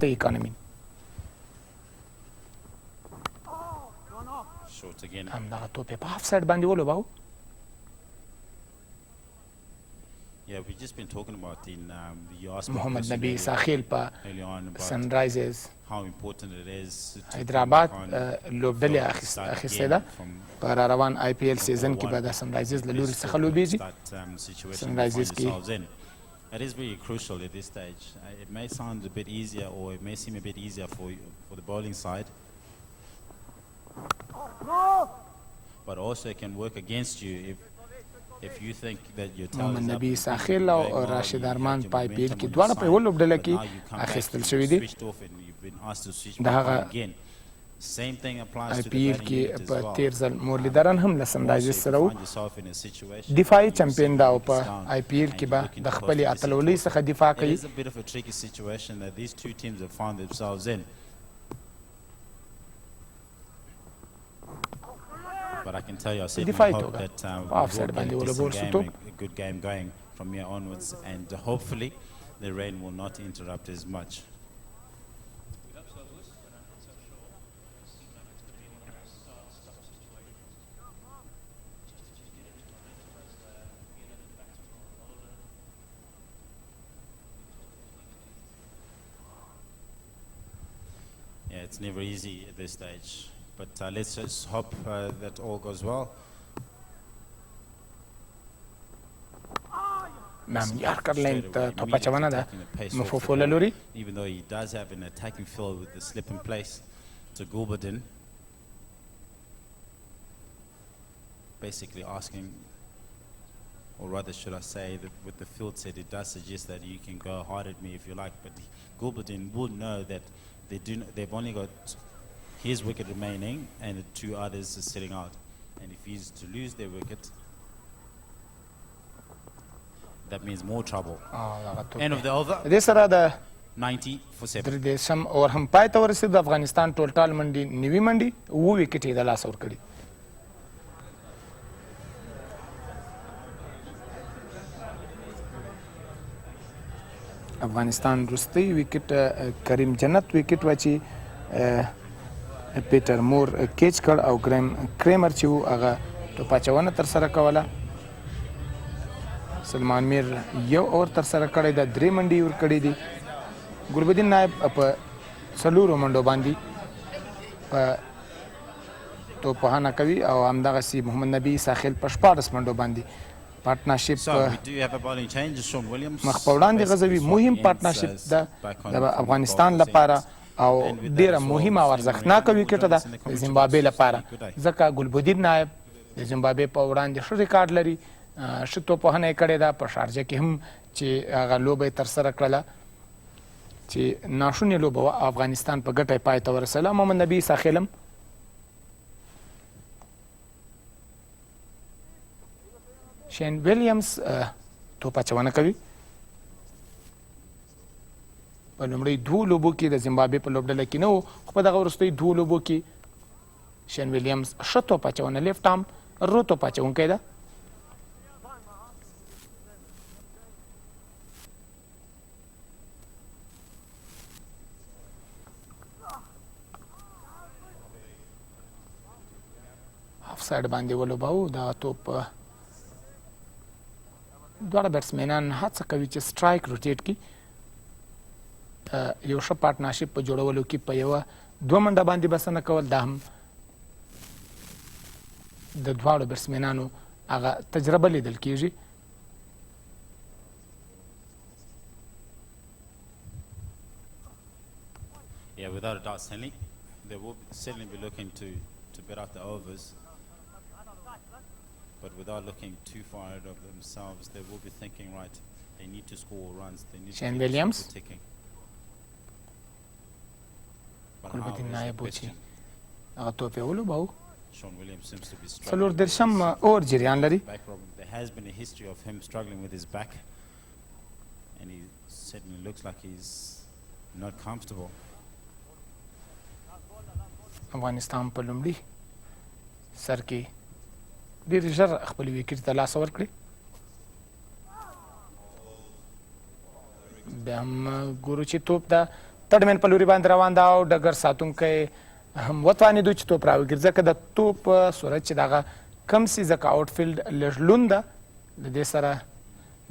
the economy. Short again. همدغه توپ په هاف سایډ باندې ولوباو. Yeah, we've just been talking about you asked محمد نبی ساخیل په سنرایزرز how important it is to حیدرآباد لوبډلې اخیستې ده په را روان آی پی ایل سیزن کې به د سنرایزرز له لوري څخه لوبیږي. سنرایزرز کې It is very crucial at this stage. It may sound a bit easier, or it may seem a bit easier for the bowling side, but also it can work against you if you think that your talent محمد نبی ساخیل او راشد ارمان په آی پی ایل کې دواړه په یوه لوبډله کې اخیستل شوي دي. د هغه آی پی ایل کې په تیر ځل مرلیدران هم له سنرایزرز سره وو. دفاعي چمپین ده او په آی پی ایل کې به د خپلې اتلولۍ څخه دفاع کوي. But I can tell you, I certainly hope that we will get a good game going from here onwards, and hopefully the rain will not interrupt as much. Yeah, it's never easy at this stage. But let's just hope that all goes well. Even though he does have an attacking field with the slip in place to Gulbadin, basically asking, or rather should I say, that with the field set, it does suggest that you can go hard at me if you like, but Gulbadin will know that they've only got his wicket remaining and the two others are sitting out, and if he's to lose their wicket, that means more trouble. End of the over. This are the 90 for 7. Some or هم پای ته ورسید. افغانستان ټول منډي نیوي منډي وو وکټ یې د لاس ور کړی. افغانستان وروستی وکټ کریم جنت وکټ واچي پیټر مور کیچ کړ او کریمر چې وو هغه ټوپ اچونه ترسره کوله. سلمان میر یو اور ترسره کړی ده. 3 منډې ورکړي دي. ګلبدین نایب په 4 منډو باندې په ټوپ وهنه کوي او همدغسې محمد نبی ساخیل په 14 منډو باندې پارټنرشپ مخ په وړاندې غځوي. مهم پارټنرشپ ده د افغانستان لپاره او ډیره مهمه او ارزښتناکه وکټه ده د زیمبابوې لپاره، ځکه ګلبدین نایب د زیمبابوې په وړاندې ښه ریکارډ لري. ښه توپوهنه یې کړې ده په شارجه کې هم چې هغه لوبه یې ترسره کړله چې ناشونې لوبه وه. افغانستان په ګټه یې پای ته ورسوله. محمد نبي ساخیل هم شین ویلیامز توپ اچونه کوي. په لومړۍ 2 لوبو کې د زیمبابوې په لوبډله کې نه و، خو په دغه وروستیو 2 لوبو کې شین ویلیامز ښه توپ اچونه لیفټ آرم رو توپ اچونکی ده. هاف سایډ باندې ولوباو. دغه توپ دواړه بیټسمینان هڅه کوي چې سټرایک روټیټ کړي. یو ښه پارټنرشپ په جوړولو کې په یوه 2 منډه باندې بسنه کول، دا هم د دواړو بیټسمینانو هغه تجربه لیدل کېږي. Yeah, without a doubt, certainly they will certainly be looking to bet out the overs, but without looking too far ahead of themselves, they will be thinking, right, they need to score runs, they need Shane to Williams ticking. ګلبدین نایب و چې هغه توپ یې ولوباو. Sean Williams seems to be څلور struggling. دېرشم اور جریان لري. Back problem. There has been a history of him struggling with his back, and he certainly looks like he's not comfortable. افغانستان په لومړي سر کې ډېر ژر خپل وکټ ته لاس ورکړي. بیا هم ګورو چې توپ د تړمن په لوري باندې روان ده او ډګر ساتونکی هم وتوانېدو چې توپ راوګرځي ځکه د توپ په صورت چې دغه کم سي ځکه آوټفیلډ لږ لوند ده د دې سره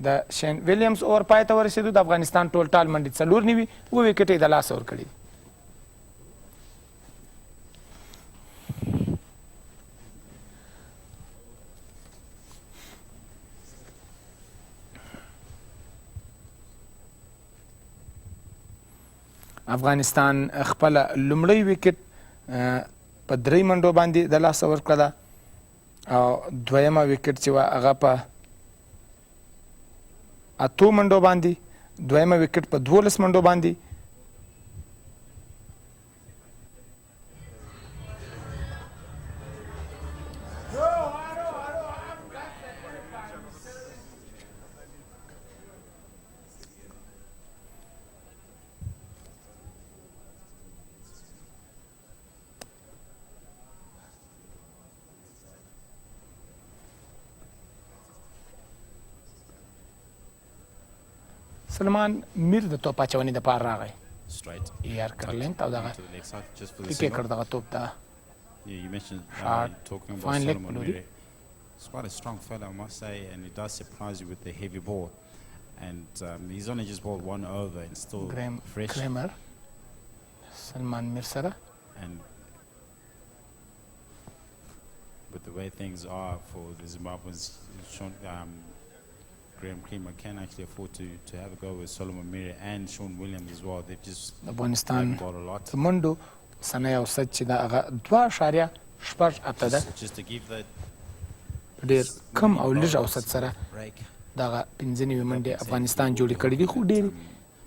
د شین ویلیامز اوور پای ته ورسېدو د افغانستان ټول ټال منډې 4 نیوي 7 وکټې یې د لاسه ورکړي دي. افغانستان خپله لومړی وکټ په 3 منډو باندې د لاسه ورکړه ده او دویمه وکټ چې وه هغه په 8 منډو باندې، دویمه وکټ په 12 منډو باندې. سلمان میر د توپ اچونې دپاره راغی یار کرلینت او دغه پیک یې کړ دغه توپ ته fine leg Lodi. He's quite a strong fella, I must say, and he does surprise you with the heavy ball. And he's only just bowled 1 over and still fresh. Kramer, Salman Mir sara. And with the way things are for the Zimbabweans, Graham Creamer can actually afford to have a go with Solomon Mir and Sean Williams as well. They've just Afghanistan got a lot. منډو سنه یو سد چې دا هغه 2.8 ده Just to give that ډېر کم او لږ اوسط سره دغه 15 منډې افغانستان جوړې کړې دي، خو ډېر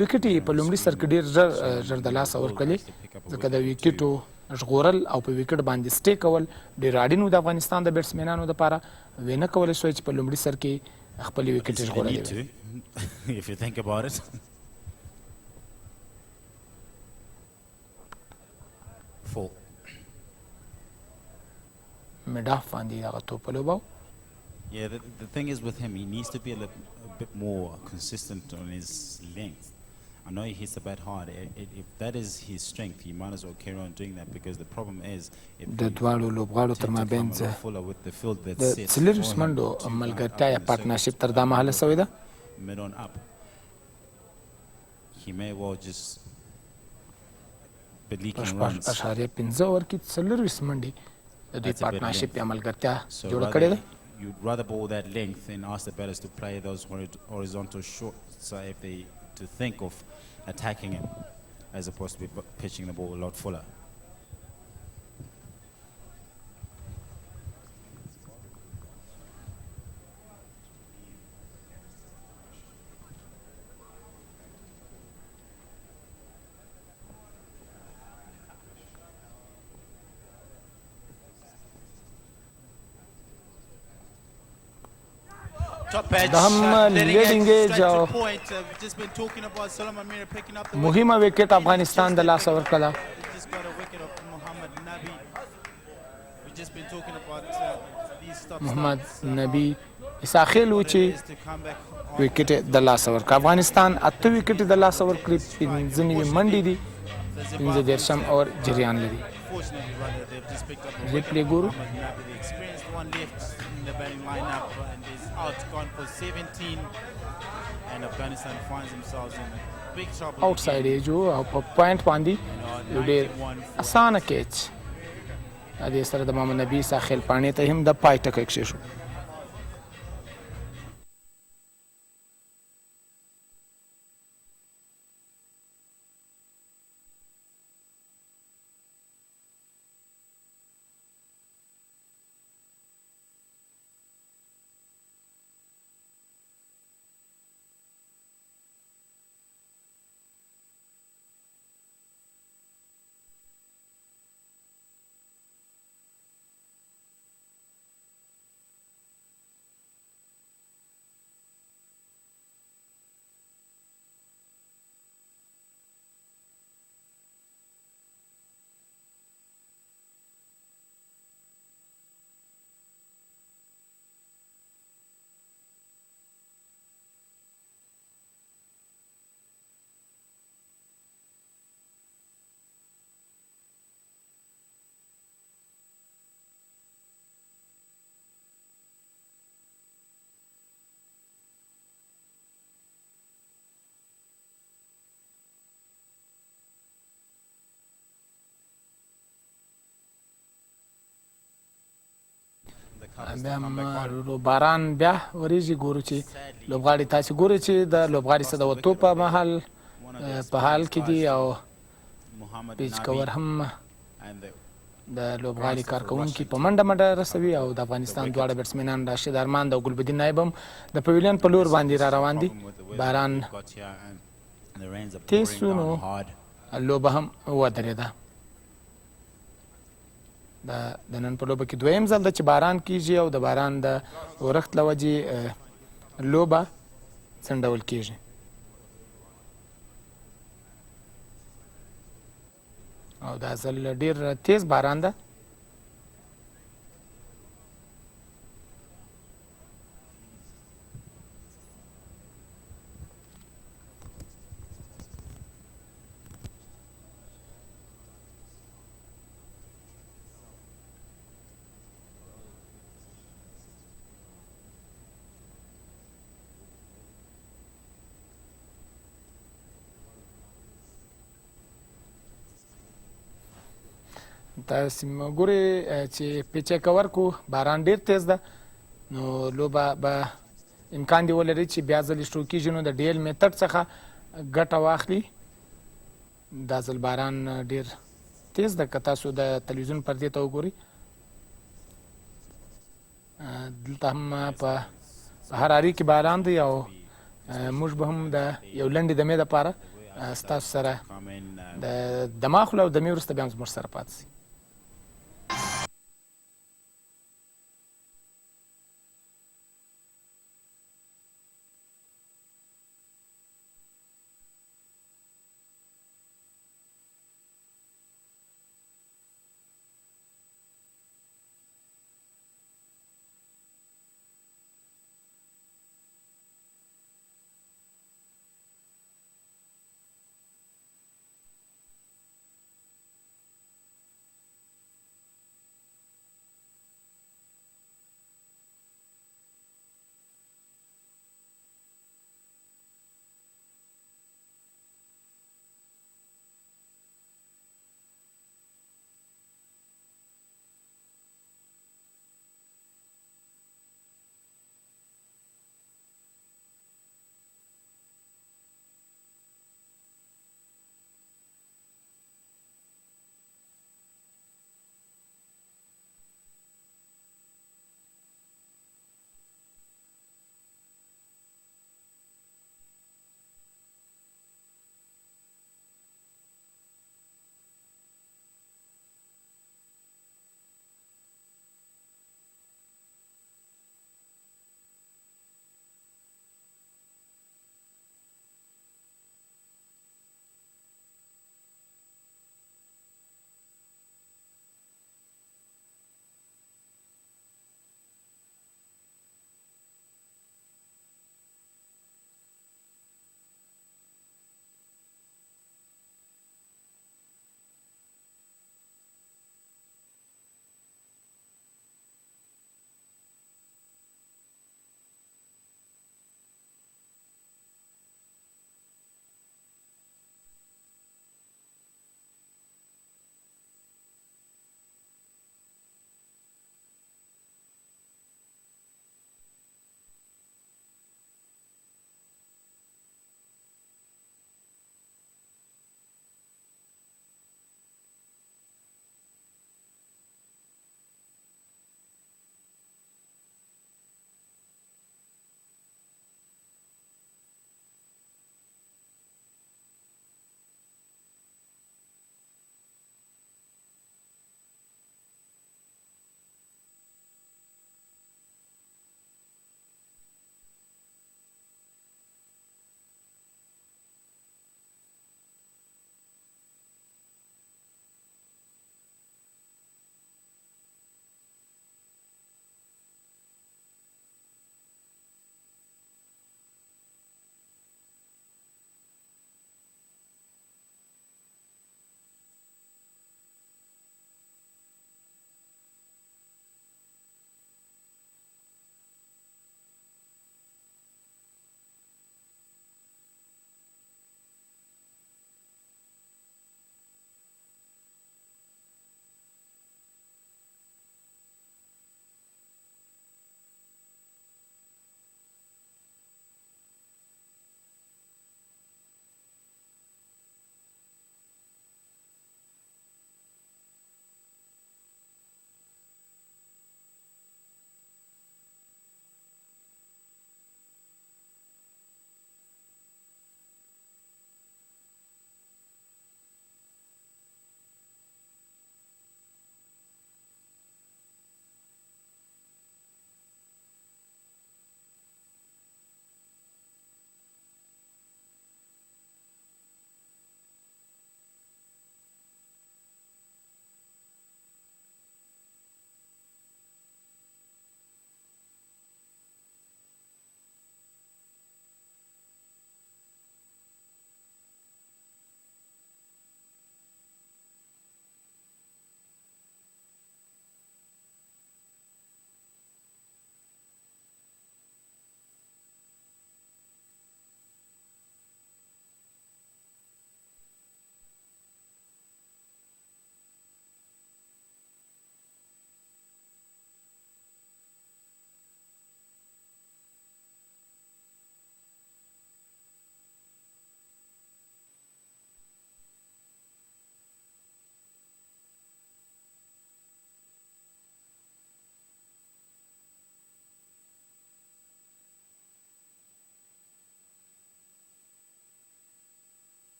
وکټ یې په لومړي سر کې ډېر ژر د لاسه ورکړلې ځکه د وکټو ژغورل او په وکټ باندې سټې کول ډېر اړین و د افغانستان د بیټسمینانو دپاره. ویې نه کولی شوی چې په لومړي سر کې خپلې وکټې ژغورلې وي. if you think about it. Full. مډ آف باندې دغه توپ ولوباو. Yeah, the thing is with him, he needs to be a bit more consistent on his length. I know he hits the bat hard. If that is his strength, he might as well carry on doing that because the problem is if د دواړو لوبغاړو تر مابین د څلرویشت منډو ملګرتیا یا پارټنرشپ تر دا مهاله سوې ده. mid on up, he may well just be leaking runs. 8.5 اوور کې 24 منډې د دوی پارټنرشپ یا ملګرتیا جوړه کړې ده. You'd rather bowl that length and ask the batters to play those horizontal shots, so if they to think of attacking him as opposed to pitching the ball a lot fuller. مهمه وکټ افغانستان د لاسه ورکړه. محمد نبی اساخیل و چې وکټ د لاسه ورکړه. افغانستان 8 وکټ د لاسه ورکړي، 15 منډې دي، 15 اور جریان لري. ریپلی ګورو the batting lineup and is out, gone for 17, and Afghanistan finds themselves in big trouble. Outside edge او په پوینټ باندې یو ډېر اسانه کیچ د دې سره د محمد نبی ساحل پاڼې ته هم د پای ټکی کښې شو. بیا هم باران بیا وریږي. ګورو چې لوبغاړي تاسې ګورئ چې د لوبغاړي څه د وتو په مهال په حال کې دي او پیچ کور هم د لوبغاړي کارکوونکي په منډه منډه رسوي او د افغانستان دواړه بیټسمنان راشد ارمان او ګلبدین نایب هم د پویلین په لور باندې را روان دي. باران تیز شو نو لوبه هم ودرېده. د نن په لوبه کې دویم ځل ده چې باران کیږي او د باران د اورښت له وجې لوبه څنډول کیږي. او دا ځل ډېر تیز باران ده. تاسې ګورئ چې پیچه کور کو باران ډېر تیز ده نو لوبه به امکان دی ولري چې بیا ځل شروع کېږي نو د ډیل میتډ څخه ګټه واخلي. دا ځل باران ډېر تیز ده. که تاسو د تلویزیون پردې ته وګورئ دلته هم په حراري کې باران دی او موږ به هم د یو لنډې دمې دپاره ستاسو سره د دمه اخلو او دمې وروسته بیا هم زموږ سره پاتې شئ.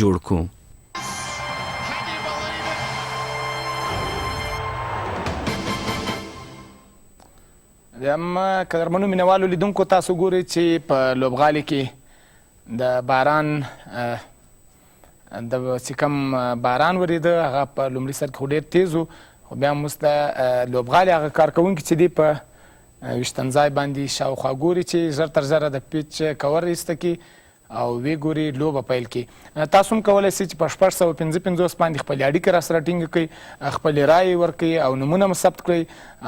جوړ کو. قدرمنو مینوالو لیدونکو تاسو ګورئ چې په لوبغالي کې د باران د چې کوم باران ورېده هغه په لومړي سر کې خو ډېر تیز و خو بیا هم اوس د لوبغالي هغه کارکوونکي چې دی په ویشتنځای باندې شاوخوا ګوري چې زر تر زره د پیچ کور ایسته کړي او وی ګوري لوبه پیل کړي. تاسو هم کولی سئ چې په 655 باندې خپلې اړیکې راسره ټینګه کړئ، خپلې رایې ورکړئ او نومونه مو ثبت کړئ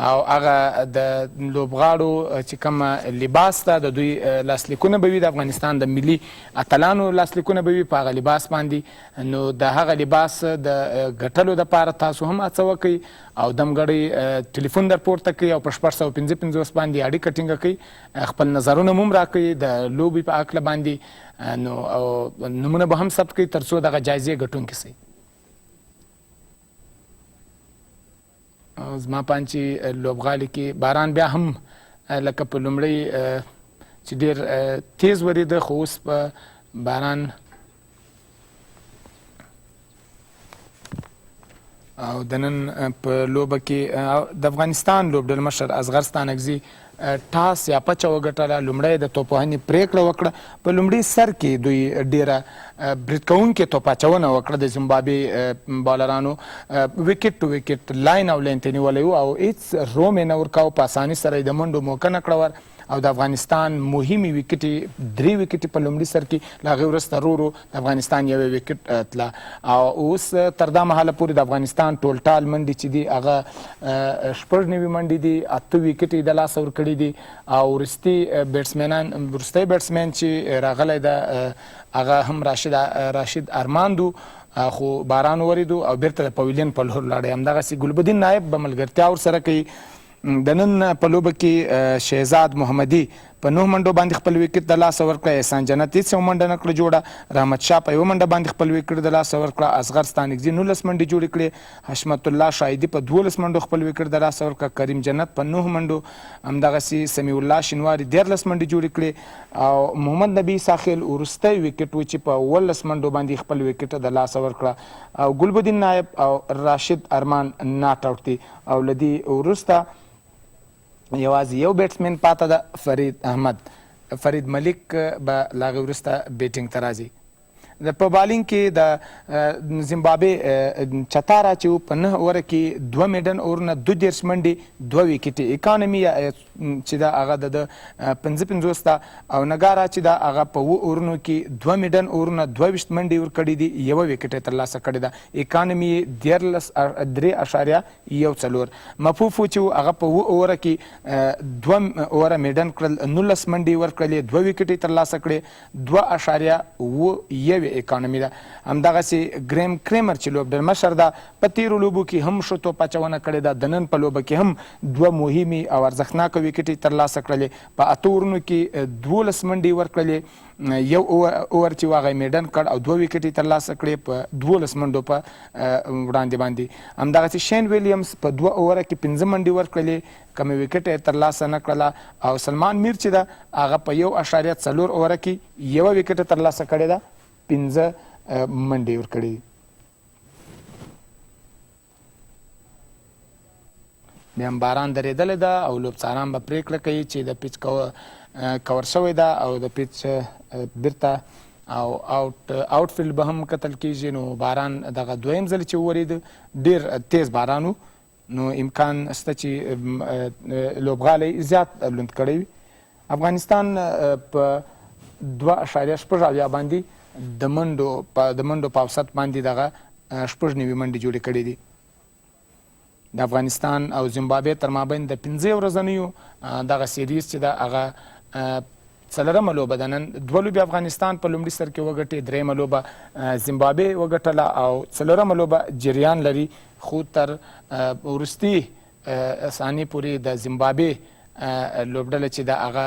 او هغه د لوبغاړو چې کوم لباس ته د دوی لاسلیکونه به وي د افغانستان د ملي اتلانو لاسلیکونه به وي په هغه لباس باندې. نو د هغه لباس د ګټلو دپاره تاسو هم هڅه وکړئ او دمګړی ټلیفون در پورته کړئ او په 655 باندې اړیکه ټینګه کړئ، خپل نظرونه مو هم راکړئ د لوبې په هکله باندې، نو او نومونه به هم ثبت کړئ تر څو دغه جایزې ګټونکي سئ. زما په اند چې لوبغالي کې باران بیا هم لکه په لومړی چې ډېر تیز ورېده خو اوس په باران او د نن په لوبه کې د افغانستان لوبډل مشر اصغر ستانکزي ټاس یا پچه وګټله. لومړی د توپوهنې پرېکړه وکړه. په لومړي سر کې دوی ډېره برید کوونکې توپ اچونه وکړه د زیمبابوې بالرانو. وکټ ټو وکټ لاین او لین ته نیولی و او هېڅ روم یې نه ورکاوه. په اساني سره یې د منډو موقع نه کړه ور او د افغانستان مهمې وکټې 3 وکټې په لومړي سر کې له هغې وروسته ورو د افغانستان یوې وکټ تله او اوس تر دا مهاله پورې د افغانستان ټول ټال منډې چې دي هغه 9 منډې دي، 8 وکټې د لاسه ورکړي دي او وروستی بیټسمین چې راغلی ده هغه هم راشد ارماندو خو باران وریدو او بیرته د پویلین په لور لاړی. همدغسې ګلبدین نایب به ملګرتیا ورسره کوي. د نن په لوبه کې شهزاد محمدي په 9 منډو باندې خپل وکټ د لاسه ورکړه. احسان جنت هېڅ یو منډه نه کړه جوړه. رحمت شاه په 1 منډه باندې خپل وکټ د لاسه ورکړه. اصغر ستانکزي 19 منډې جوړې کړې. حشمت الله شاهدي په 12 منډو خپل وکټ د لاسه ورکړه. کریم جنت په 9 منډو، همدغسې سمیع الله شینواري 13 منډې جوړې کړې او محمد نبي ساخیل وروستی وکټ و چې په 18 منډو باندې خپل وکټ د لاسه ورکړه او ګلبدین نایب او راشد ارمان ناټ آوټ دي او له دې وروسته یوازې یو بیټسمین پاته ده، فرید ملک به له هغې وروسته بیټینګ ته راځي. په بالینګ کې د زیمبابوې چتاره چې په 9 اووره کې 2 میډن اورونه 22 منډې 2 وکټې. اکانومي چې ده هغه د 55 ته او نګاره چې ده هغه په 7 اورونو کې 2 میډن اورونه 22 منډې ورکړي دي، 1 وکټ یې ترلاسه کړې ده. اکانومي 13.14. مفوفو چې هغه په 7 اووره کې 2 اووره میډن کړل، 19 منډې ورکړلې، 2 وکټ یې ترلاسه کړې، 2.1 اکانومي ده. همدغسې ګریم کریمر چې لوبډل مشر ده په تیرو لوبو کې هم ښه توپ اچونه کړې ده. د نن په لوبه کې هم 2 مهمې او ارزښتناکه وکټې ترلاسه کړلې. په 8 اورونو کې 12 منډې ورکړلې، 1 اوور چې هغه میډن کړ او 2 وکټې ترلاسه کړې په 12 منډو په وړاندې باندې. همدغسې شین ویلیمز په 2 اووره کې 15 منډې ورکړلې، کمې وکټه یې ترلاسه نه کړله او سلمان میر چې ده هغه په 1.4 اووره کې 1 وکټه ترلاسه کړې ده، 15 منډې ورکړې. بیا هم باران درېدلی ده او لوبڅاران به پرېکړه کوي چې د پیچ کور شوی ده او د پیچ بیرته او آوټ فیلډ به هم کتل کېږي. نو باران دغه دویم ځل چې وورېده ډېر تیز باران و، نو امکان شته چې لوبغالی زیات لوند کړی وي. افغانستان په 2.8 باندې د منډو په اوسط باندې دغه 6 منډې جوړې کړې دي. د افغانستان او زیمبابوې تر مابین د 15 ورځنیو دغه سیریز چې ده هغه 4مه لوبه ده. نن 2 لوبې افغانستان په لومړي سر کې وګټې، 3مه لوبه زیمبابوې وګټله او 4مه لوبه جریان لري. خو تر وروستي ثانیې پورې د زیمبابوې لوبډله چې ده هغه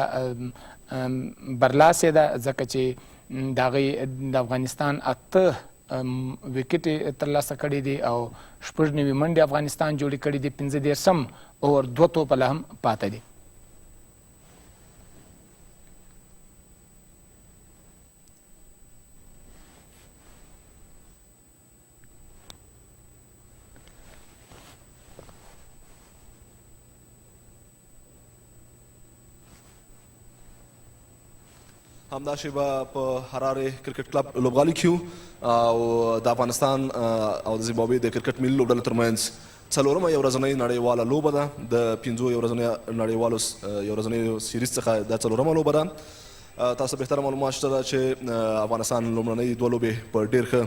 برلاسې ده، ځکه چې د هغې د افغانستان 8 وکټې ترلاسه کړي دي او 6 منډې افغانستان جوړې کړي دي، 15 اوور 2 توپه لا هم پاته دي. همداشې به په حرارې کرکټ کلب لوبغالي کې یو او د افغانستان او د زیمبابوې د کرکټ ملي لوبډلو ترمنځ څلورمه یو ورځنۍ نړیواله لوبه ده د 5 یو ورځنۍ نړیوالو یو ورځنۍ سیریز څخه دا څلورمه لوبه ده. تاسو بهتره معلومات شته ده چې افغانستان لومړنۍ دوه لوبې په ډېر ښه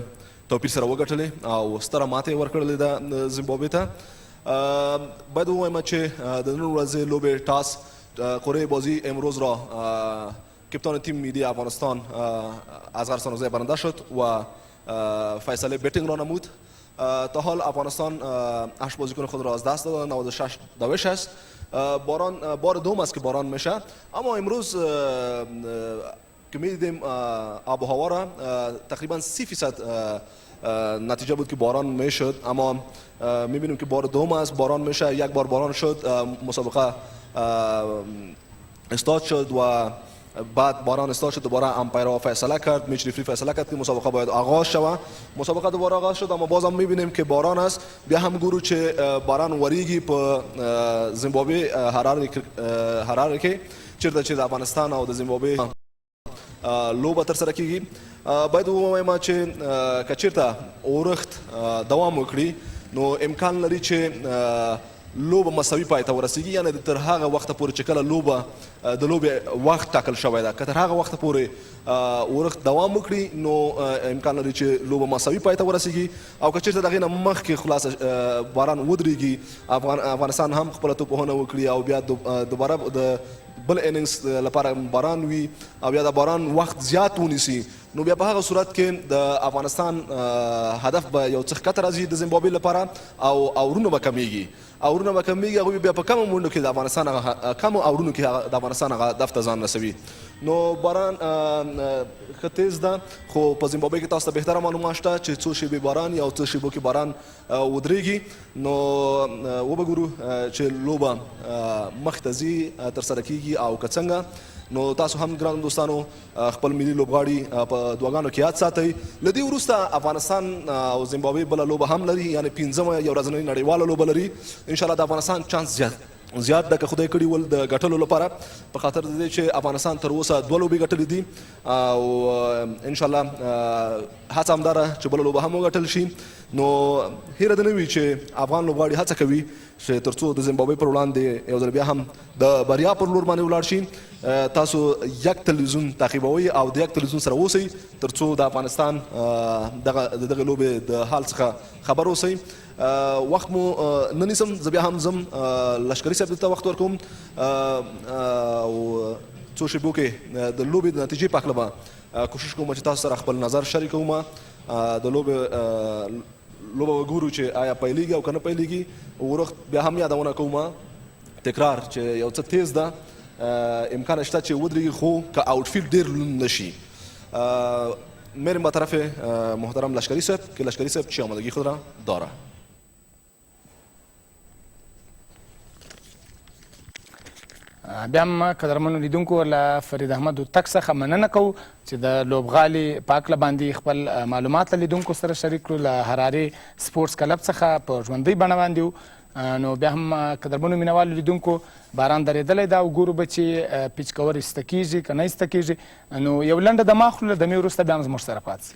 توپیر سره وګټلې او ستره ماته یې ورکړلې ده زیمبابوې ته. باید ووایم چې د نن ورځې لوبې ټاس قره بازی امروز را کپتان تیم ملی افغانستان اصغر سانوزه برنده شد و فیصله بیتینگ را نمود. تا حال افغانستان 8 بازیکن خود را از دست دادن، 96 دوش است. باران بار دوم است که باران میشه، اما امروز که میدیدیم آب و هوا را تقریبا 30% نتیجه بود که باران میشد، اما میبینیم که بار دوم است باران میشه. یک بار باران شد، مسابقه استارت شد و بعد باران استارت شد، دوباره امپایرها فیصله کرد، میچ ریفری فیصله کرد که مسابقه باید آغاز شود. مسابقه دوباره آغاز شد، اما بازم میبینیم که باران است. بیا هم گورو چه باران وریگی په زیمبابوې حراره کې چیرته چې د افغانستان او د زیمبابوې لوبه ترسره کیږي. باید ووایم چې که چیرته اورښت دوام وکړي نو امکان لري چې لوبه مساوي پای ته ورسیږي، یعنی تر هغه وخته پورې چې کله لوبه د لوبې وخت ټاکل شوی ده، که تر هغه وخته پورې اورښت دوام وکړي نو امکان لري چې لوبه مساوي پای ته ورسیږي. او که چېرته د هغې نه مخکې خلاصه باران ودرېږي، افغانستان هم خپله توپوهنه وکړي او بیا دوباره د بل اننګز لپاره باران وي او بیا د باران وخت زیات ونیسي، نو بیا په هغه صورت کې د افغانستان هدف به یو څه ښکته راځي د زیمبابوې لپاره او اورونه به کمیږي. اورونه به کمیږي، هغوی بیا په کمو منډو کې د افغانستان هغه کمو اورونو کې د افغانستان هغه هدف ته ځان رسوي. نو باران ښه تیز ده، خو په زیمبابوې کې تاسو ته بهتره معلومات شته چې څو شیبې باران یا څو شیبو کې باران ودرېږي. نو وبه ګورو چې لوبه مخ ته ځي ترسره کیږي او که څنګه. نو تاسو هم ګرانو دوستانو خپل ملي لوبغاړي په دعاګانو کې یاد ساتئ. له دې وروسته افغانستان او زیمبابوې بله لوبه هم لري، یعنې 5مه یو ورځنۍ نړیواله لوبه لري. انشاءالله د افغانستان چانس زیات ده که خدای کړي ول د ګټلو لپاره، په خاطر د دې چې افغانستان تر اوسه 2 لوبې ګټلې دي او انشاءالله هڅه همدا ده چې بله لوبه هم وګټل شي. نو هیره ده نه وي چې افغان لوبغاړي هڅه کوي چې تر څو د زیمبابوې پر وړاندې یو ځل بیا هم د بریا پر لور باندې ولاړ شي. تاسو یک تلویزیون تعقیبوئ او د یک تلویزیون سره اوسئ تر څو د افغانستان دغه لوبې د حال څخه خبر اوسئ. وخت مو نه نیسم، زه بیا هم ځم لشگری صاحب ته وخت ورکوم او څو شیبو کې د لوبې د نتیجې په هکله به کوشش کوم چې تاسو سره خپل نظر شریکوم. د لوبه وګورو چې آیا پیلیږي او که نه پیلیږي. ورښت بیا هم یادونه کوم تکرار چې یو څه تیز ده، امکان شته چې ودرېږي، خو که آوټفیلډ ډېر لوند نشي. میریم با طرف محترم لشگری صاحب که لشگری صاحب چی آمادگی خود را داره. بیا هم قدرمنو لیدونکو له فرید احمد هوتک څخه مننه کوو چې د لوبغالي په هکله باندې خپل معلومات له لیدونکو سره شریک کړو. له حرارې سپورټس کلب څخه په ژوندۍ بڼه باندې و. نو بیا هم قدرمنو مینوالو لیدونکو باران درېدلی ده او ګورو به چې پیچ کور ایسته کېږي که نه ایسته کېږي. نو یو لنډه دمه اخلو، له دمې وروسته بیا هم زموږ سره پاتې شئ.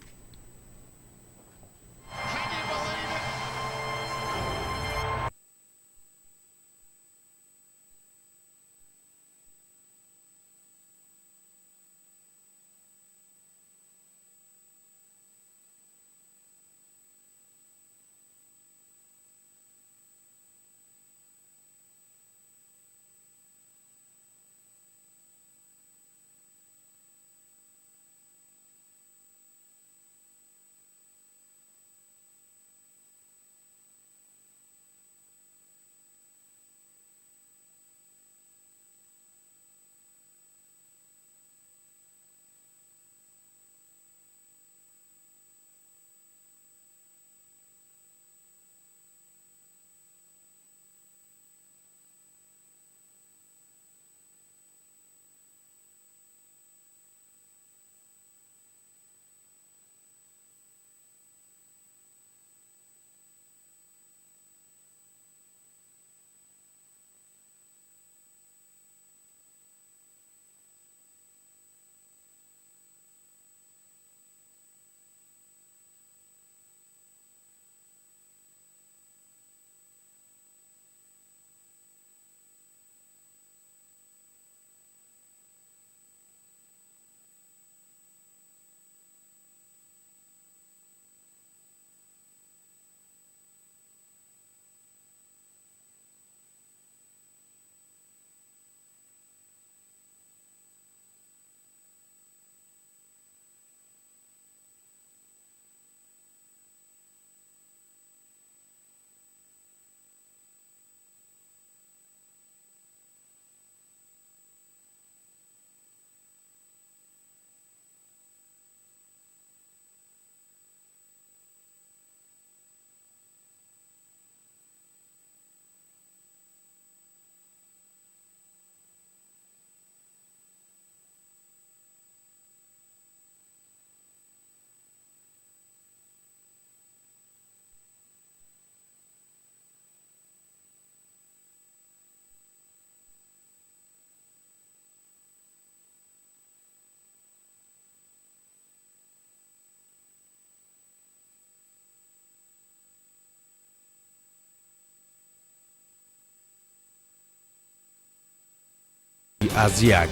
از یک.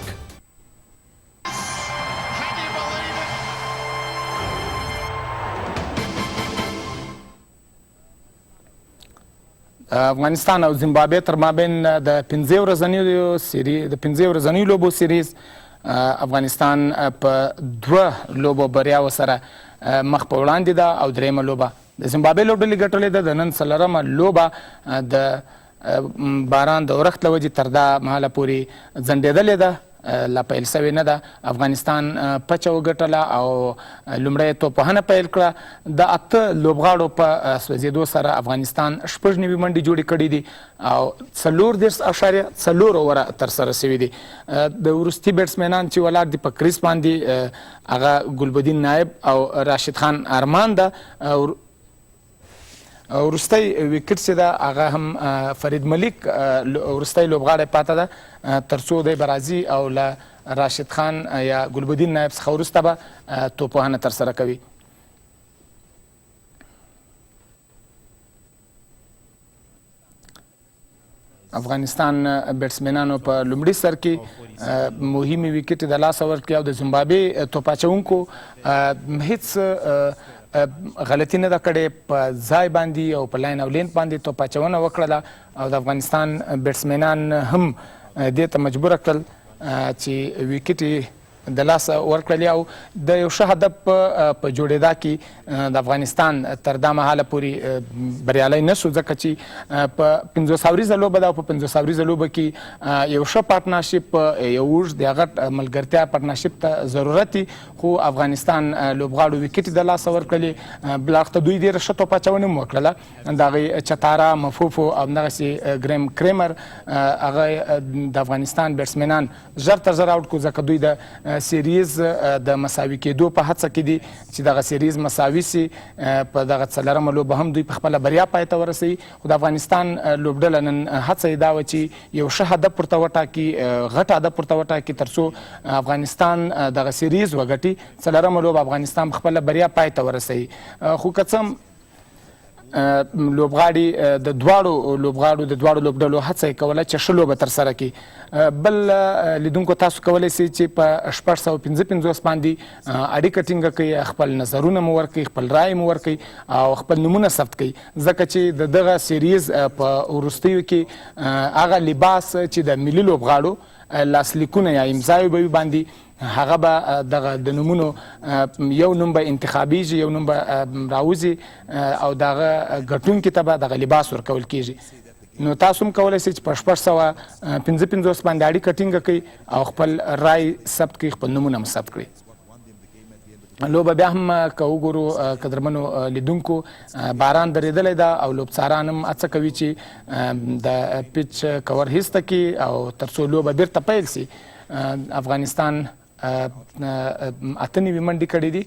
افغانستان او زیمبابوې تر مابین د 15 ورځنیو لوبو سیریز افغانستان په 2 لوبو بریاو سره مخ په وړاندې ده او درېیمه لوبه د زیمبابوې لوبډلې ګټلې ده. د نن څلورمه لوبه د باران د اورښت له وجې تر دا مهاله پورې ځنډېدلې ده، لا پیل سوې نه ده. افغانستان پچه وګټله او لومړی توپوهنه پیل کړه. د 8 لوبغاړو په سوځېدو سره افغانستان 6 نوي منډې جوړې کړي دي او 34.4 اووره ترسره سوي دي. د وروستي بیټسمینان چې ولاړ دي په کریس باندې هغه ګلبدین نایب او راشد خان ارمان ده. وروستی وکټ چې ده هغه هم فرید ملیک وروستی لوبغاړی پاته ده تر څو دی به راځي او له راشد خان یا ګلبدین نایب څخه وروسته به توپوهنه ترسره کوي. افغانستان بیټسمینانو په لومړي سر کې مهمې وکټې د لاسه ورکړې او د زیمبابوې توپ اچوونکو هیڅ غلطي نه ده کړې، په ځای باندې او په لاین او لین باندې توپ اچونه وکړله او د افغانستان بیټسمینان هم دې ته مجبوره کړل چې وکټې د لاسه ورکړلې او د یو ښه هدف په جوړېدا کې د افغانستان تر دا مهاله پورې بریالی نه سو، ځکه چې په 500 اوریزه لوبه ده او په 500 اوریزه لوبه کې یو ښه پارټنرشپ، یو اوږد د هغه ملګرتیا پارټنرشپ ته ضرورت دی، خو افغانستان لوبغاړو وکټې د لاسه ورکړلې. بل اړخ ته دوی ډېره ښه توپ اچونه هم وکړله. د هغې چتاره مفوفو او همدغسې ګریم کریمر هغه د افغانستان بیټسمینان ژر تر ژره آوټ کړو، ځکه دوی د سیریز د مساوي کېدو په هڅه کې دي چې دغه سیریز مساوي سي. په دغه څلورمه لوبه هم دوی په خپله بریا پای ته ورسوي، خو د افغانستان لوبډله نن هڅه یې دا وه چې یو ښه هدف ورته وټاکي، غټ هدف ورته وټاکي تر څو افغانستان دغه سیریز وګټي. څلورمه لوبه افغانستان په خپله بریا پای ته ورسوي. خو که څه هم لوبغاړي د دواړو لوبډلو هڅه یې کوله چې ښه لوبه ترسره کړي. بل لیدونکو تاسو کولی سئ چې په 655 باندې اړیکه ټینګه کړئ، خپل نظرونه مو ورکړئ، خپل رای مو ورکړئ او خپل نومونه ثبت کړئ، ځکه چې د دغه سیریز په وروستیو کې هغه لباس چې د ملي لوبغاړو لاسلیکونه یا امضاوې به وي باندې هغه به دغه د نومونو یو نوم به انتخابیږي، یو نوم به راوځي او دغه ګټونکي ته به دغه لباس ورکول کیږي. نو تاسو هم کولی سئ چې په 655 باندې اړیکه ټینګه کړئ او خپل رای ثبت کړئ، خپل نومونه هم ثبت کړئ. لوبه بیا هم که وګورو قدرمنو لیدونکو باران درېدلی ده او لوبڅاران هم هڅه کوي چې د پیچ کور هیسته کړي او تر څو لوبه بیرته پیل سي. افغانستان 8 نوي منډې کړې دي.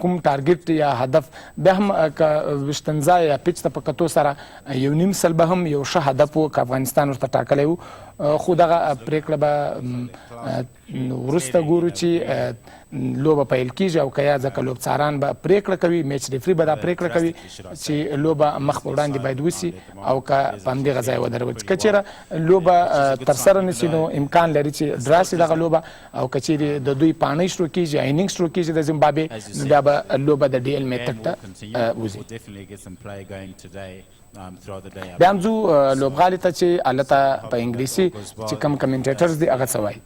کوم ټارګټ یا هدف بیا هم که ویشتنځای یا پیچ ته په کتو سره یو نیم سل به هم یو ښه هدف و که افغانستان ورته ټاکلی و، خو دغه پرېکړه به وروسته ګورو چې لوبه پیل کیږي او که یا ځکه لوبڅاران به پرېکړه کوي، میچ ریفري به دا پرېکړه کوي چې لوبه مخ په وړاندې باید وسي او که په همدغه ځای ودرول. که چېرې لوبه ترسره نه سي نو امکان لري چې ډرا سي دغه لوبه او که چېرې د دوی پاڼۍ شروع کېږي یا انینګ شروع کېږي د زیمبابوې، نو بیا به لوبه د ډي ایل میتډ ته وځي. بیا هم ځو لوبغالي ته چې هلته په انګلیسي چې کوم کمنټیټرز دي هغه څه وایي.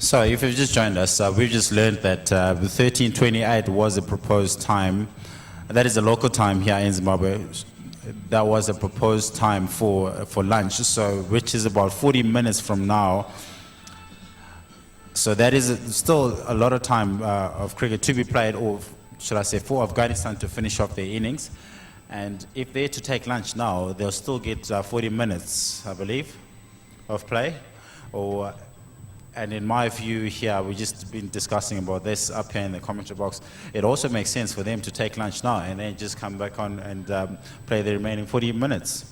So if you've just joined us, we've just learned that 13:28 was a proposed time. That is a local time here in Zimbabwe. That was a proposed time for lunch, so which is about 40 minutes from now. So that is still a lot of time of cricket to be played or should I say, for Afghanistan to finish off their innings. And if they're to take lunch now, they'll still get 40 minutes, I believe, of play. And in my view here, we've just been discussing about this up here in the commentary box. It also makes sense for them to take lunch now and then just come back on and play the remaining 40 minutes.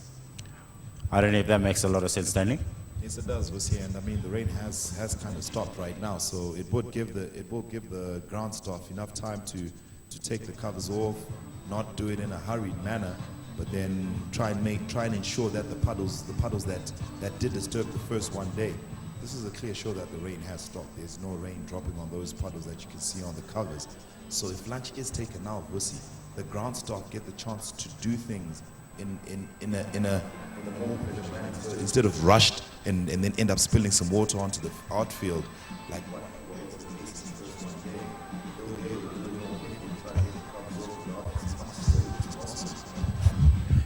I don't know if that makes a lot of sense, Stanley. Yes, it does, Vusi, and I mean the rain has kind of stopped right now, so it will give the ground staff enough time to take the covers off, not do it in a hurried manner, but then try and ensure that the puddles that did disturb the first one day. This is a clear show that the rain has stopped. There's no rain dropping on those puddles that you can see on the covers. So if lunch is taken now, Vusi, the ground staff get the chance to do things in a more instead of rushed and then end up spilling some water onto the outfield like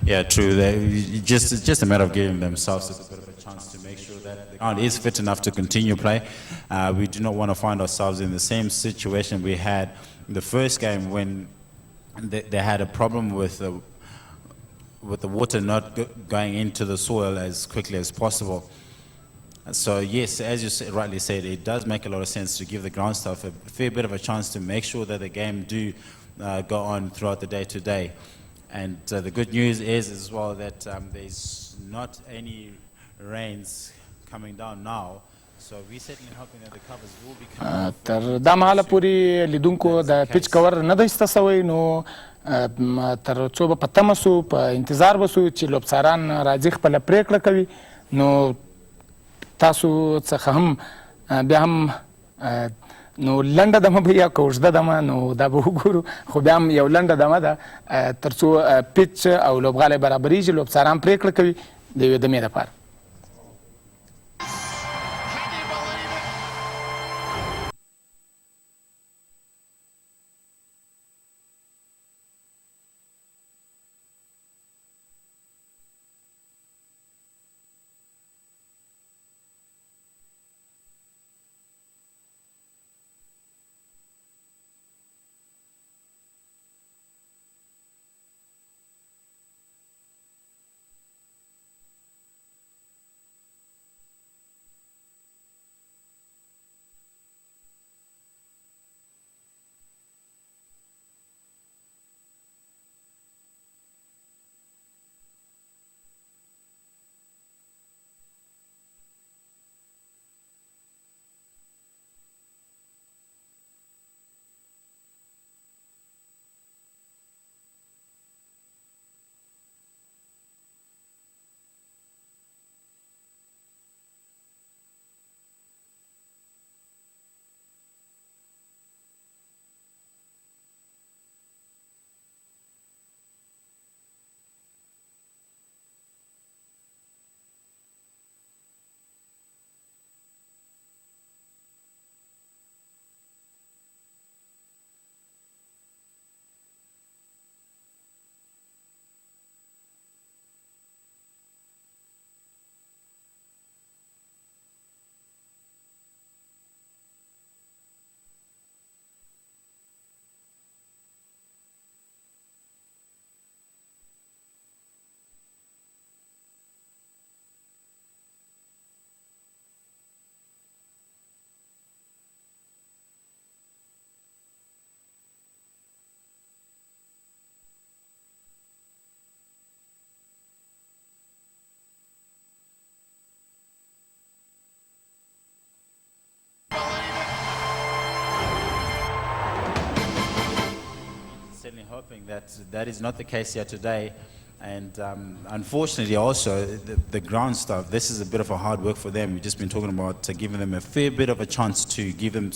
Yeah, true. It's just a matter of giving themselves a bit of a chance to make sure that the ground is fit enough to continue play. We do not want to find ourselves in the same situation we had in the first game when they had a problem with the water not going into the soil as quickly as possible. So yes, as you rightly said, it does make a lot of sense to give the ground staff a fair bit of a chance to make sure that the game do go on throughout the day to day. And the good news is as well that there's not any rains coming down now. So we're certainly hoping that the covers will be coming. تر دا مهاله پورې لیدونکو د پیچ کور نه دی ایسته سوی نو تر څو به په تمه سو په انتظار وسو چې لوبڅاران راځي خپله پرېکړه کوي نو تاسو څخه هم بیا هم نو لنډه دمه به یا که اوږده دمه نو دا به وګورو خو بیا هم یو لنډه دمه ده تر څو پیچ او لوبغالی برابرېږي لوبڅاران پرېکړه کوي د یوې دمې دپاره. Certainly hoping that is not the case here today. And unfortunately also, the ground staff, this is a bit of a hard work for them. We've just been talking about giving them a fair bit of a chance to give them,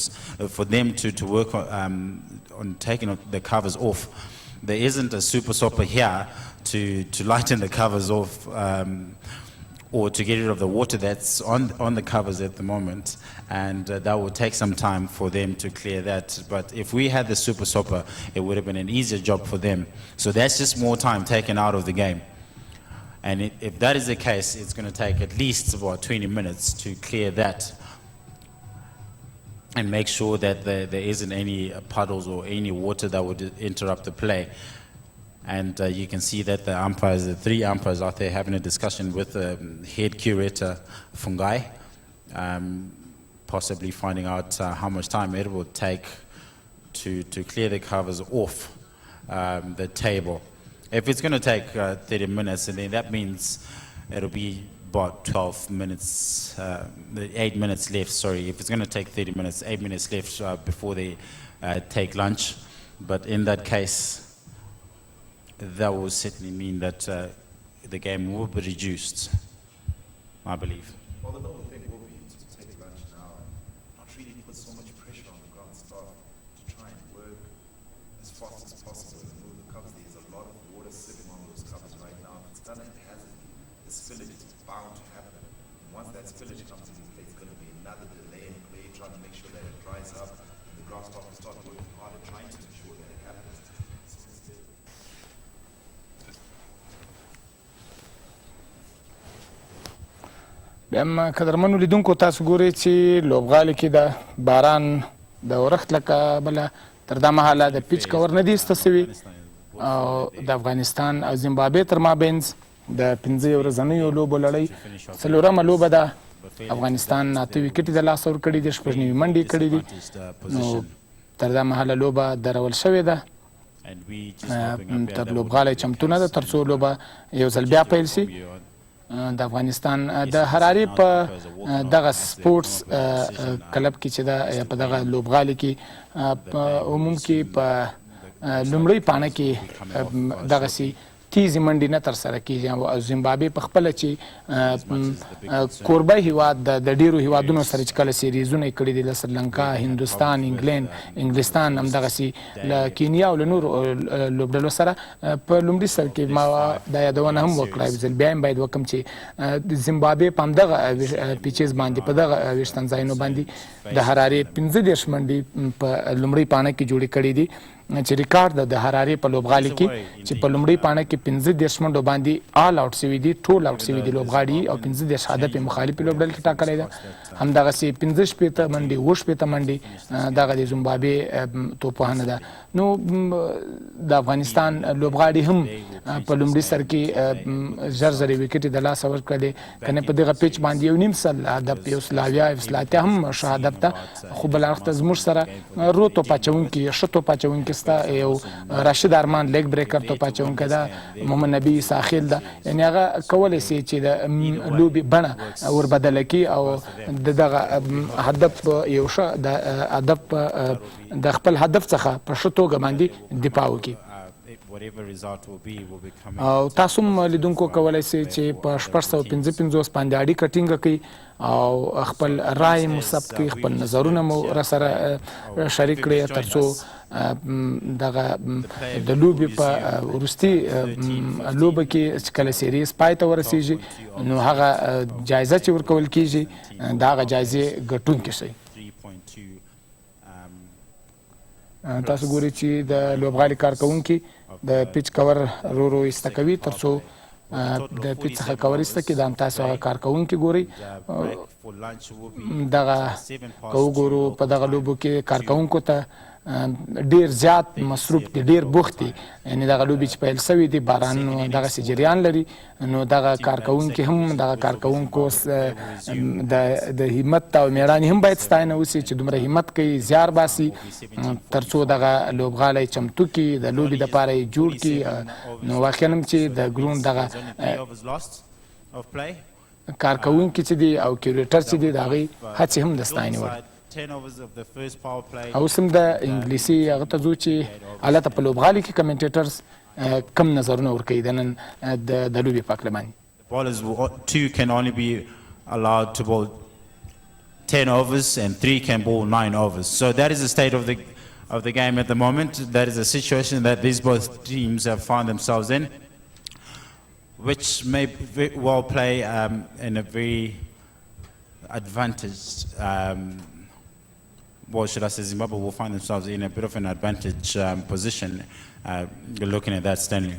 for them to work on taking the covers off. There isn't a super stopper here to lighten the covers off or to get rid of the water that's on the covers at the moment, and that will take some time for them to clear that. But if we had the super stopper, it would have been an easier job for them. So that's just more time taken out of the game. And if that is the case, it's going to take at least about 20 minutes to clear that. and make sure that there isn't any puddles or any water that would interrupt the play. And you can see that the three umpires out there having a discussion with the head curator, Fungai, possibly finding out how much time it will take to clear the covers off the table. If it's going to take 30 minutes, and then that means it'll be about 12 minutes, 8 minutes left, sorry. If it's going to take 30 minutes, 8 minutes left before they take lunch. But in that case, that will certainly mean that the game will be reduced, I believe. Well, the noble thing will be to take lunch now and not really put so much pressure on the ground staff to try and work as fast as possible and move the covers. There's a lot of water sitting on those covers right now. If it's done haphazardly, the spillage is bound to happen. And once that spillage comes into play, it's going to be another delay in play, trying to make sure that it dries up, and the ground staff will start working harder, trying to ensure that it happens. بیم قدرمنو لیدونکو تاسو ګورئ چې لوبغالي کې د باران د ورښت له کبله تر دا مهاله د پیچ کور نه دي ایسته سوي او د افغانستان او زیمبابوې تر مابینځ د 15 ورځنیو لوبو لړۍ څلورمه لوبه ده. افغانستان 8 ویکټې د لاسه ورکړي دي، شپږ نوي منډې کړي دي. نو تر دا مهاله لوبه درول شوې ده. تر لوبغالی چمتو نه ده تر څو لوبه یو ځل بیا پیل سي. د افغانستان د حرارې په دغه سپورټس کلب کې چې ده په دغه لوبغالي کې په عموم کې په لومړۍ پاڼه کې دغسې تیزې منډې نه ترسره کېږي او زیمبابوې په خپله چې کوربی هیواد د ډېرو هیوادونو سره چې کله سیریزونه یې کړي دي له سریلانکا، هندوستان، انګلستان، همدغسې له کینیا او له نورو لوبډلو سره په لومړي سر کې ما دا یادونه هم وکړه، یو ځل بیا هم باید وکړم چې د زیمبابوې په همدغه پیچز باندې په دغه ویشتن ځایونو باندې د حرارې 15 منډې په لومړۍ پاڼه کې جوړې کړي دي چې ریکارډ ده د حرارې په لوبغالي کې چې په لومړۍ پاڼه کې 15 منډو باندې آل آوټ سوي دي، ټول آوټ سوي دي لوبغاړي او 15 هدف یې مخالفې لوبډلې کې ټاکلی ده. همدغسې 15 شپېته منډې 7 شپېته منډې دغه د زیمبابوې توپوهنه ده. نو د افغانستان لوبغاړي هم په لومړي سر کې زر زر ویکټې د لاسه ورکړلې، که نه په دغه پیچ باندې یو نیم سل هدف، یو سل اویا، یو سل اتیا هم ښه هدف ده. خو بل اړخ ته زموږ سره رو توپ اچوونکي، ښه توپ اچوونکي ستا یو راشد ارمان لیګ بریکر توپ اچوونکی ده، محمد نبی ساخیل ده، یعنې هغه کولی سي چې د لوبې بڼه وربدله کړي او د دغه هدف یو ښه د هدف د خپل هدف څخه په ښه توګه باندې دفاع وکړي. او تاسو هم لیدونکو کولی سئ چې په 655 باندې اړیکه ټینګه کړئ او خپل رای مو ثبت کړئ، خپل نظرونه مو راسره شریک کړئ تر څو دغه د لوبې په وروستي لوبه کې چې کله سیریز پای ته ورسیږي نو هغه جایزه چې ورکول کیږي د هغه جایزې ګټونکي شئ. تاسو ګورئ چې د لوبغالي کارکوونکي د پیچ کور رو رو ایسته کوي تر څو د پیچ څخه کور ایسته کړي. دا هم تاسو هغه کارکوونکي ګورئ. دغه که وګورو په دغه لوبو کې کارکوونکو ته ډیر زیات مصروف دي، ډیر بوخت دي، یعنې دغه لوبې چې پیل سوي دي باران دغسې جریان لري نو دغه کارکوونکي هم دغه کارکوونکو د همت او مېړانې هم باید ستاینه وسي چې دومره همت کوي، زیار باسي تر څو دغه لوبغالی چمتو کړي، د لوبې دپاره یې جوړ کړي. نو واقعا هم چې د ګروند دغه کارکوونکي چې دي او کیوریټر چې دي د هغوی هڅې هم د ستاینې وړ. اوس هم د انګلیسي هغه ته ځو چې هلته په لوبغالي کې کمنټیټرز کم نظرونه ورکوي د نن د لوبې په هکله باندې. Bowlers two can only be allowed to bowl 10 overs and 3 can bowl 9 overs. So that is the state of the game at the moment. That is the situation that these both teams have found themselves in, which may well play in a very advantaged well, should I say Zimbabwe will find themselves in a bit of an advantage position looking at that, Stanley.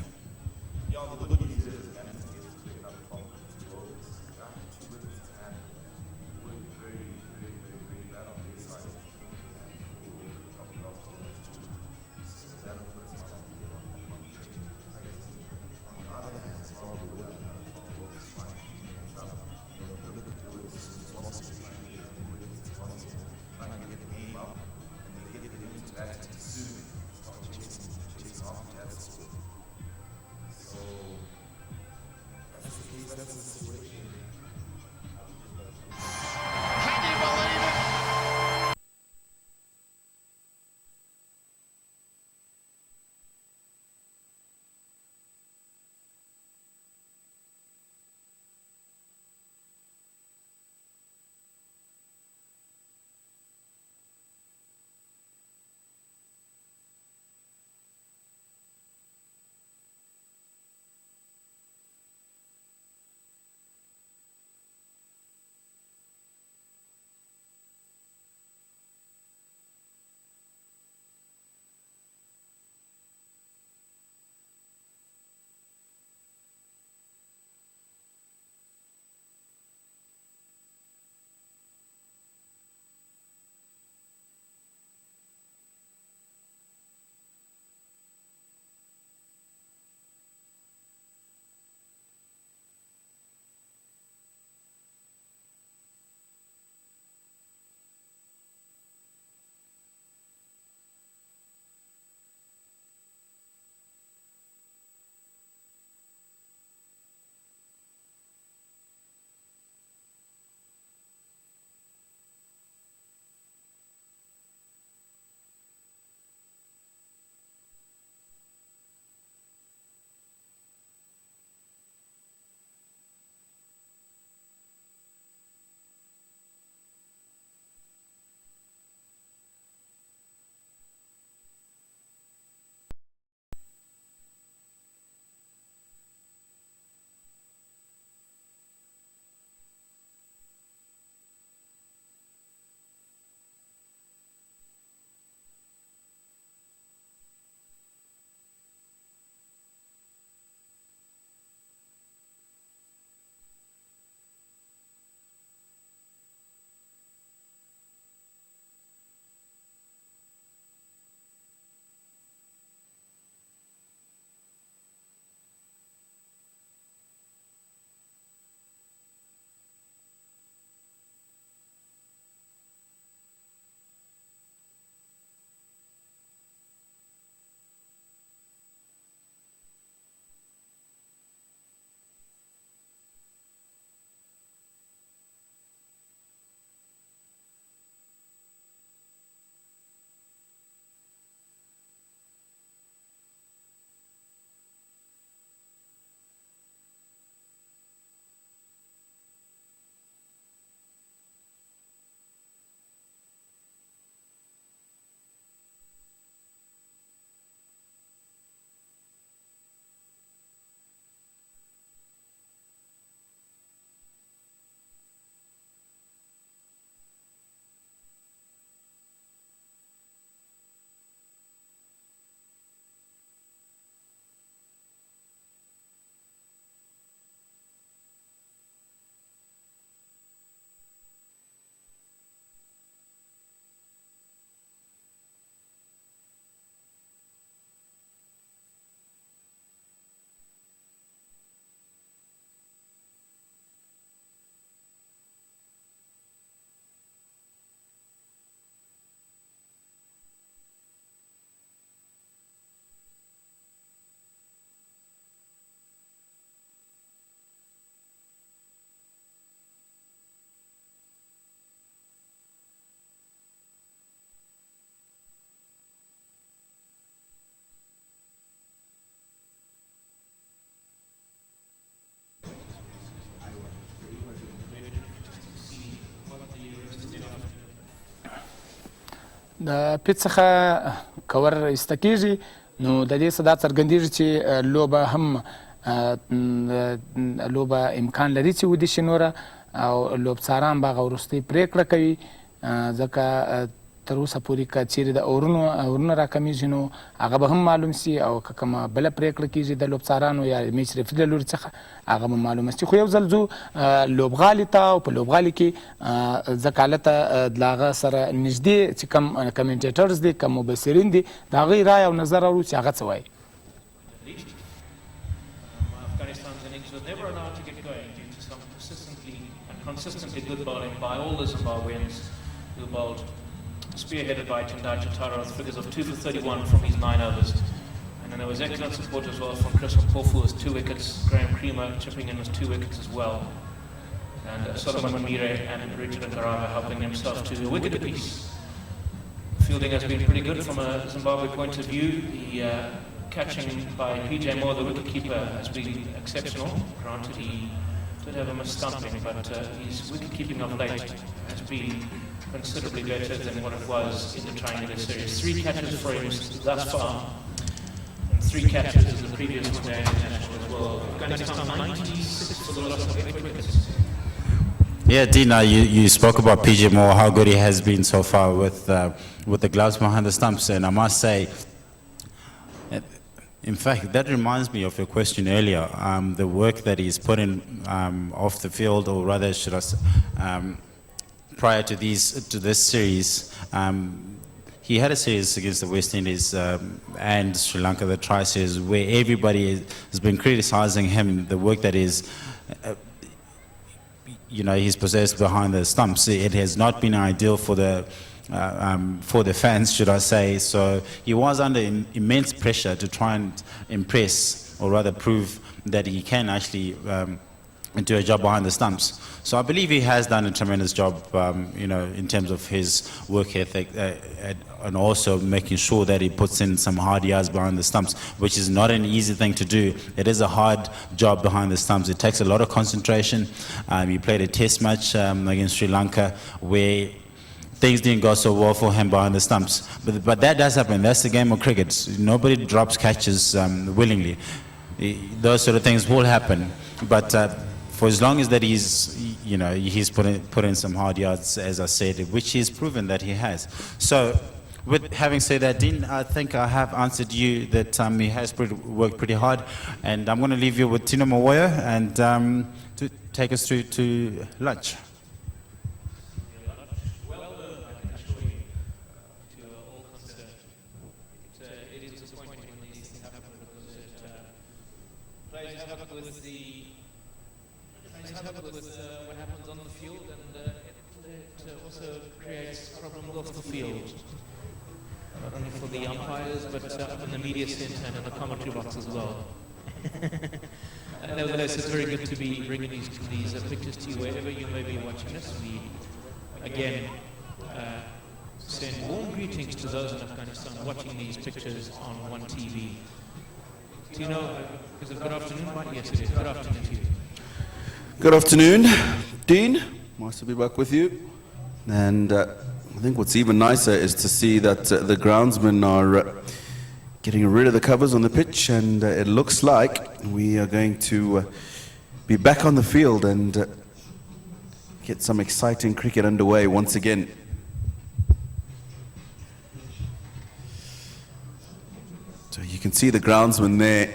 د پیچ څخه کور ایسته کېږي نو د دې څخه دا څرګندېږي چې لوبه امکان لري چې ودې شي نوره او لوبڅاران به هغه وروستۍ پرېکړه کوي ځکه تر اوسه پورې که چیرې د اورونه راکمیږي نو هغه به هم معلوم سي او که کومه بله پرېکړه کېږي د لوبڅارانو یا میچ ریفري له لوري څخه هغه به معلومه سي. خو یو ځل ځو لوبغالي ته او په لوبغالي کې ځکه هلته د هغه سره نږدې چې کوم کمنټیټرز دي کوم مبصرین دي د هغوی رای او نظر اورو چې هغه څه وایي. Afghanistan's innings were never allowed to get going due to some consistently good bowling by all the Zimbabweans who bowled, spearheaded by Jindal Chatara with figures of 2 for 31 from his 9 overs. And And there was excellent support as well from Chris Mpofu with 2 wickets, Graham Creamer chipping in with 2 wickets as well, and Solomon Mire and Richard Ngarava helping themselves to a wicket apiece. Fielding has been pretty good from a Zimbabwe point of view. The catching by PJ Moore, the wicketkeeper, has been exceptional. Granted, he did have a misstumping, but his wicket-keeping of late has been considerably better than what it was in the triangular series. 3 catches for him thus far, and 3 catches in the previous one day international as well. Afghanistan 96 for the loss of 8 wickets. Yeah, Dina, you spoke about PJ Moore, how good he has been so far with the gloves behind the stumps, and I must say, in fact, that reminds me of your question earlier. The work that he's put in off the field, or rather, should I say, prior to this series, he had a series against the West Indies and Sri Lanka, the tri-series, where everybody has been criticizing him, the work that is. He's possessed behind the stumps. It has not been ideal for the fans, should I say. So he was under immense pressure to try and impress, or rather prove that he can actually do a job behind the stumps. So I believe he has done a tremendous job, in terms of his work ethic, and also making sure that he puts in some hard yards behind the stumps, which is not an easy thing to do. It is a hard job behind the stumps. It takes a lot of concentration. He played a test match against Sri Lanka where things didn't go so well for him behind the stumps. But that does happen. That's the game of cricket. Nobody drops catches willingly. Those sort of things will happen. But for as long as that he's put in some hard yards, as I said, which he's proven that he has. So, with having said that, Dean, I think I have answered you that he has worked pretty hard, and I'm going to leave you with Tino Mawoya and to take us through to lunch. With what happens on the field, and it also creates problems off the field, not only for the umpires but up in the media centre and in the commentary box as well. Nevertheless, it's very good to be bringing these pictures to you wherever you may be watching us. We again send warm greetings to those in Afghanistan watching these pictures on One TV. Tino, is it good afternoon? Yes, it is. Good afternoon to you. Good afternoon, Dean. Nice to be back with you. And I think what's even nicer is to see that the groundsmen are getting rid of the covers on the pitch, and it looks like we are going to be back on the field and get some exciting cricket underway once again. So you can see the groundsmen there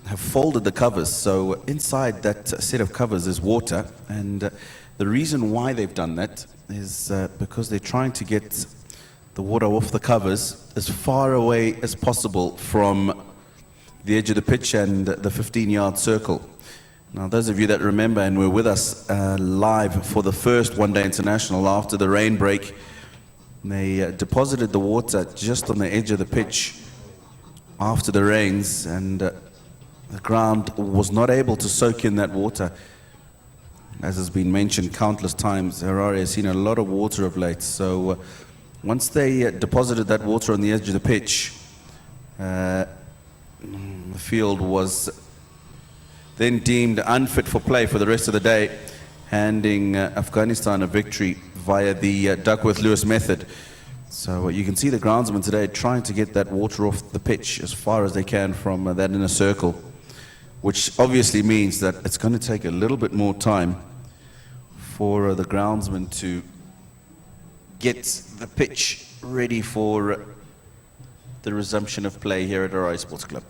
have folded the covers, so inside that set of covers is water, and the reason why they've done that is because they're trying to get the water off the covers as far away as possible from the edge of the pitch and the 15-yard circle. Now, those of you that remember and were with us live for the first one-day international after the rain break, they deposited the water just on the edge of the pitch after the rains, and the ground was not able to soak in that water. As has been mentioned countless times, Harare has seen a lot of water of late. So once they deposited that water on the edge of the pitch, the field was then deemed unfit for play for the rest of the day, handing Afghanistan a victory via the Duckworth-Lewis method. So you can see the groundsmen today trying to get that water off the pitch as far as they can from that inner circle, which obviously means that it's going to take a little bit more time for the groundsmen to get the pitch ready for the resumption of play here at Harare Sports Club.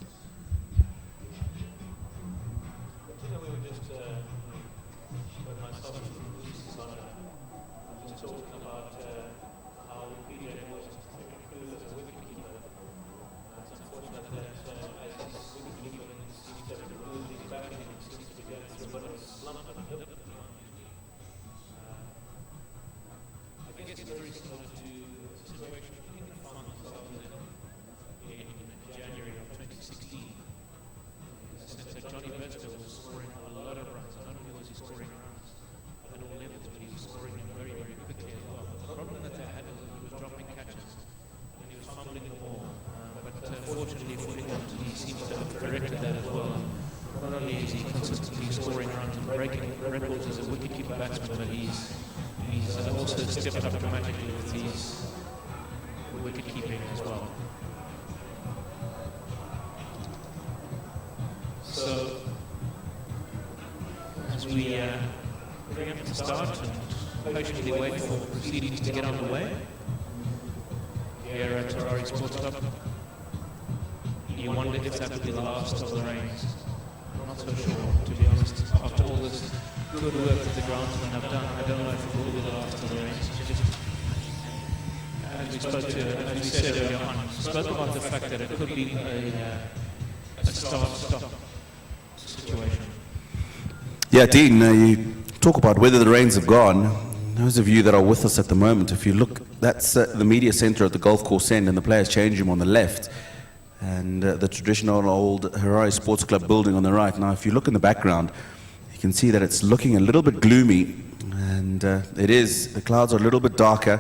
only is he consistently scoring runs and breaking records as a wicketkeeper batsman, but he's also stepped up dramatically with his wicket keeping as well. So as we bring up the start and patiently wait for proceedings to get underway here at Terrari Sports Club, you wonder if that will be the last of the rains. I'm not so sure, to be honest. After all this good work that the groundsmen have done, I don't know if it will be the last of the rains. Just as we said earlier on, spoke about the fact that it could be a start-stop situation. Yeah, Dean, you talk about whether the rains have gone. Those of you that are with us at the moment, if you look, that's the media centre at the golf course end, and the players change room on the left, and the traditional old Harare Sports Club building on the right. Now, if you look in the background, you can see that it's looking a little bit gloomy, and the clouds are a little bit darker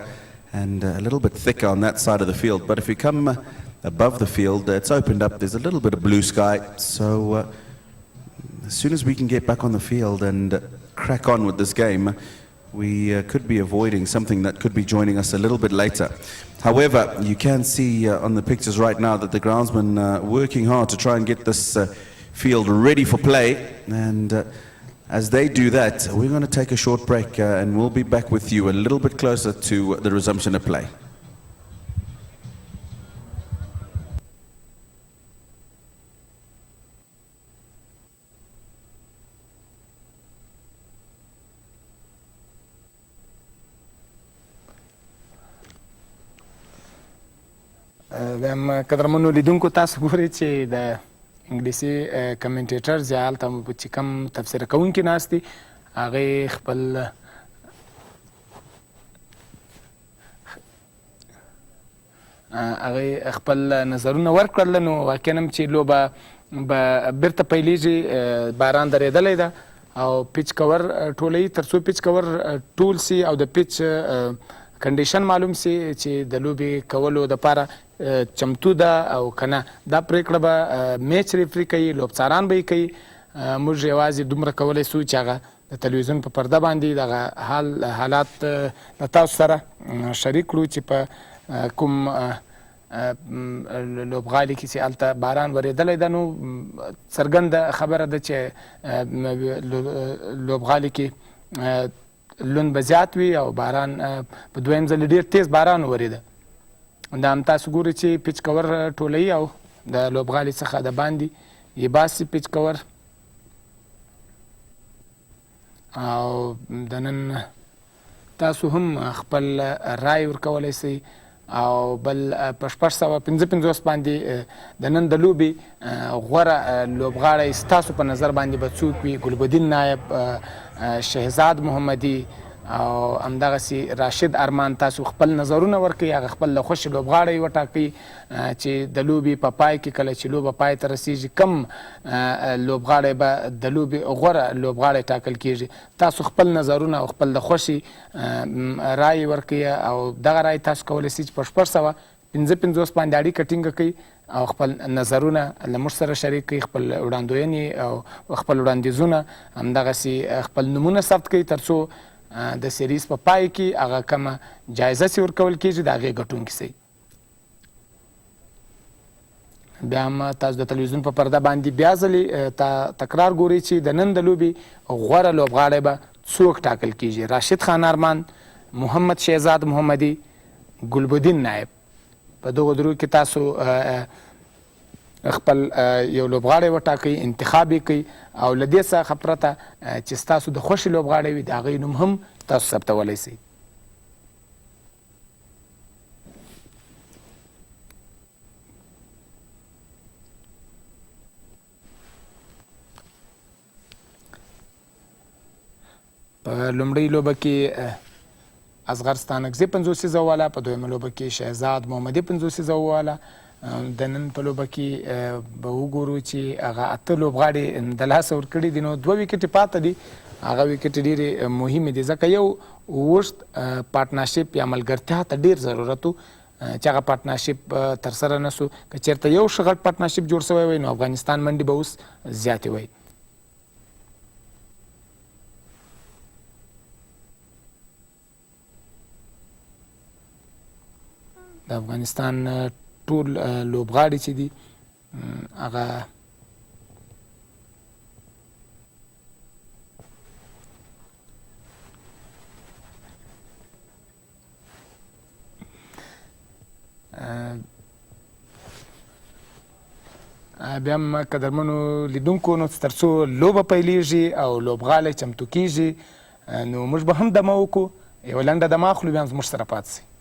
and a little bit thicker on that side of the field. But if you come above the field, it's opened up, there's a little bit of blue sky, so as soon as we can get back on the field and crack on with this game, we could be avoiding something that could be joining us a little bit later. However, you can see on the pictures right now that the groundsmen are working hard to try and get this field ready for play, and as they do that, we're going to take a short break and we'll be back with you a little bit closer to the resumption of play. قدرمنو لیدونکو تاسو ګورئ چې د انګلیسي کمنټیټرز یا هلته چې کوم تفسیره کوونکي ناست دي هغې خپل نظرونه ورکړل. نو واقعا هم چې لوبه به بیرته پیلیږي، باران درېدلی ده او پیچ کور ټولوي تر څو پیچ کور ټول سي او د پیچ کنډیشن معلوم سي چې د لوبې کولو دپاره چمتو ده او که نه. دا پرېکړه به میچ ریفري کوي، لوبڅاران به یې کوي. موږ یوازې دومره کولی سو چې هغه د تلویزیون په پرده باندې دغه حالات د تاسو سره شریک کړو چې په کوم لوبغالي کې چې هلته باران ورېدلی ده. نو څرګنده خبره ده چې لوبغالي کې لوند به زیات وي او باران په دویم ځل ډېر تیز باران ورېده. دا هم تاسو ګورئ چې پیچ کور ټولوي او د لوبغالي څخه د باندې یې باسي پیچ کور. او د نن تاسو هم خپل رای ورکولی سئ او بل په 655 باندې د نن د لوبې غوره لوبغاړی ستاسو په نظر باندې به څوک وي؟ ګلبدین نایب، شهزاد محمدي او همدغسې راشد ارمان. تاسو خپل نظرونه ورکوئ، هغه خپل له خوښې لوبغاړی وټاکئ چې د لوبې په پای کې کله چې لوبه پای ته رسیږي کوم لوبغاړی به د لوبې غوره لوبغاړی ټاکل کیږي. تاسو خپل نظرونه او خپل د خوښې رای ورکوئ او دغه رای تاسو کولی سئ چې په 655 باندې اړیکه ټینګه کړئ او خپل نظرونه له موږ سره شریک کړئ، خپل وړاندوینې او خپل وړاندیزونه همدغسې خپل نومونه ثبت کړئ تر څو د سیریز په پای کې هغه کومه جایزه چې ورکول کېږي د هغې ګټونکي سئ. بیا هم تاسو د تلویزیون په پرده باندې بیا ځلې تکرار ګورئ چې د نن د لوبې غوره لوبغاړی به څوک ټاکل کېږي؟ راشد خان ارمان، محمد شهزاد محمدي، ګلبدین نایب. په دغو درو کې تاسو خپل یو لوبغاړی وټاکئ، انتخاب یې کوئ او له دې څخه پرته چې ستاسو د خوښې لوبغاړی وي د هغې نوم هم تاسو ثبتولی سئ. په لومړۍ لوبه کې اصغر ستانکزي 50 سیزه والا، په دویمه لوبه کې شهزاد محمدي 50 سیزه والا. د نن په لوبه کې به وګورو چې هغه 8 لوبغاړي د لاسه ورکړي دي. نو 2 ویکټې پاته دي، هغه ویکټې ډېرې مهمې دي ځکه یو اوږد پارټنرشپ یا ملګرتیا ته ډېر ضرورت و چې هغه پارټنرشپ ترسره نه سو. که چېرته یو ښه غټ پارټنرشپ جوړ سوی وی نو افغانستان منډې به اوس زیاتې وی. د افغانستان ټول لوبغاړي چې دي هغه بیا هم قدرمنو لیدونکو نو تر څو لوبه پیلیږي او لوبغالی چمتو کیږي نو موږ به هم دمه وکړو یوه لنډه دمه اخلو بیا هم زموږ سره پاتې سئ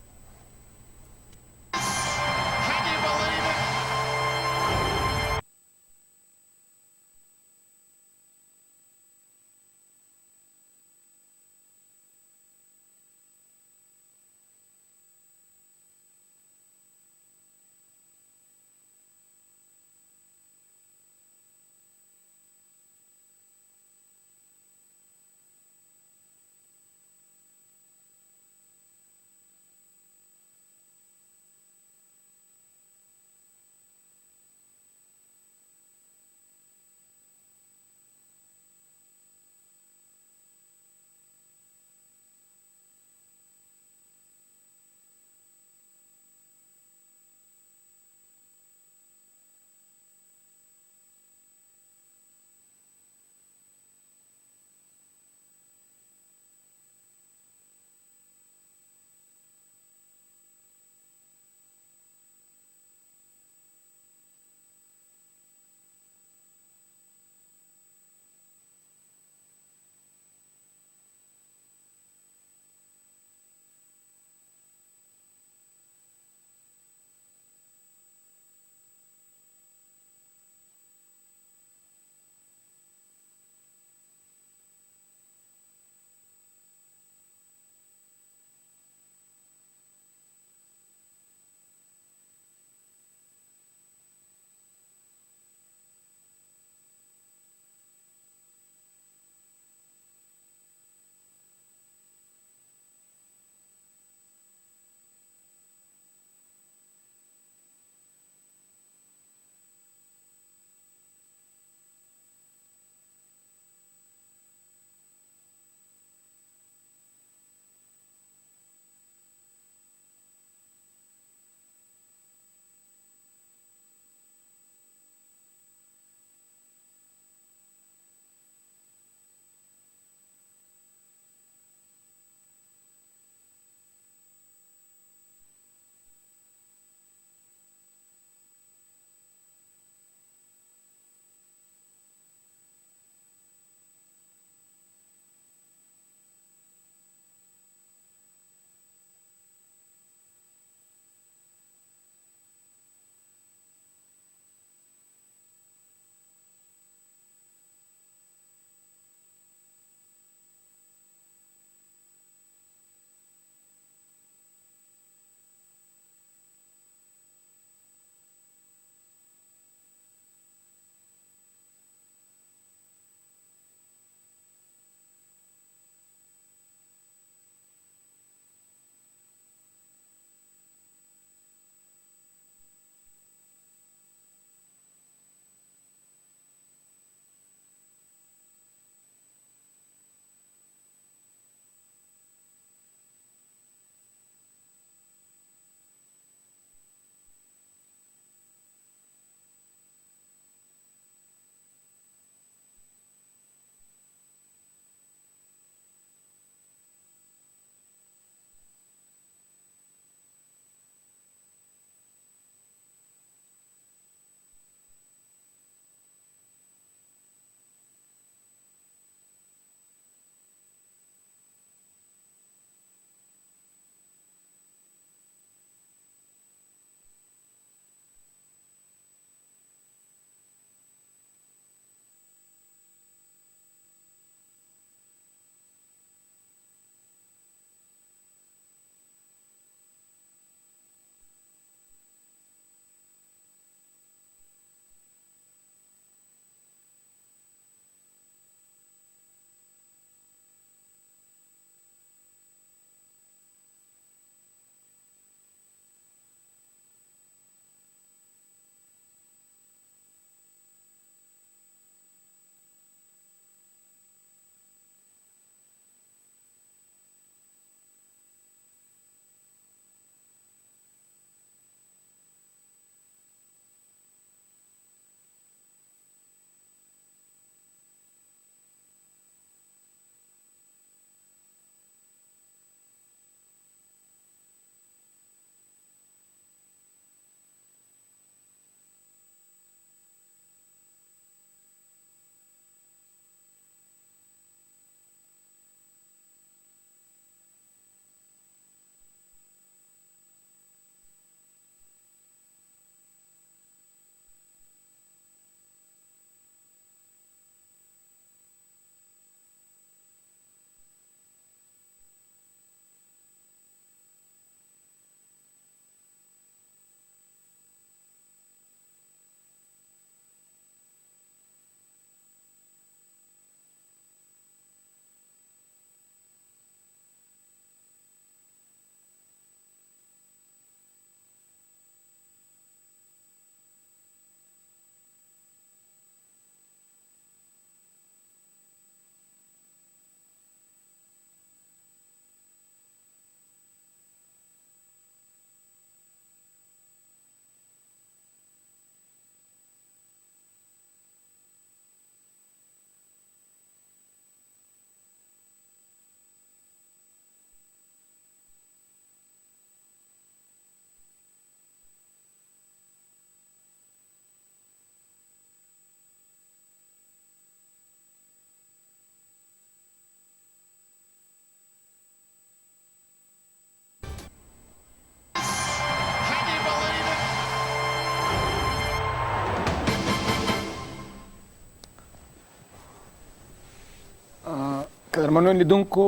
قدرمنو لیدونکو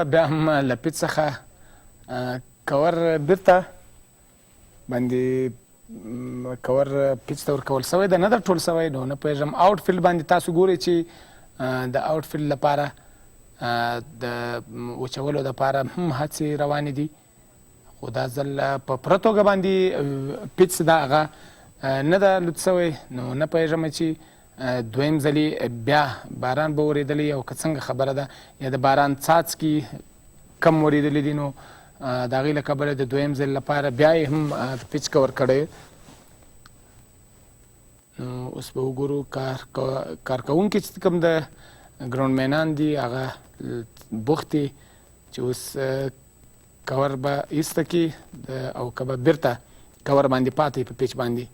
بیا هم له پیچ څخه کور بیرته باندې کور پیچ ته ورکول سوی ده، نه ده ټول سوی، نو نه پوهېږم. آوټ فیلډ باندې تاسو ګورئ چې د آوټ فیلډ لپاره د وچولو دپاره هم هڅې روانې دي، خو دا ځل په پوره توګه باندې پیچ دا هغه نه ده لوڅ سوی، نو نه پوهېږم چې دویم ځلې بیا باران به ورېدلی او که څنګه خبره ده، یا د باران څاڅکي کم ورېدلی دي، نو د هغې له کبله د دویم ځل لپاره بیا یې هم پیچ کور کړی. نو اوس به وګورو کارکوونکي چې کوم د ګراوند مینان دي هغه بوخت دي چې اوس کور به ایسته کړي او که به بیرته کور باندې پاتې په پیچ باندې.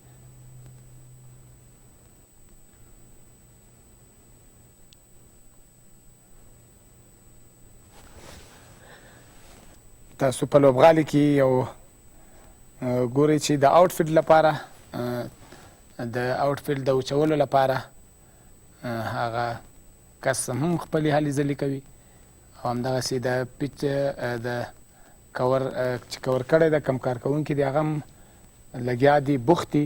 تاسو په لوبغالي کې یو ګورئ چې د آوټ فیلډ لپاره د آوټ فیلډ د وچولو لپاره هغه کس هم خپلې هلې ځلې کوي او همدغسې د پیچ د کور چې کور کړی ده کم کارکوونکي دي هغه هم لګیا دي بوخت دي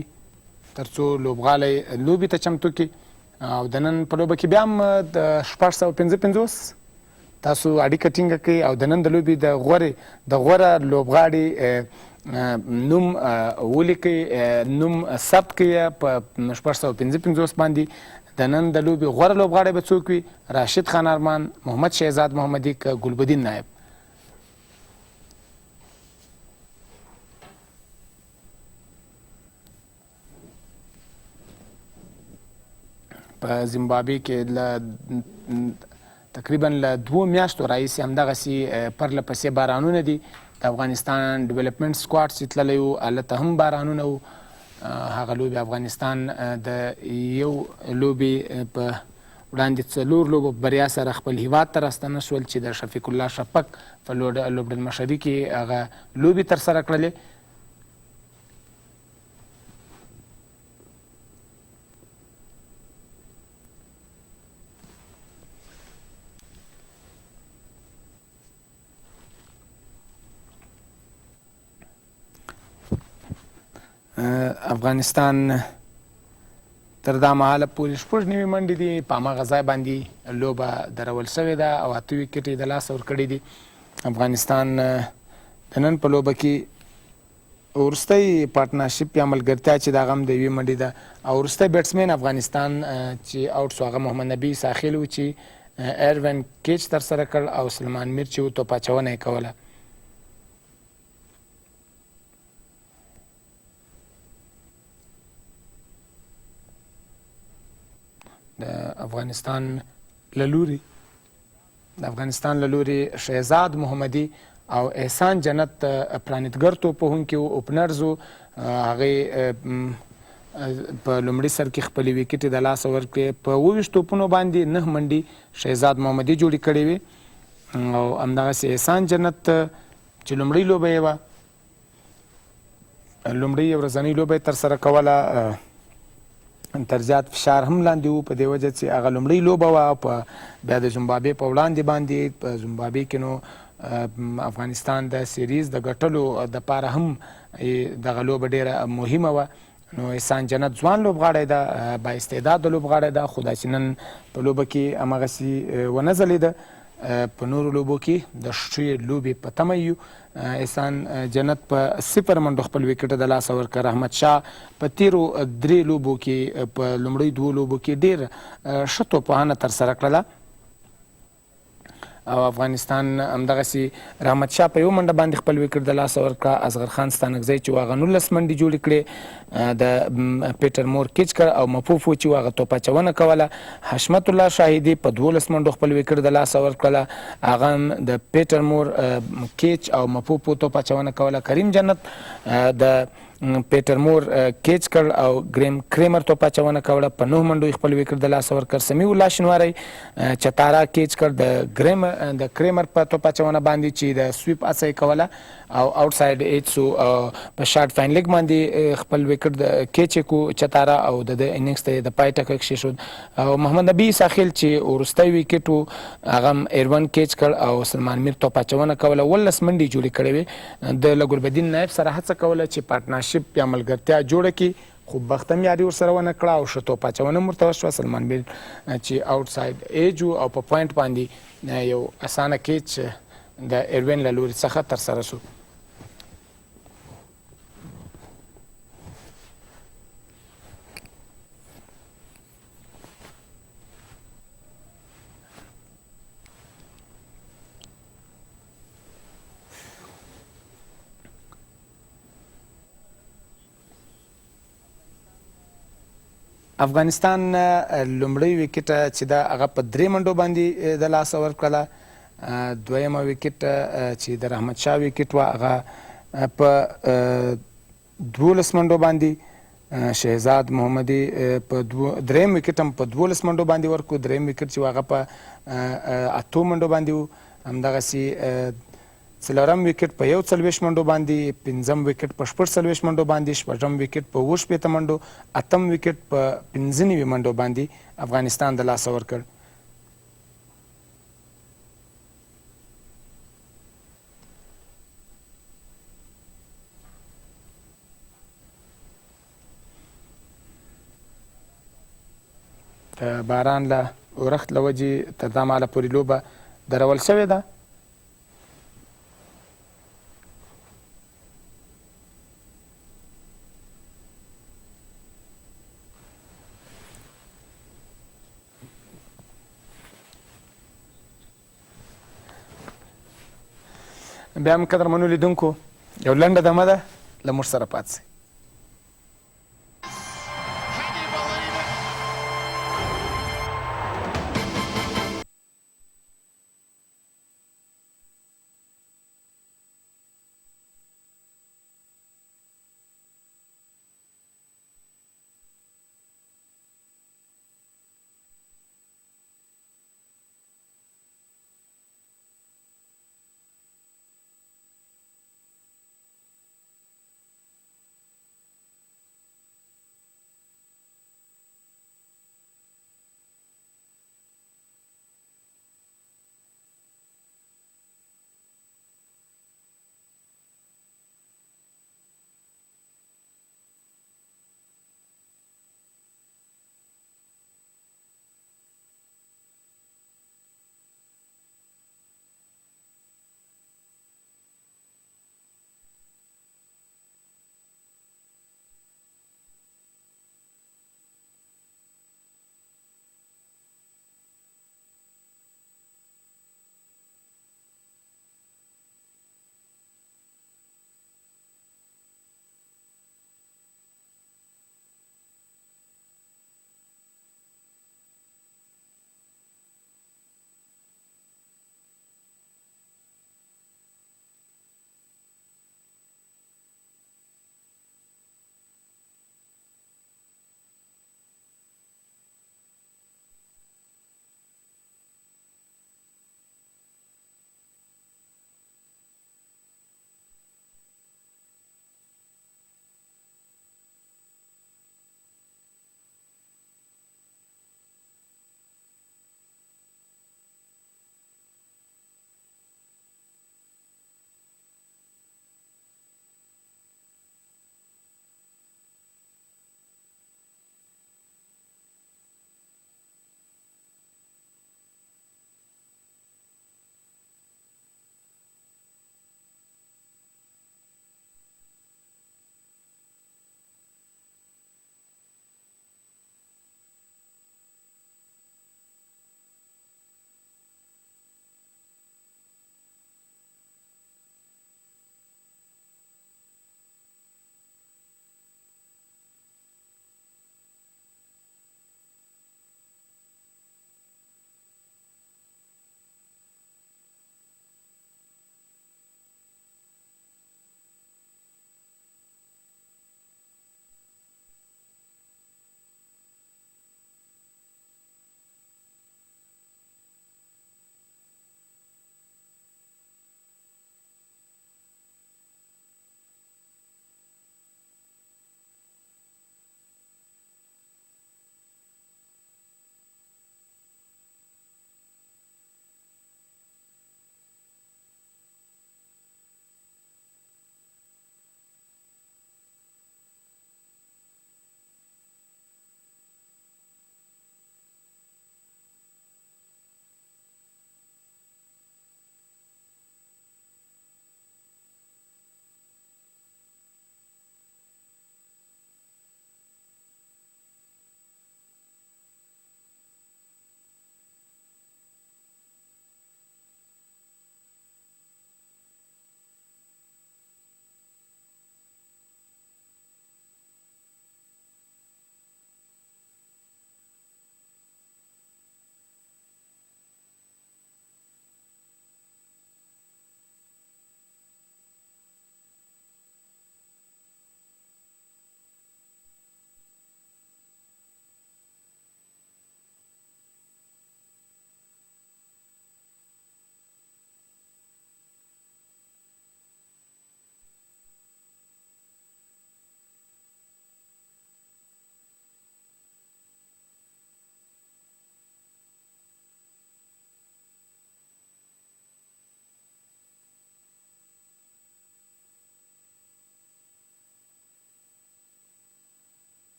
تر څو لوبغالی لوبې ته چمتو کړي. او د نن په لوبه کې بیا هم د 655 تاسو اړیکه ټینګه کړئ او د نن د لوبې د غوره لوبغاړي نوم ولیکئ، نوم ثبت کړئ په 655 باندې. د نن د لوبې غوره لوبغاړی به څوک وي؟ راشد خان ارمان، محمد شهزاد محمدي که ګلبدین نایب. په زیمبابوې کې تقریبا له 2 میاشتو راهیسې همدغسې پرله پسې بارانونه دي. د افغانستان ډیولپمنټ سکواډ چې تللی و هلته هم بارانونه و. هغه لوبې افغانستان د یو لوبې په وړاندې 4 لوبو په بریا سره خپل هیواد ته راستنه شول چې د شفیق الله شفق په لوبډلمشري کې هغه لوبې ترسره کړلې. افغانستان تر دا مهاله پورې 6 نوي منډې دي په هماغه ځای باندې لوبه درول شوې ده او 8 ویکټ یې د لاسه ورکړي دي. افغانستان د نن په لوبه کې وروستی پارټنرشپ یا ملګرتیا چې د هغه هم د یوې منډې ده او وروستی بیټسمین افغانستان چې آوټ شو هغه محمد نبي ساخیل و چې ایروین کیچ ترسره کړ او سلمان میر چې و توپ اچونه یې کوله. د افغانستان له لوري شهزاد محمدي او احسان جنت پرانیتګر توپ وهونکي وو، اوپنرز وو. هغې په لومړي سر کې خپلې ویکټې د لاسه ورکړې. په 24 توپونو باندې 9 منډې شهزاد محمدي جوړې کړې وې او همدغسې احسان جنت چې لومړۍ لوبه یې وه، لومړۍ ورځنۍ لوبه یې ترسره کوله، تر زیات فشار هم لاندې وو په دې وجه چې هغه لومړۍ لوبه وه او په بیا د زیمبابوې په وړاندې باندې په زیمبابوې کې نو افغانستان د سیریز د ګټلو دپاره هم دغه لوبه ډېره مهمه وه. نو احسان جنت ځوان لوبغاړی ده، بااستعداده لوبغاړی ده، خو داسې نن په لوبه کې همغسې ونه ځلېده. په نورو لوبو کې د ښې لوبې په تمه یو. احسان جنت په 0 منډو خپل ویکټ د لاسه ورکړ. احمد شاه په تیرو 3 لوبو کې په لومړۍ 2 لوبو کې ډېر ښه توپوهنه ترسره کړله او افغانستان همدغسې رحمت شاه په 1 منډه باندې خپل ویکټ د لاسه ورکړه. اصغر خان ستانکزی چې هغه 19 منډې جوړې کړې، د پیټر مور کیچ کړ او مفوف چې هغه توپ اچونه کوله. حشمت الله شاهدي په 12 منډو خپل ویکټ د لاسه ورکړله، هغه د پیټر مور کیچ او مفوف توپ اچونه کوله. کریم جنت د پیټر مور کیچ کړ او ګریم کریمر توپ اچونه کوله په 9 منډو خپل وکټ د لاسه ورکړ. سمیع الله شینواری چتارا کیچ کړ د کریمر په توپ اچونه باندې چې د سویپ هڅه یې کوله او آوټ ساید ایج سو په شارټ فاین لیګ باندې خپل وکټ د کیچ کو چتارا او د اننګز ته د پای ټکه کښې شو. او محمد نبی ساحل چې وروستی وکټ و هغه ایروان کیچ کړ او سلمان میر توپ اچونه کوله 19 منډې جوړې کړې وې. د ګلبدین نایب سره هڅه کوله چې پارټنرشپ یا ملګرتیا جوړه کړي خو بخت هم یاري ورسره ونه کړه او ښه توپ اچونه هم ورته وشوه. سلمان میر چې آوټ ساید ایج و او په پوینټ باندې یو اسانه کیچ د ایروین له لوري څخه ترسره شو. افغانستان لومړی وکټ چې دا هغه په 3 منډو باندې د لاسه ورکړله. دویمه وکټ چې د رحمت شاه وکټ وه هغه په 12 منډو باندې شهزاد محمدي په دریم وکټ هم په 12 منډو باندې ورکړو. دریم وکټ چې هغه په 8 منډو باندې و. همدغسې څلورم وکټ په 41 منډو باندې، پنځم وکټ په 46 منډو باندې، شپږم وکټ په 28 منډو، اتم وکټ په 95 منډو باندې افغانستان د لاسه ورکړ. د باران له اورښت له وجې تر دا مهاله پورې لوبه درول شوې ده. بیا هم قدرمنو لیدونکو یو لنډه دمه ده، له موږ سره پاتې شئ.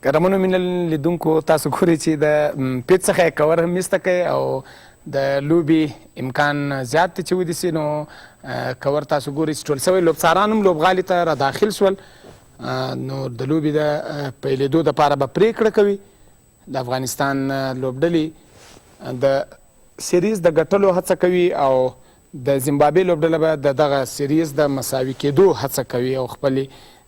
ګرمنو مینه لیدونکو تاسو ګورئ چې د پیچ څخه یې کور هم ایسته کوي او د لوبې امکان زیات دی چې ودیسي نو کور تاسو ګورئ چې ټول سوی لوبڅاران هم لوبغالي ته را داخل شول نو د لوبې د پیلېدو دپاره به پرېکړه کوي د افغانستان لوبډلې د سیریز د ګټلو هڅه کوي او د زیمبابوې لوبډله به د دغه سیریز د مساوي کېدو هڅه کوي او خپلې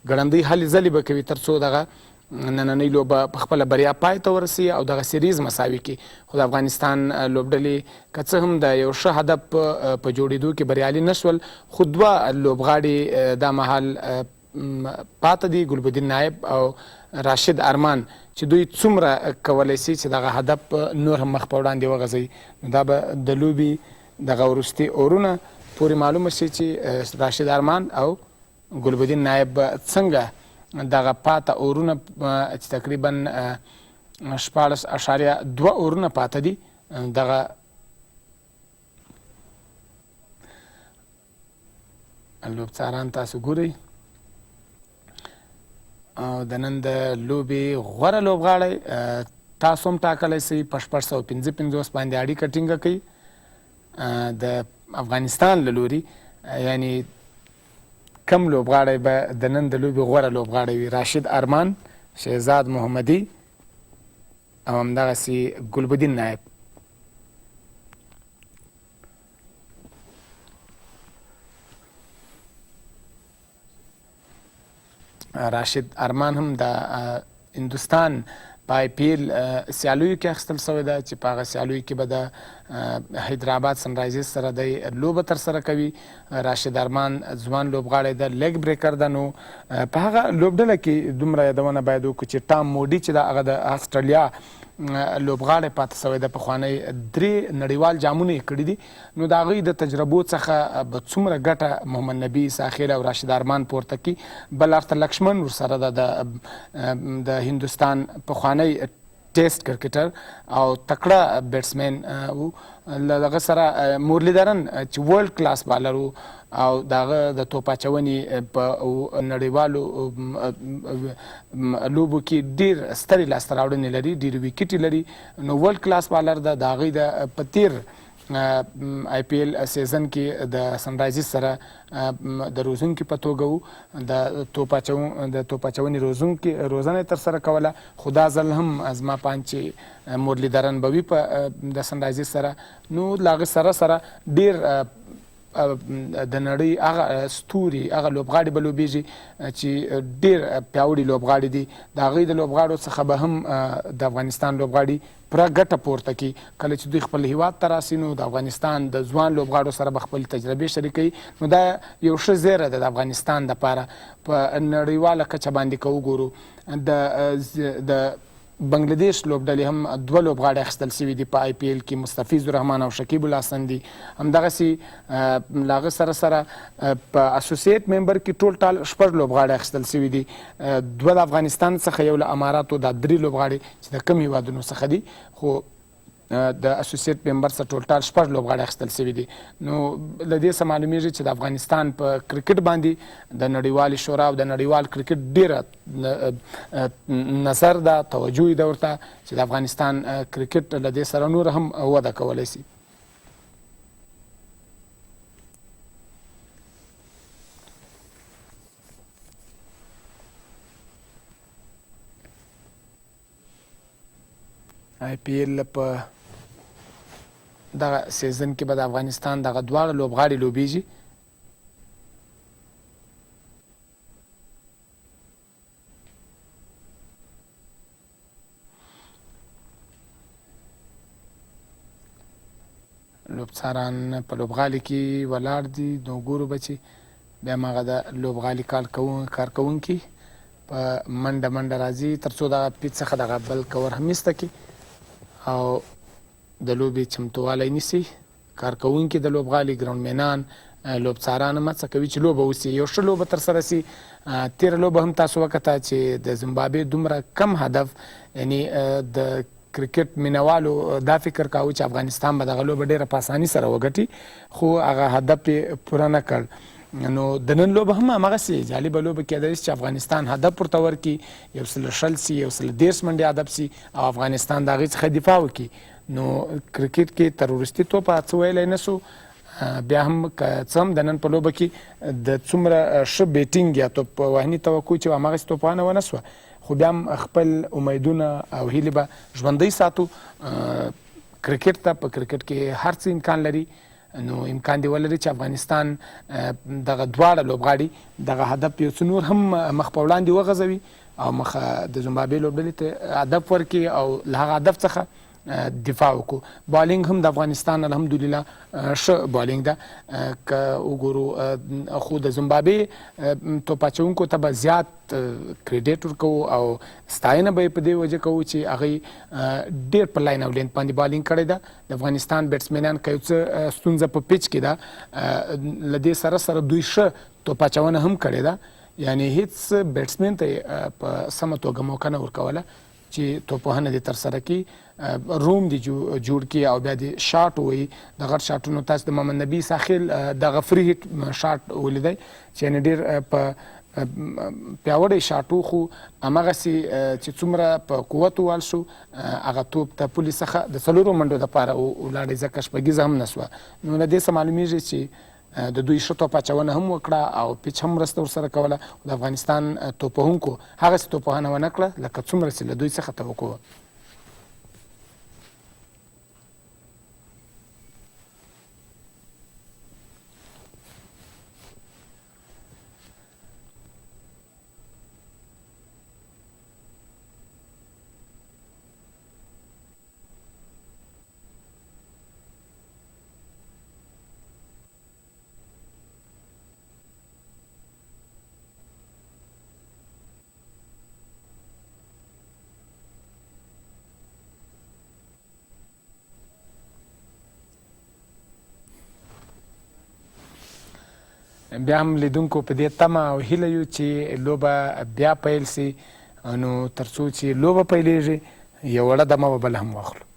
ګړندۍ هلې ځلې به کوي تر څو دغه نننۍ لوبه په خپله بریا پای ته ورسي او دغه سیریز مساوي کړي خو د افغانستان لوبډلې که څه هم د یو ښه هدف په جوړېدو کې بریالي نه شول خو دوه لوبغاړي دا مهال پاته دي ګلبدین نایب او راشد ارمان چې دوی څومره کولی سي چې دغه هدف نور هم مخ په وړاندې وغځوي نو دا به د لوبې دغه وروستي اورونه پورې معلومه شي چې راشد ارمان او ګلبدین نایب څنګه دغه پاته اورونه چې تقریبا 14.2 اورونه پاته دي دغه لوبڅاران تاسو ګورئ او د نن د لوبې غوره لوبغاړی تاسو هم ټاکلی سئ په 655 باندې اړیکه ټینګه کوي د افغانستان له لوري یعنی کم لوبغاړی به د نن د لوبې غوره لوبغاړی وي راشد ارمان شهزاد محمدي او همدغسې ګلبدین نایب راشد ارمان هم د هندوستان په آی پی ایل سیالیو کې اخیستل شوی ده چې په هغه سیالیو کې به د حیدرآباد سنرایزرز سره دی لوبه ترسره کوي راشد ارمان ځوان لوبغاړی د لیګ بریکر ده نو په هغه لوبډله کې دومره یادونه باید وکړو چې ټام موډي چې د هغه د اسټرالیا لوبغاړی پاتې شوی د پخوانی 3 نړیوال جامونه یې کړي دي نو د هغوی د تجربو څخه به څومره ګټه محمد نبي ساخیل او راشد ارمان پورته کړي بل اړخ ته لکشمن ورسره ده د هندوستان پخوانی ټیسټ کرکټر او تکړه بیټسمین و دغه سره مورلیدرن چې ورلډ کلاس بالر و او دغه د توپ اچونې په نړیوالو لوبو کې ډېر سترې لاسته راوړنې لري ډېر ویکټې لري نو ورلډ کلاس بالر ده د هغوی د په تیر آی پی ایل سیزن کې د سنرایزرز سره د روزونکي په توګه و د توپ اچونې روزنه یې ترسره کوله خو دا ځل هم زما په اند چې مورلیدرن به وي په د سنرایزرز سره نو له هغې سره ډېر د نړۍ هغه ستوري هغه لوبغاړي به لوبیږي چې ډېر پیاوړي لوبغاړي دي د هغوی د لوبغاړو څخه به هم د افغانستان لوبغاړي پوره ګټه پورته کړي کله چې دوی خپل هیواد ته راسي نو د افغانستان د ځوان لوبغاړو سره به خپلې تجربې شریکوي نو دا یو ښه زیری ده د افغانستان دپاره په نړیواله کچه باندې که وګورو د بنګلادیش لوبډلې هم 2 لوبغاړي اخیستل شوي دي په آی پی ایل کې مستفیض الرحمن او شکیب الحسن دي همدغسې له هغه سره په اسوسییټ ممبر کې ټال 6 لوبغاړي اخیستل شوي دي 2 د افغانستان څخه یو له اماراتو دا 3 لوبغاړي چې د کم هیوادونو څخه دي خو د اسوسییټ ممبر څخه ټوټال 6 لوبغاړي اخیستل شوي دي نو له دې څخه معلومیږي چې د افغانستان په کرکټ باندې د نړیوالې شورا او د نړیوال کرکټ ډیره نظر ده توجه ده ورته چې د افغانستان کرکټ له دې سره نور هم وده کولی شي آی پی ایل په دغه سیزن کې به د افغانستان دغه دواړه لوبغاړي لوبیږي لوبڅاران په لوبغالي کې ولاړ دي نو ګورو به چې بیا هم هغه د لوبغالي کارکوونکي په منډه راځي تر څو دغه پیچ څخه دغه بل کور هم ایسته کړي او د لوبې چمتووالی نیسي کارکوونکي د لوبغالي ګراونډمینان لوبڅاران هم هڅه کوي چې لوبه وسي یو ښه لوبه ترسره سي تېره لوبه هم تاسو وکته چې د زیمبابوې دومره کم هدف یعنی د کرکټ مینوالو دا فکر کاوه چې افغانستان به دغه لوبه ډېره په اساني سره وګټي خو هغه هدف یې پوره نه کړ نو د نن لوبه هم هماغسې جالبه لوبه کېدای شي چې افغانستان هدف ورته ورکړي 120 سي 130 منډې هدف سي او افغانستان د هغې څخه دفاع وکړي نو کرکټ کې تروریستي توپه څه ویلی نه سو بیا هم که څه هم د نن په لوبه کې د څومره ښه بیټینګ یا توپ وهني توقع چې هماغسې توپوهنه ونه سوه خو بیا هم خپل امیدونه او هیلې به ژوندۍ ساتو کرکټ ته په کرکټ کې هر څه امکان لري نو امکان دی ولري چې افغانستان دغه دواړه لوبغاړي دغه هدف یو څه نور هم مخ په وړاندې وغځوي او مخ د زیمبابوې لوبډلې ته هدف ورکړي او له هغه هدف څخه دفاع وکړو بالینګ هم د افغانستان الحمدلله ښه بالینګ ده که وګورو خو د زیمبابوې توپ اچوونکو ته به زیات کریډیټ ورکوو او ستاینه به یې په دې وجه کوو چې هغوی ډېر په لاین او لین باندې بالینګ کړې ده د افغانستان بیټسمینان که یو څه ستونزه په پیچ کې ده له دې سره سره دوی ښه توپ اچونه هم کړې ده یعنی هیڅ بیټسمین ته په سمه توګه موقع نه ورکوله چې توپوهنه دې ترسره کړي روم دې جوړ کړي او بیا دې شاټ ووایي د غټ شاټونو تاسو د محمد نبي ساخیل دغه فری هیټ شاټ ولیدی چې یعنې ډېر په پیاوړی شاټ و خو هماغسې چې څومره په قوت ووال شو هغه توپ د پولې څخه د څلورو منډو دپاره ولاړی ځکه شپږیزه هم نه سوه نو له دې څه معلومیږي چې د دوی ښه توپ اچونه هم وکړه او پیچ هم مرسته ورسره کوله د افغانستان توپوهونکو هغسې توپوهنه ونه کړه لکه څومره چې له دوی څخه توقع وه بیا هم لیدونکو په دې تمه او هیله یو چې لوبه بیا پیل سي نو تر څو چې لوبه پیلیږي یو وړه دمه به بله هم واخلو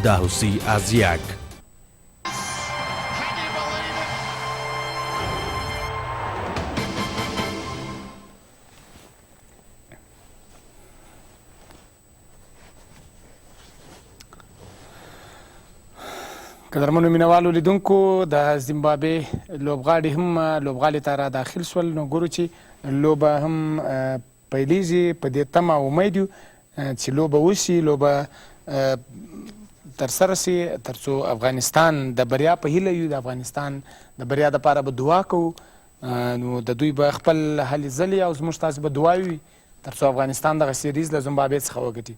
10 از 1. قدرمنو مینوالو لیدونکو د زیمبابوې لوبغاړي هم لوبغالي ته را داخل شول نو ګورو چې لوبه هم پیلیږي په دې تمه او امید یو چې لوبه وشي لوبه ترسره سي تر څو افغانستان د بریا په هیله یو د افغانستان د بریا دپاره به دعا کوو نو د دوی به خپل هلې ځلې او زموږ تاسې به دعا وي تر څو افغانستان دغه سیریز له زیمبابوې څخه وګټي.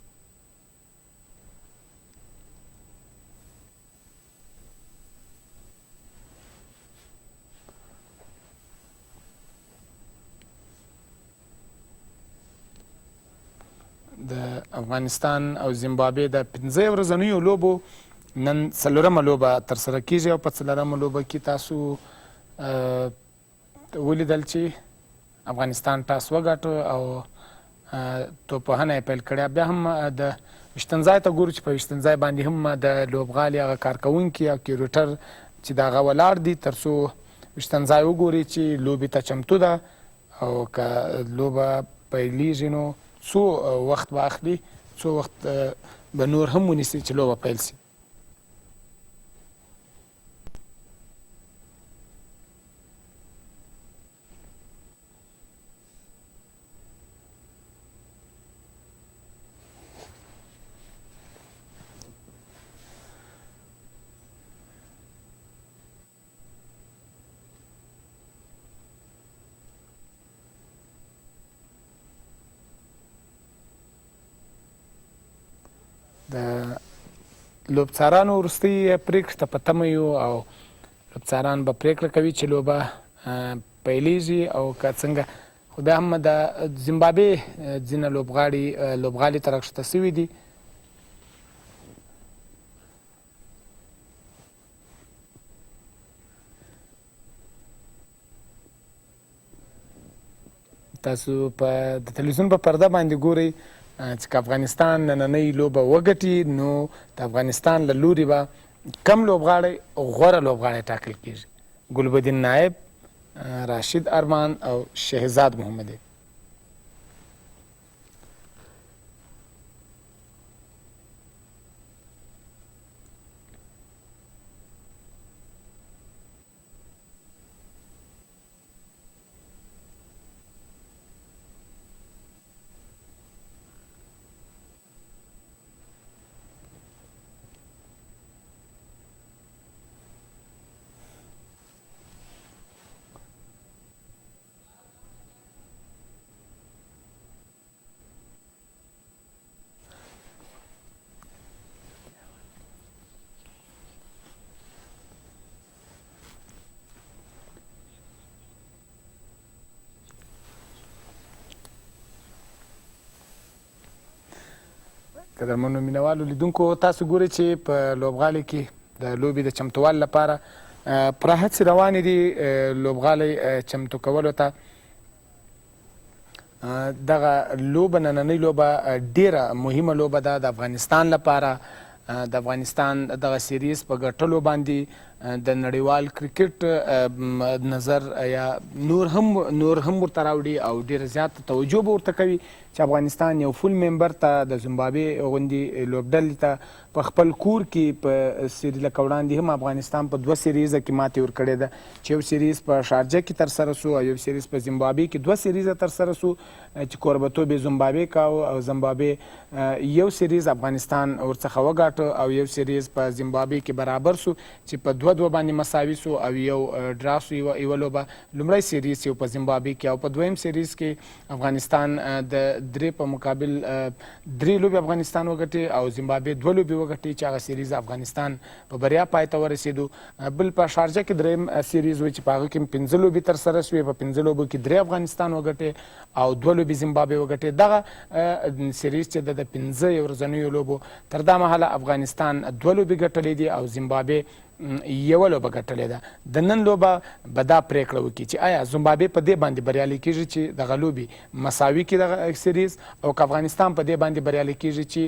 د افغانستان او زیمبابوې د 15 ورځنیو لوبو نن 4مه لوبه ترسره کیږي او په 4مه لوبه کې تاسو ولیدل چې افغانستان ټاس وګاټه او توپوهنه یې پیل کړې. بیا هم د ویشتن ځای ته ګورو چې په ویشتن ځای باندې هم د لوبغالي هغه کارکوونکي او کیورټر چې د هغه ولاړ دي تر څو ویشتن ځای وګوري چې لوبې ته چمتو ده او که لوبه پیلیږي نو څو وخت به اخلي څو وخت به نور هم ونیسي چې لوبه پیل سي. د لوبڅارانو وروستۍ پرېکړې ته په تمه یو او لوبڅاران به پرېکړه کوي چې لوبه پیلیږي او که څنګه خو بیا هم د زیمبابوې ځینې لوبغالي ته راښکته سوي دي. تاسو د تلویزیون په پرده باندې ګورئ چې که افغانستان نننۍ لوبه وګټي نو د افغانستان له لوري به کم لوبغاړی غوره لوبغاړی ټاکل کیږي. ګلبدین نایب، راشد ارمان او شهزاد محمدي. قدرمنو مینوالو لیدونکو تاسو ګورئ چې په لوبغالي کې د لوبې د چمتووالي لپاره پوره هڅې روانې دي لوبغالی چمتو کولو ته. دغه لوبه نننۍ لوبه ډیره مهمه لوبه ده د افغانستان لپاره. د افغانستان دغه سیریز په ګټلو باندې د نړیوال کرکټ نظر یا نور هم ورته راوړي او ډیره زیاته توجه به ورته کوي چې افغانستان یو فول ممبر ته د زیمبابوې غوندې لوبډلې ته په خپل کور کې په سیریز لکه وړاندې هم افغانستان په 2 سیریزه کې ماتې ورکړې ده چې یو سیریز په شارجه کې ترسره سو او یو سیریز په زیمبابوې کې 2 سیریزه ترسره سو چې کوربتوب یې زیمبابوې کاوه او زیمبابوې یو سیریز افغانستان ورڅخه وګاټه او یو سیریز په زیمبابوې کې برابر سو چې په 2-2 باندې مساوي سو او یو ډرا سو. یوه لوبه لومړی سیریز یو په زیمبابوې کې او په دویم سیریز کې افغانستان د 3 په مقابل 3 لوبې افغانستان وګټي او زیمبابوې 2 لوبې وګټي چې هغه سیریز افغانستان په بریا پای ته ورسېدو. بل په شارجه کې دریم سیریز و چې په هغه کې 15 لوبې ترسره سوې. په 15 لوبو کې 3 افغانستان وګټي او 2 لوبې زیمبابوې وګټي. دغه سیریز چې د 15 ورځنیو لوبو تر دا مهاله افغانستان 2 لوبې ګټلې دي او زیمبابوې یوه لوبه ګټلې ده. د نن لوبه به دا پرېکړه وکړي چې آیا زیمبابوې په دې باندې بریالی کېږي چې دغه لوبې مساوي کړي دغه سیریز، او که افغانستان په دې باندې بریالی کېږي چې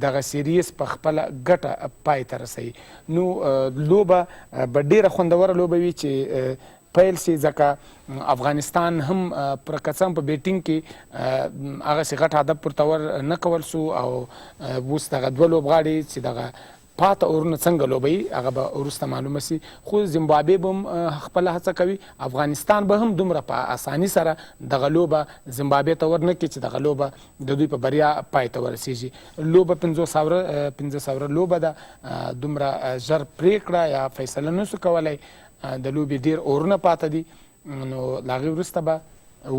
دغه سیریز په خپله ګټه پای ته رسوي. نو لوبه به ډېره خوندوره لوبه وي چې پیل سي، ځکه افغانستان هم پر قسم په بیټینګ کې هغسې غټ هدف پورته ور نه کول سو، او اوس دغه دوه لوبغاړي چې دغه پاته اورونه څنګه لوبوي هغه به وروسته معلومه سي. خو زیمبابوې به هم خپله هڅه کوي، افغانستان به هم دومره په اساني سره دغه لوبه زیمبابوې ته ورنه کړي چې دغه لوبه د دوی په بریا پای ته ورسیږي. لوبه 500 لوبه ده، دومره ژر پرېکړه یا فیصله نسو کولی، د لوبې ډېر اورونه پاته دي. نو له هغې وروسته به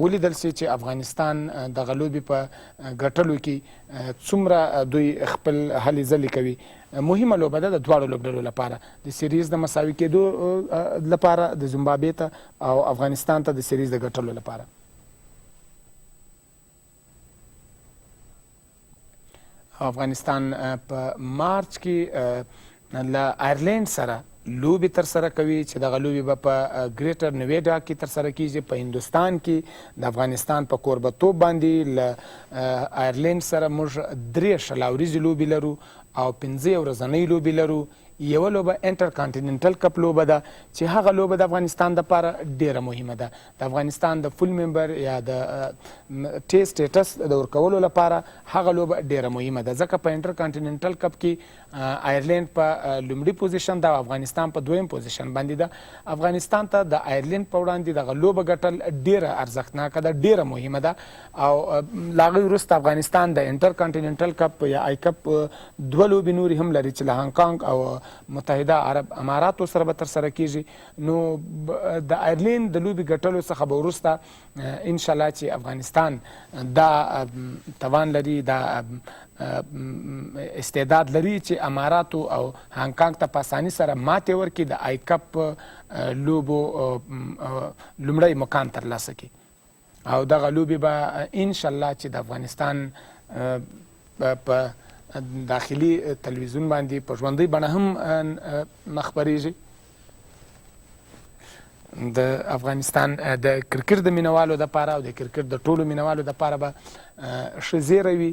ولیدل سي چې افغانستان دغه لوبې په ګټلو کې څومره دوی خپل هلې ځلې کوي. مهمه لوبه ده د دواړو لوبډلو لپاره، د سیریز د مساوي کېدو لپاره د زیمبابوې ته او افغانستان ته د سیریز د ګټلو لپاره. افغانستان په مارچ کې له آیرلینډ سره لوبې ترسره کوي چې دغه لوبې به په ګریټر نویډا کې ترسره کیږي. په هندوستان کې د افغانستان په کوربتوب باندې له آیرلینډ سره موږ 3 شلاوریزې لوبې لرو او 15 ورځنۍ لوبې لرو. یوه لوبه انټر کانټیننټل کپ لوبه ده چې هغه لوبه د افغانستان دپاره ډیره مهمه ده. د افغانستان د فول ممبر یا د ټیسټ سټیټس د ورکولو لپاره هغه لوبه ډیره مهمه ده، ځکه په انټر کانټیننټل کپ کې آیرلینډ په لومړي پوزیشن ده او افغانستان په دویم پوزیشن باندې ده. افغانستان ته د آیرلینډ په وړاندې دغه لوبه ګټل ډیره ارزښتناکه ده، ډیره مهمه ده. او له هغې وروسته افغانستان د انټر کانټیننټل کپ یا آی کپ 2 لوبې نورې هم لري چې له هانګ کانګ او متحده عرب اماراتو سره به ترسره کیږي. نو د آیرلینډ د لوبې ګټلو څخه به وروسته انشاءالله چې افغانستان دا توان لري، دا استعداد لري چې اماراتو او هانګ کانګ ته په اساني سره ماتې ورکړي، د آی کپ لوبو لومړی مقام ترلاسه کړي. او دغه لوبې به انشاءالله چې د افغانستان په داخلي تلویزیون باندې په ژوندۍ بڼه هم خپریږي. د افغانستان د کرکټ د مینوالو دپاره او د کرکټ د ټولو مینوالو دپاره به ښه زیری وي،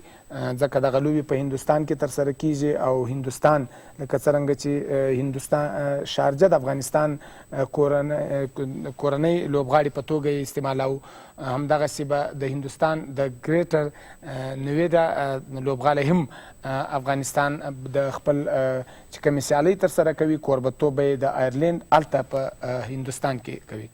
ځکه دغه لوبې په هندوستان کې ترسره کیږي او هندوستان لکه څرنګه چې هندوستان شارجه د افغانستان کورنۍ لوبغاړي په توګه یې استعمالوو، همدغسې به د هندوستان د ګریټر نویډا لوبغاړی هم افغانستان د خپل چې کومې سیالۍ ترسره کوي کوربتوب به یې د آیرلینډ هلته په هندوستان کې کوي.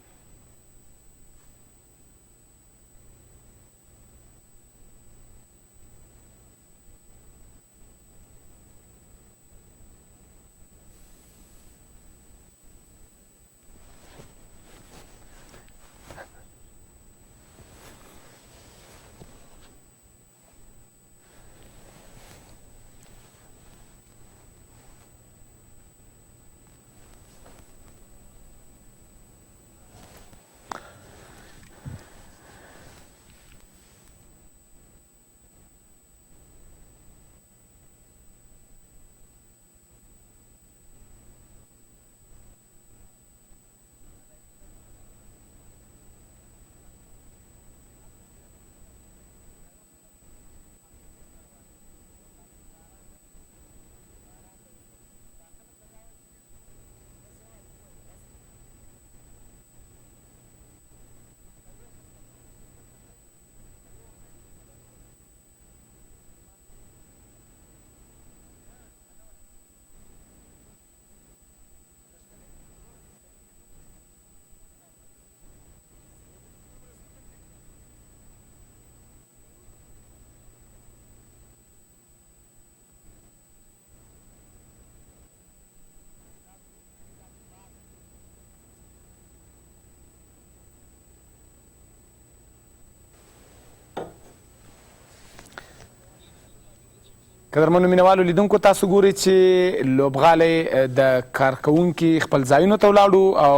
قدرمنو مینوالو لیدونکو، تاسو ګورئ چې لوبغاړی د کارکوونکي خپل ځایونو ته ولاړو او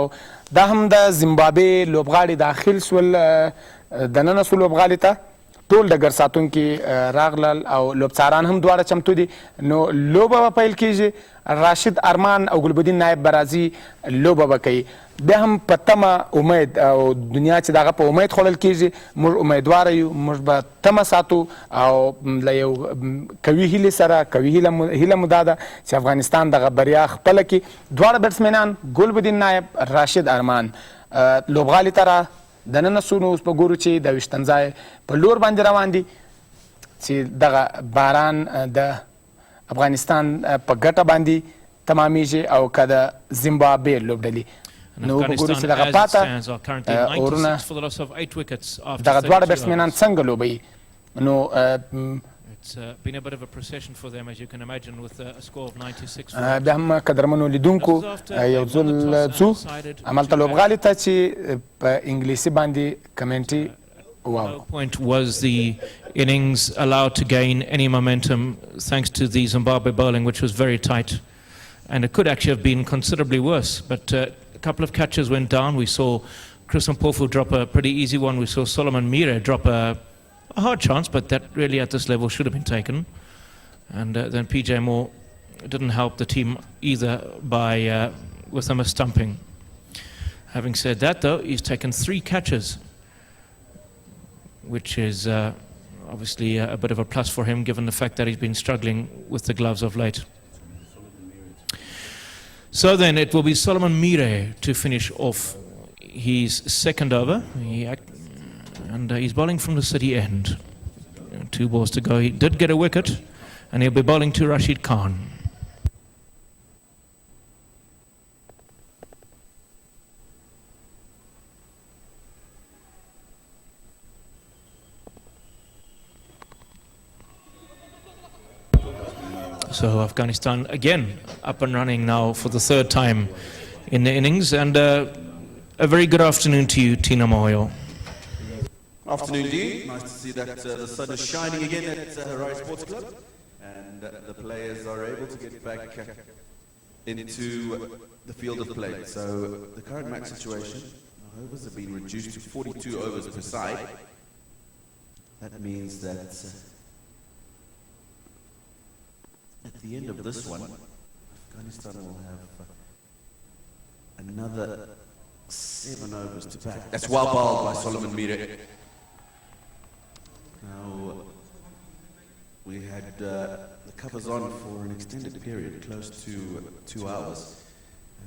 دا هم د زیمبابوې لوبغاړي داخل سول، دننه سو لوبغاړي ته ټول ډګر ساتونکي راغلل او لوبڅاران هم دواړه چمتو دي. نو لوبه به پیل کیږي. راشد ارمان او ګلبدین نایب برازي لوبه به کوي. بیا هم په تمه امید او دنیا چې دغه په امید خوړل کیږي. موږ امیدواره یو، موږ به تمه ساتو او له یو قوي هیلې سره، قوي هیله مو دا ده چې افغانستان دغه بریا خپله کړي. دواړه بیټسمینان ګلبدین نایب، راشد ارمان لوبغالي ته دننه سو. نو اوس به ګورو چې د ویشتم ځای په لور باندې روان دي چې دغه باران د افغانستان په ګټه باندې تمامیږي او که د زیمبابوې لوبډلې. نو به ګورو چې دغه پاته اورونه دغه دواړه بیټسمینان څنګه لوبوي. نو It's been a bit of a procession for them, as you can imagine, with a score of 96. بیا هم قدرمنو لیدونکو یو ځل ځو همالته لوبغالي ته چې په انګلیسي باندې کمنټي واورو. Point was the innings allowed to gain any momentum thanks to the Zimbabwe bowling, which was very tight, and it could actually have been considerably worse. But a couple of catches went down. We saw Chris Mpofu drop a pretty easy one. We saw Solomon Mire drop a hard chance, but that really at this level should have been taken. And then PJ Moore didn't help the team either by with them a stumping. Having said that, though, he's taken 3 catches, which is obviously a bit of a plus for him, given the fact that he's been struggling with the gloves of late. So then it will be Solomon Mire to finish off his second over. And he's bowling from the city end. 2 balls to go. He did get a wicket, and he'll be bowling to Rashid Khan. So Afghanistan again up and running now for the 3rd time in the innings. And a very good afternoon to you, Tina Moyo. Afternoon, Dean. Nice to see that the sun is shining again at Harare Sports Club, and the players are able to get back into the field of play. So the current match situation, overs have been reduced to 42 overs per side. That means that at the end of this one, Afghanistan will have another 7 overs to back. That's well bowled by Solomon Mire. Now, we had the covers on for an extended period, close to 2 hours.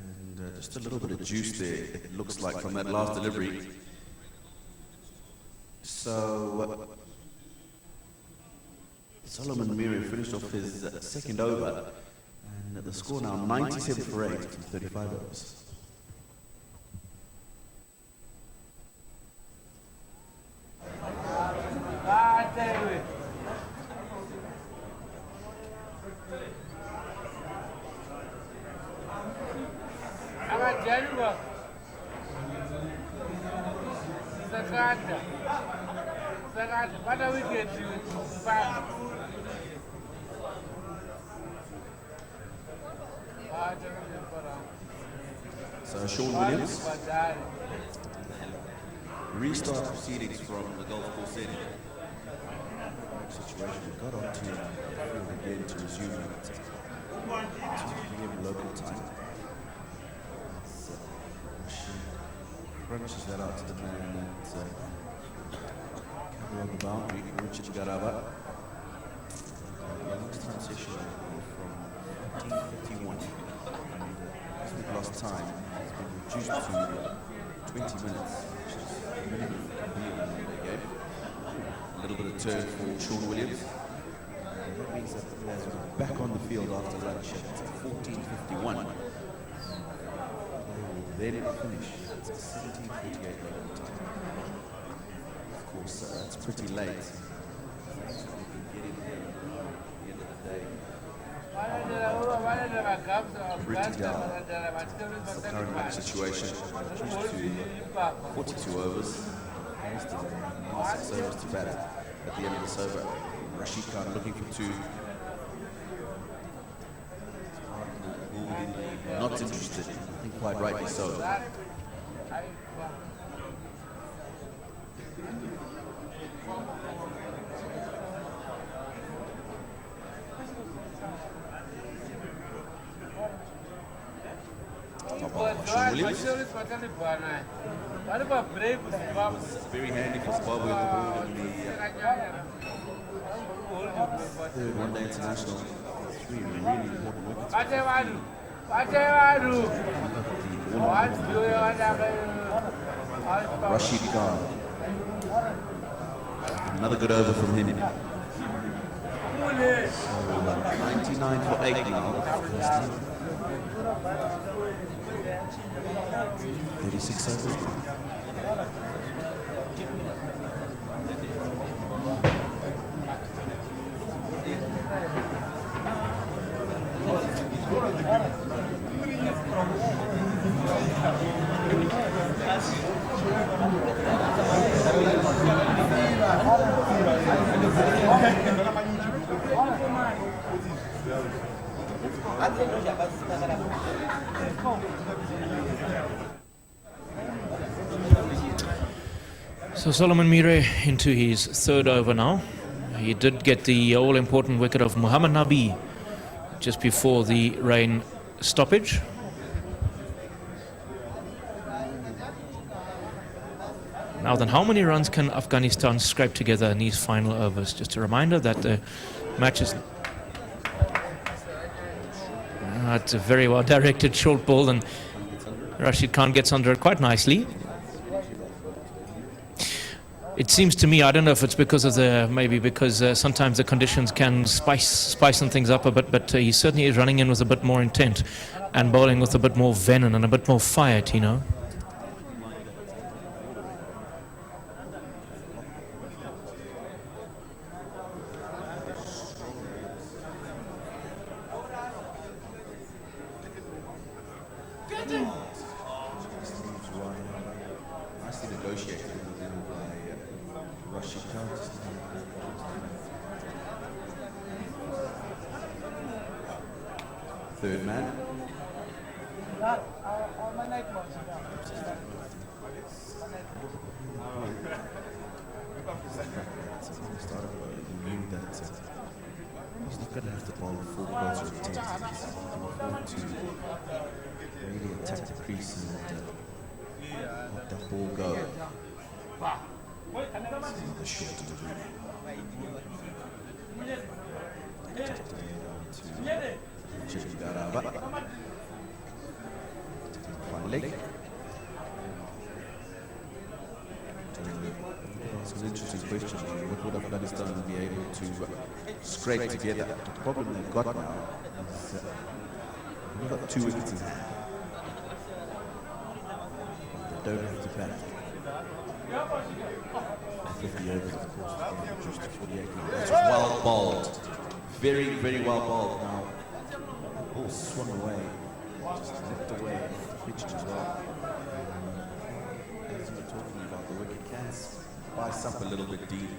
And just a little bit of juice there, it looks like, from that last delivery. So, Solomon Mire finished off his second over, and the score now 97 for 8 in 35 overs. So Sean Williams, restart proceedings from the golf course end. Situation got onto the field again to resume at 2 p.m. local time. Crunches that out to the man at Kabul on the boundary, Richard Garava. Last time session from 1951. As we've lost time, it's been reduced to 20 minutes, which is a minimum in the game. A little bit of turn for Sean Williams. And that means that the players are back on the field after lunch at 14:51. They will then finish at 17:48 local time. Of course, that's pretty late. So we can get in here at the end of the day. Pretty down. That's the current match situation. Reduced to 42 overs. 6 overs to bat at the end of this over. Rashid Khan looking for 2. Not interested. I think quite rightly so. Williams. Very handy for Zimbabwe on the board in the third one-day international. Three really important wickets. Rashid Khan. Another good over from him. So 99 for 8 now. 36 overs. So Solomon Mire into his third over now. He did get the all-important wicket of Muhammad Nabi just before the rain stoppage. Now then, how many runs can Afghanistan scrape together in these final overs? Just a reminder that the match is... It's a very well-directed short ball, and Rashid Khan gets under it quite nicely. It seems to me, I don't know if it's because of maybe because sometimes the conditions can spice things up a bit, but he certainly is running in with a bit more intent and bowling with a bit more venom and a bit more fire, Tino. Third man. He's not going to have to bowl full quota of intensity. He can afford to really attack the crease and let that ball go. Another short delivery. Fine leg. This was an interesting question. What would Afghanistan be able to scrape together? The problem they've got now is they've got 2 wickets in hand. They don't have to bat. 50 overs, of course, reduced to 48 now. That's well bowled. Very, very well bowled now. Ball swung away, just nipped away off the pitch as well. As we were talking about, the wicket can spice up a little bit deep.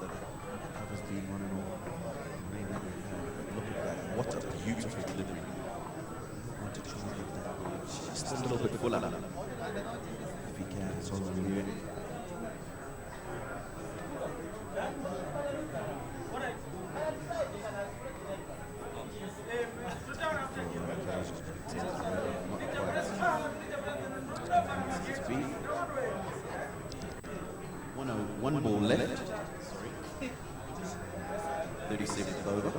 The cover's been running off. Look at that, what a beautiful delivery. I want to try and get that ball just a little bit fuller. If he can, it's all over here. One ball left. 37th over.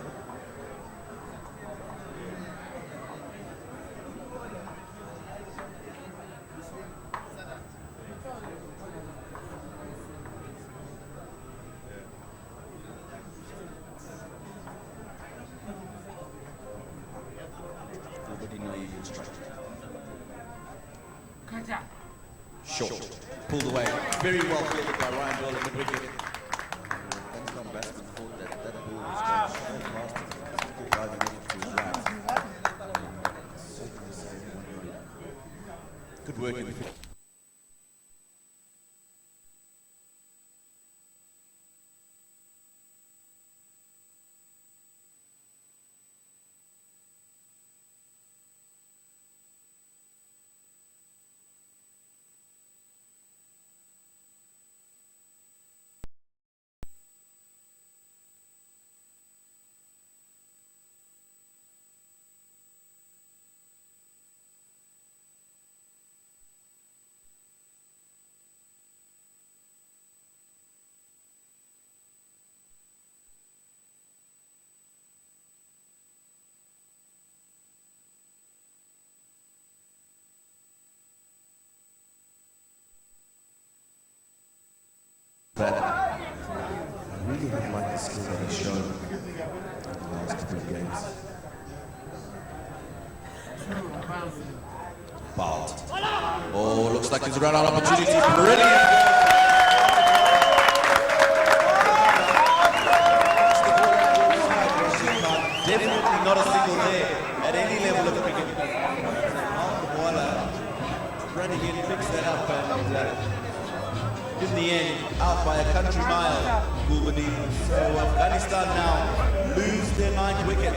Nobody naive instruction. Short. Pulled away. Very well fielded by Ryan Doyle at the wicket. Afghanistan batsman thought that ball was going so fast and still driving it to his right. Certainly saved 1 run. Good work in the field. really have liked the skill that he's shown in the last couple of games. Balt. Oh, looks like he's run out of opportunity. Brilliant. Definitely not a single there at any level of cricket. Running in, picks that up, and in the end, out by a country mile, Gulbadi. So Afghanistan now lose their 9th wicket.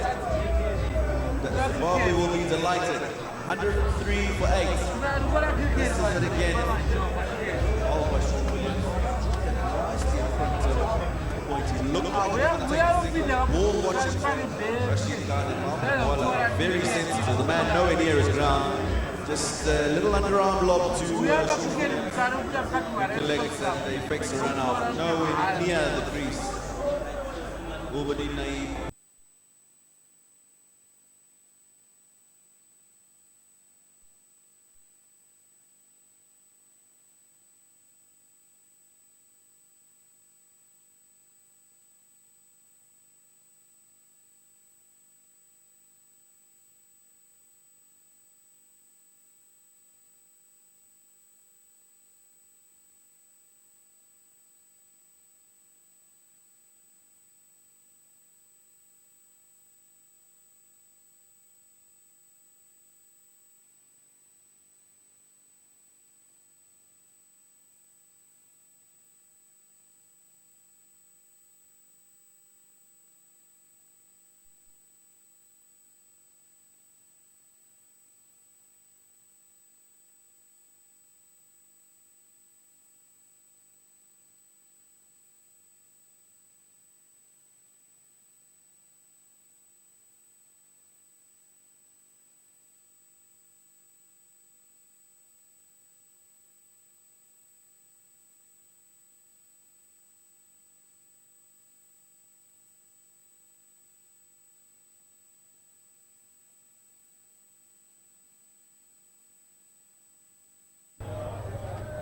Zimbabwe will be delighted. 103 for 8. This is it again. All question Williams. Look like ball watching. Rashid Khan and Malcolm very sensitive. The man nowhere near his ground. Just a little underarm lob to collects and the effects are run out. Nowhere near the crease. Gulbadi naive.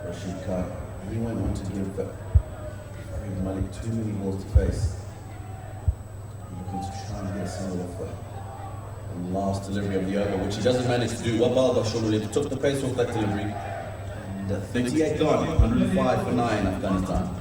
Rashid Khan, anyone want to give Farid Malik too many balls to face? Looking to try and get a single off the last delivery of the over, which he doesn't manage to do. Wabal Bashoruli took the pace off that delivery. And 38 gone, 105 for 9 Afghanistan.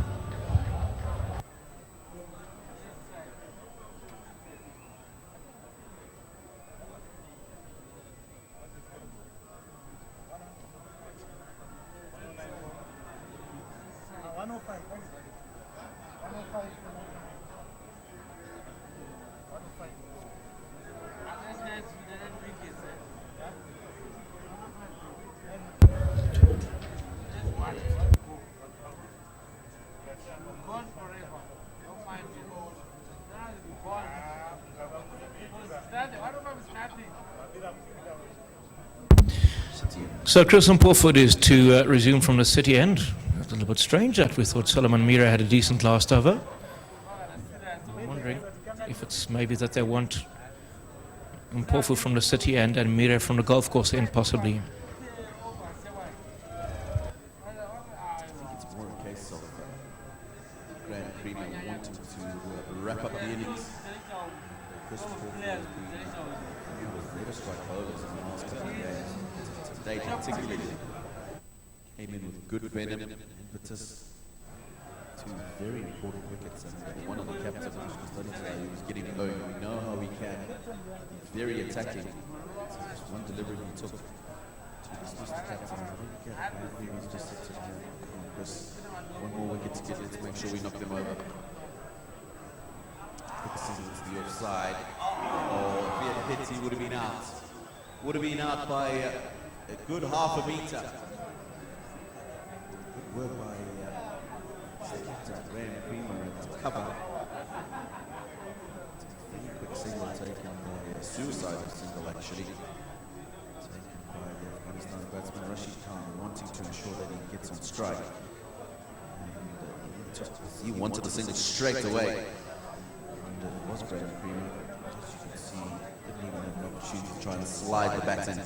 So Chris Pawford is to resume from the city end. That's a little bit strange that we thought Solomon Mira had a decent last over. I'm wondering if it's maybe that they want Pawford from the city end and Mira from the golf course end possibly. I think it's more a case of Graham Creamer wanting to wrap up the innings. Chris Pawford was never struck overs in the last couple of games. Today particularly came in with good venom and impetus. 2 very important wickets, and one of the captains he was getting going. We know how he can be very attacking. So just one delivery he took to dismiss the captain. I think he was just Chris, one more wicket to get it to make sure we knock them over. Criticism is the offside. Oh, if he had hit, he would have been out. Would have been out by a good half a metre. Good work by captain Graham Creamer to cover. Very quick single taken by a suicidal single actually. Taken by the Afghanistan batsman Rashid Khan, wanting to ensure that he gets on strike. And he wanted the single straight away. And it was Graham Creamer. As you can see, didn't even have an opportunity to try and slide the bat in.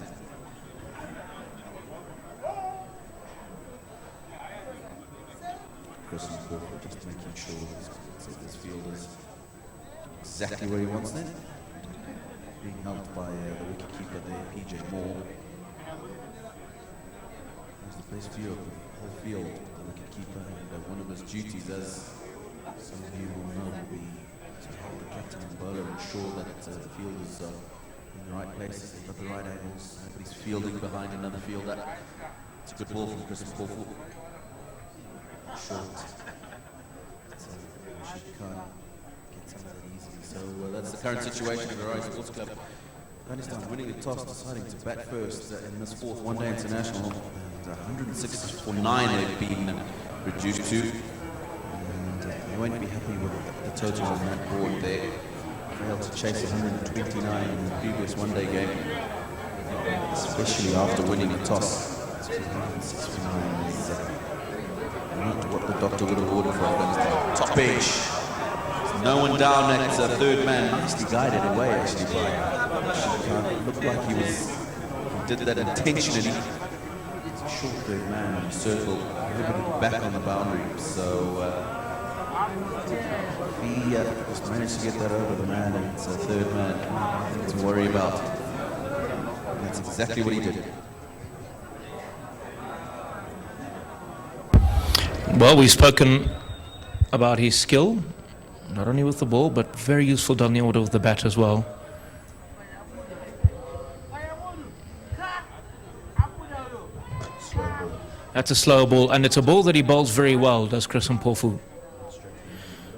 Chris Paul just making sure this field is exactly where he wants them. Being helped by the wicketkeeper there, PJ Moore. Has the best view of the whole field, the wicketkeeper, and one of his duties, as some of you will know, will be to help the captain and bowler ensure that the field is in the right places, they've got the right angles, nobody's fielding behind another fielder. It's a good ball from Chris Paul. Short. She can't get some of that easily. So that's the current situation of the Royal Sports Club. Afghanistan winning the toss, deciding to bat first in this fourth one-day international. And 106 for 9 they've been reduced to. And they won't be happy with the total on that board there. Failed to chase 129 in the previous one-day game, especially after winning the toss. 106 for 9 is not what the doctor would have ordered for Afghanistan. Top edge. No one down at third man. Nicely guided away actually by Shikhan. It looked like he did that intentionally. It's a short third man in a circle. Everybody back on the boundary. So he just managed to get that over the man, and it's a third man. Nothing to worry about. And that's exactly what he did. Well, we've spoken about his skill, not only with the ball, but very useful down the order of the bat as well. That's a slow ball, and it's a ball that he bowls very well, does Chris Mpofu.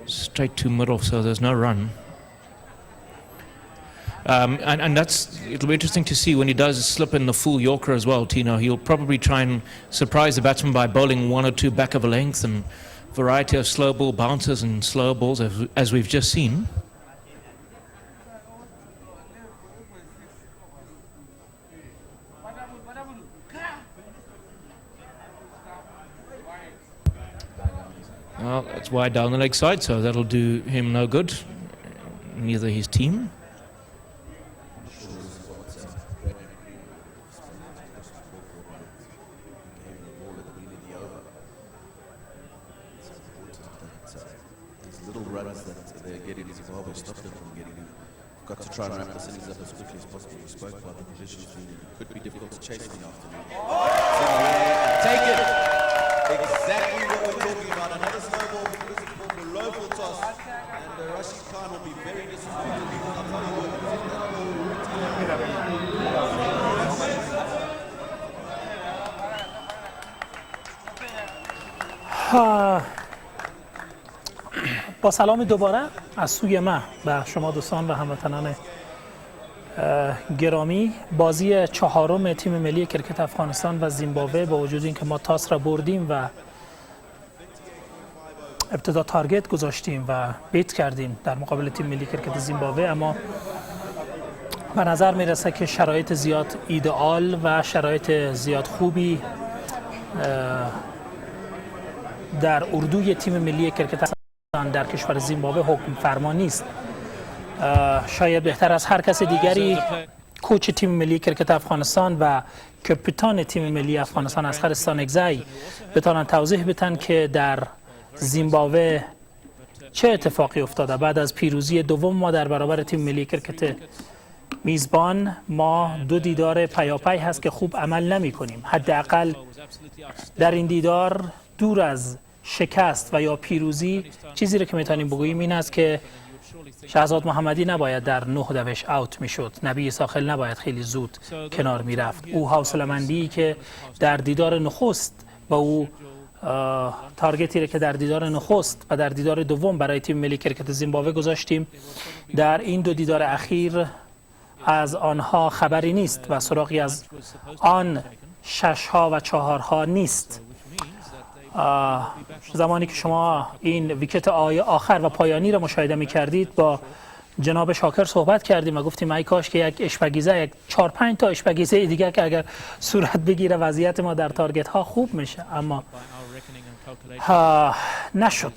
Straight to middle, so there's no run. And it'll be interesting to see when he does slip in the full Yorker as well, Tino. He'll probably try and surprise the batsman by bowling one or two back of a length and variety of slow ball bounces and slow balls as we've just seen. Well, it's wide down the leg side, so that'll do him no good, neither his team. Little runs that they're getting in Zimbabwe stop them from getting in. Got to try and wrap this innings up as quickly as possible. We spoke about the conditions being could be difficult to chase in the afternoon. Take it! Exactly what we're talking about. Another slow ball because it's called the low full toss. And Rashid Khan will be very disappointed because I'll tell you what, با سلام دوباره از سوی من به شما دوستان و هموطنان گرامی. بازی چهارم تیم ملی کرکت افغانستان و زیمبابوه، با وجود اینکه ما تاس را بردیم و ابتدا تارگت گذاشتیم و بیت کردیم در مقابل تیم ملی کرکت زیمبابوه، اما به نظر میرسه که شرایط زیاد ایدئال و شرایط زیاد خوبی در اردوی تیم ملی کرکت در کشور زیمبابوه حکم فرما نیست. شاید بهتر از هر کس دیگری کوچ تیم ملی کرکت افغانستان و کاپیتان تیم ملی افغانستان اصغر استانکزی بتونن توضیح بدن که در زیمبابوه چه اتفاقی افتاده. بعد از پیروزی دوم ما در برابر تیم ملی کرکت میزبان، ما دو دیدار پیاپی هست که خوب عمل نمی کنیم. حداقل در این دیدار دور از شکست و یا پیروزی، چیزی رو که میتونیم بگوییم این است که شهزاد محمدی نباید در 9 دوش اوت میشد، نبی ساخل نباید خیلی زود کنار میرفت. او حوصله‌مندی که در دیدار نخست و او تارگتی رو که در دیدار نخست و در دیدار دوم برای تیم ملی کرکت زیمبابوه گذاشتیم، در این دو دیدار اخیر از آنها خبری نیست و سراغی از آن 6 ها و 4 ها نیست. زمانی که شما این ویکت آخر و پایانی را مشاهده می کردید، با جناب شاکر صحبت کردیم و گفتیم ای کاش که یک اشپگیزه، یک 4-5 تا اشپگیزه دیگه که اگر صورت بگیره وضعیت ما در تارگت ها خوب میشه، اما نشد.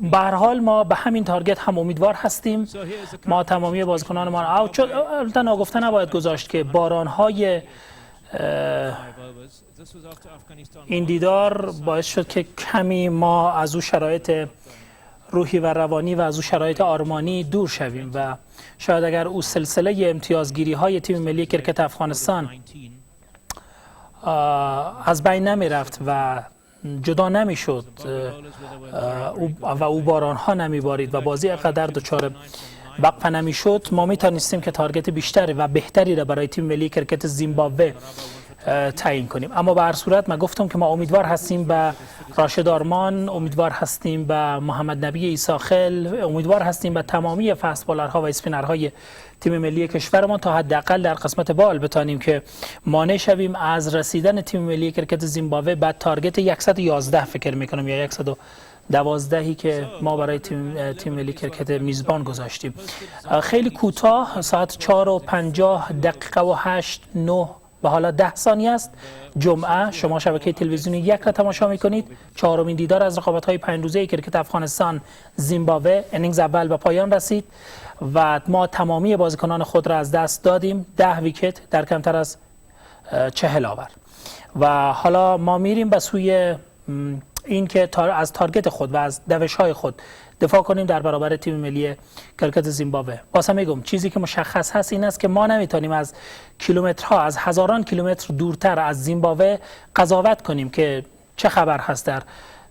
به هر حال ما به همین تارگت هم امیدوار هستیم. ما تمامی بازیکنان ما البته ناگفته نباید گذاشت که بارانهای این دیدار باعث شد که کمی ما از او شرایط روحی و روانی و از او شرایط آرمانی دور شویم و شاید اگر او سلسله امتیازگیری های تیم ملی کرکت افغانستان از بین نمی رفت و جدا نمی شد و او باران ها نمی بارید و بازی قدر دچار وقفه نمی شد، ما می توانستیم که تارگت بیشتری و بهتری را برای تیم ملی کرکت زیمبابوه تعیین کنیم. اما به هر صورت من گفتم که ما امیدوار هستیم به راشد آرمان، امیدوار هستیم به محمد نبی عیساخیل، امیدوار هستیم به تمامی فست بالرها و اسپینرهای تیم ملی کشورمان تا حداقل در قسمت بال بتانیم که مانع شویم از رسیدن تیم ملی کرکت زیمبابوه به تارگت 111 فکر میکنم یا 112 که ما برای تیم ملی کرکت میزبان گذاشتیم. خیلی کوتاه، ساعت 4:50 و 8 9 و حالا 10 ثانیه است. جمعه شما شبکه تلویزیونی یک را تماشا میکنید. چهارمین دیدار از رقابت‌های 5 روزه کرکت افغانستان زیمبابوه. اینینگز اول به پایان رسید و ما تمامی بازیکنان خود را از دست دادیم. 10 ویکت در کمتر از 40 آور. و حالا ما میریم به سوی این که از تارگت خود و از دوش‌های خود دفاع کنیم در برابر تیم ملی کرکت زیمبابوه. بازم میگم چیزی که مشخص هست این است که ما نمیتونیم از کیلومترها، از هزاران کیلومتر دورتر از زیمبابوه قضاوت کنیم که چه خبر هست در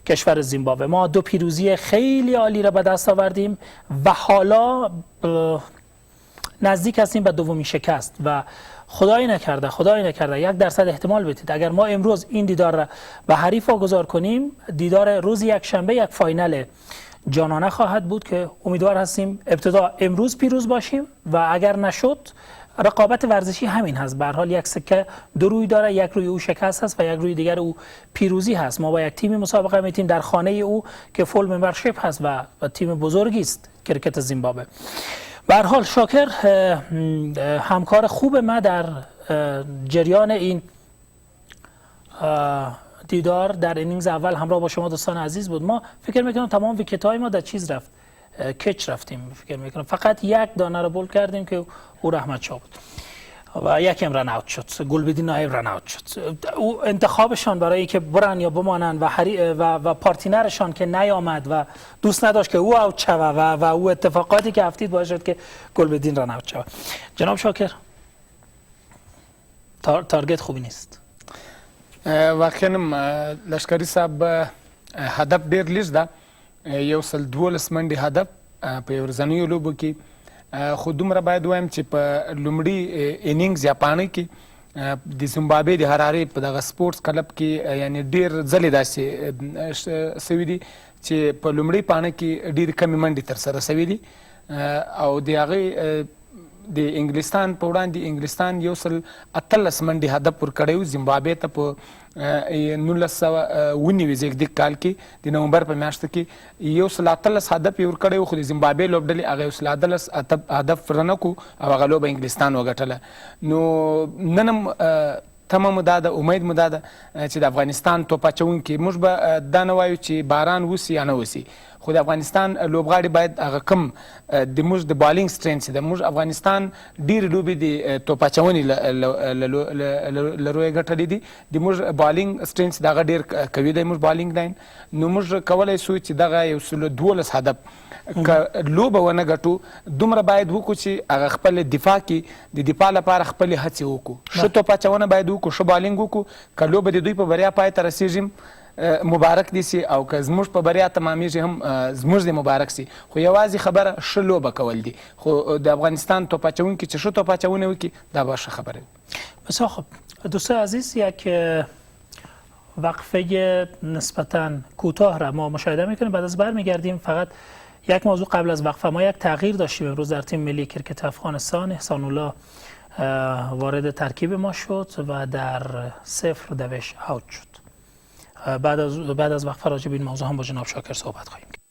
کشور زیمبابوه. ما 2 پیروزی خیلی عالی را به دست آوردیم و حالا نزدیک هستیم به دومین شکست و خدای نکرده 1% احتمال بدید اگر ما امروز این دیدار را به حریف واگذار کنیم، دیدار روز یک شنبه یک فاینال جانانه خواهد بود که امیدوار هستیم ابتدا امروز پیروز باشیم و اگر نشد رقابت ورزشی همین هست. به هر حال یک سکه 2 روی داره، یک روی او شکست هست و یک روی دیگر او پیروزی هست. ما با یک تیم مسابقه میتیم در خانه او که فول ممبرشیپ هست و تیم بزرگی است کرکت زیمبابوه. به هر حال شاکر همکار خوب ما در جریان این دیدار در اینینگز اول همراه با شما دوستان عزیز بود. ما فکر میکنم تمام ویکت های ما در چیز رفت، کچ رفتیم. فکر میکنم فقط یک دانه رو بول کردیم که او رحمت شاه بود و یکم رن اوت شد، گلبدین نایب رن اوت شد. او انتخابشان برای اینکه برن یا بمانن و پارتینرشان که نیامد و دوست نداشت که او اوت شود و او اتفاقاتی که افتید باعث شد که گلبدین رن اوت شود. جناب شاکر تارگت خوبی نیست. واقعا لشگری صاحب هدف ډیر لیز ده، 112 منډې هدف په یو ورځنیو لوبو کې، خو دومره باید وایم چې په لومړي اینینګز یا پاڼۍ کې د زیمبابوې د حرارې په دغه سپورټس کلب کې یعنی ډیر ځلې داسې سوي دي چې په لومړۍ پاڼۍ کې ډېرې کمې منډې ترسره سوي دي او د هغې د انګلستان په وړاندې انګلستان 118 منډې هدف ورکړی و زیمبابوې ته په 1919 زیږدیز کال کې د نومبر په میاشت کې 118 هدف یې ورکړی و، خو د زیمبابوې لوبډلې هغه 118 هدف رانه کړو او هغه لوبه انګلستان وګټله. نو نن هم تمه مو دا ده، امید مو دا ده چې د افغانستان توپ اچوونکي موږ به دا نه وایو چې باران وسي یا نه وسي، خو د افغانستان لوبغاړي باید هغه کم د موږ د بالینګ سټرینث د موږ افغانستان ډېرې لوبې د توپ اچونې له رویه ګټلې دي. د موږ بالینګ سټرینث د هغه ډېر قوي دی، موږ بالینګ لاین. نو موږ کولی سو چې دغه 112 هدف که لوبه ونه ګټو دومره باید وکړو چې هغه خپل دفاع کې د دفاع لپاره خپلې هڅې وکړو، ښه توپ اچونه باید وکړو، ښه بالینګ وکړو. که لوبه د دوی په بریا پای ته رسېږي مبارک دي سي، او که زموږ په بریا تمامیږي هم زموږ د مبارک سي، خو یوازې خبره ښه لوبه کول دي. خو د افغانستان توپ اچوونکي چې ښه توپ اچونه وکړي دا به ښه خبره وي. بسیار خوب دوستان عزیز، یک وقفه نسبتا کوتاه را ما مشاهده میکنیم، بعد از برمیگردیم. فقط یک موضوع قبل از وقفه، ما یک تغییر داشتیم امروز در تیم ملی کرکت افغانستان. احسان الله وارد ترکیب ما شد و در 0 دوش اوت شد. بعد از وقفه راجع به این موضوع هم با جناب شاکر صحبت خواهیم کرد.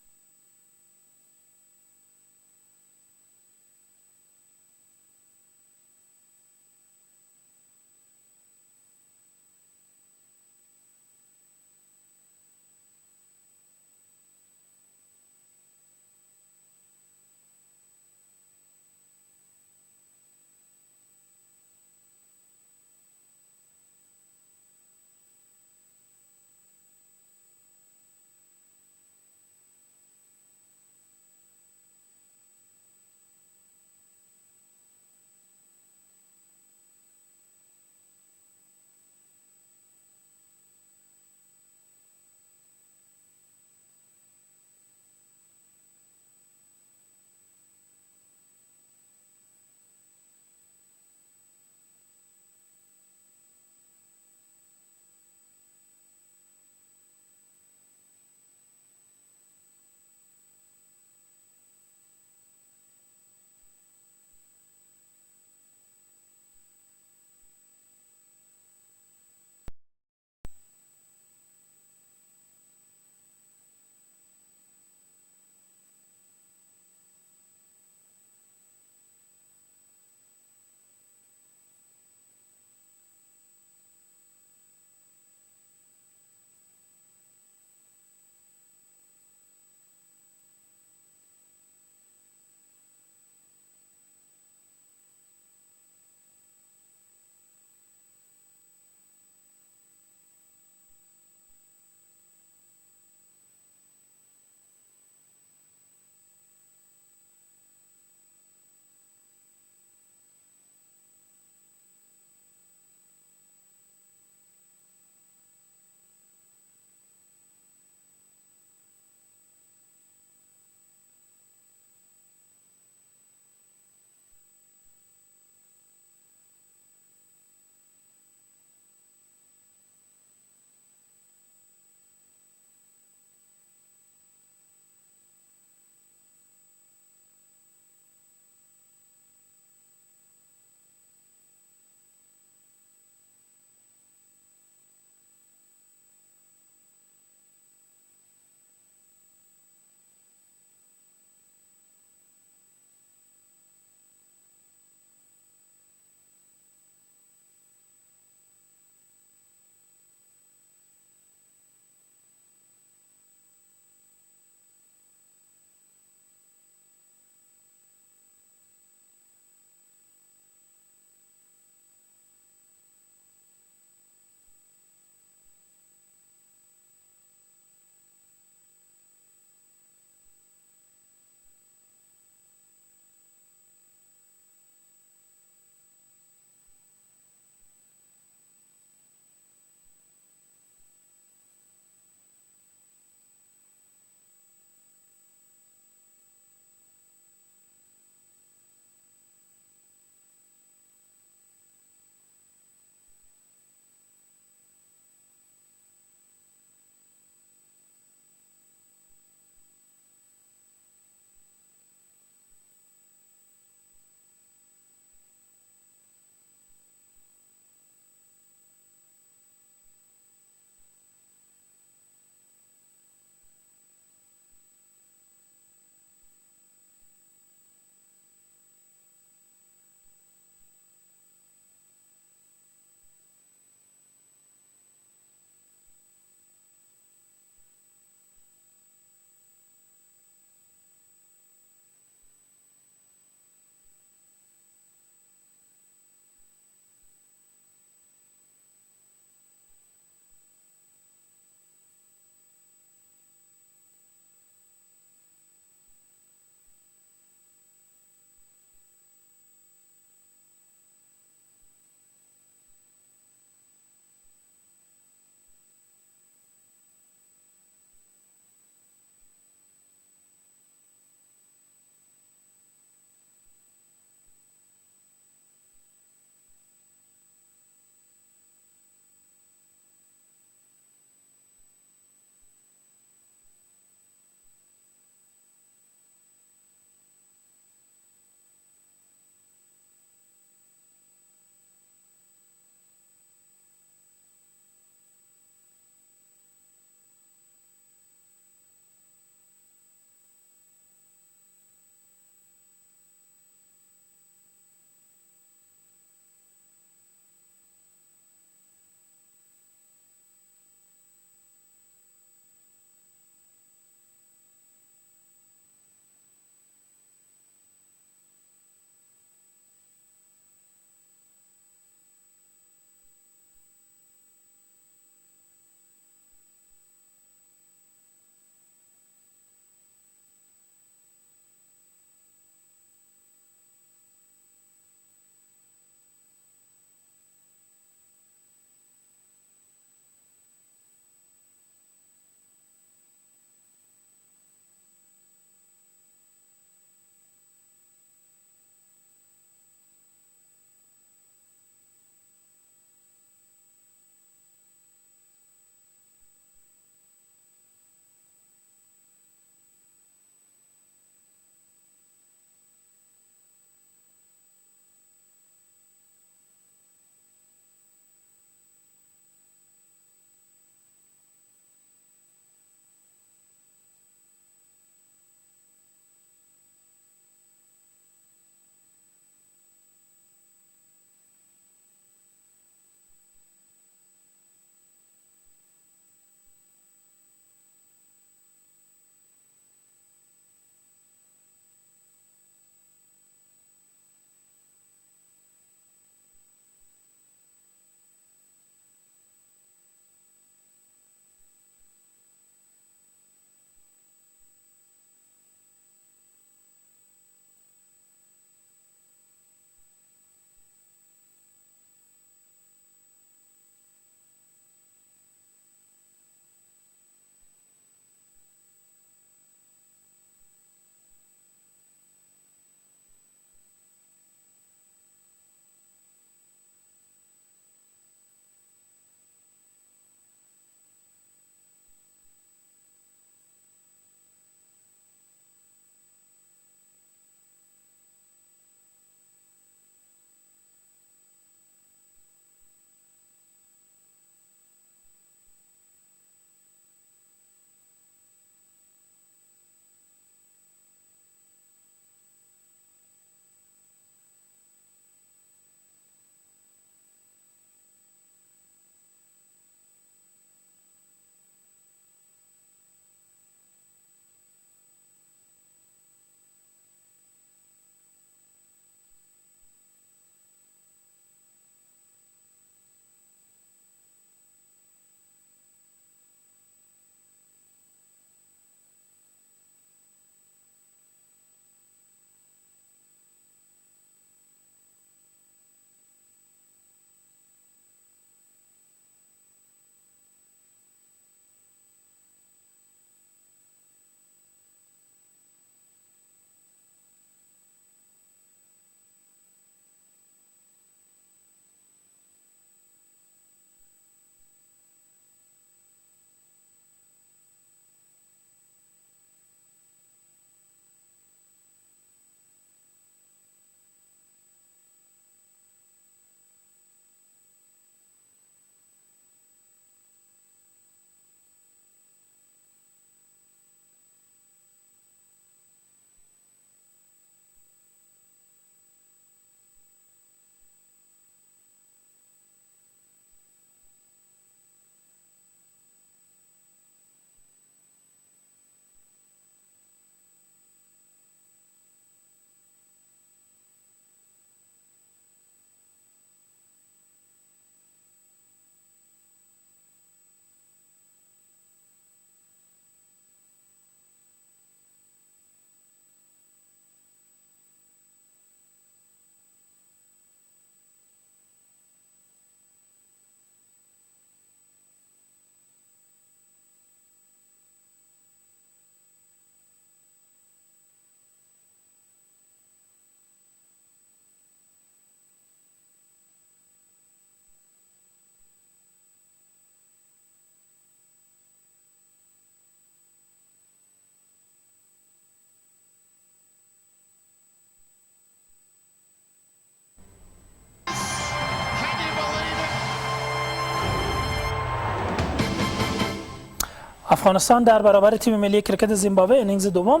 افغانستان در برابر تیم ملی کرکت زیمبابوه اینینگز دوم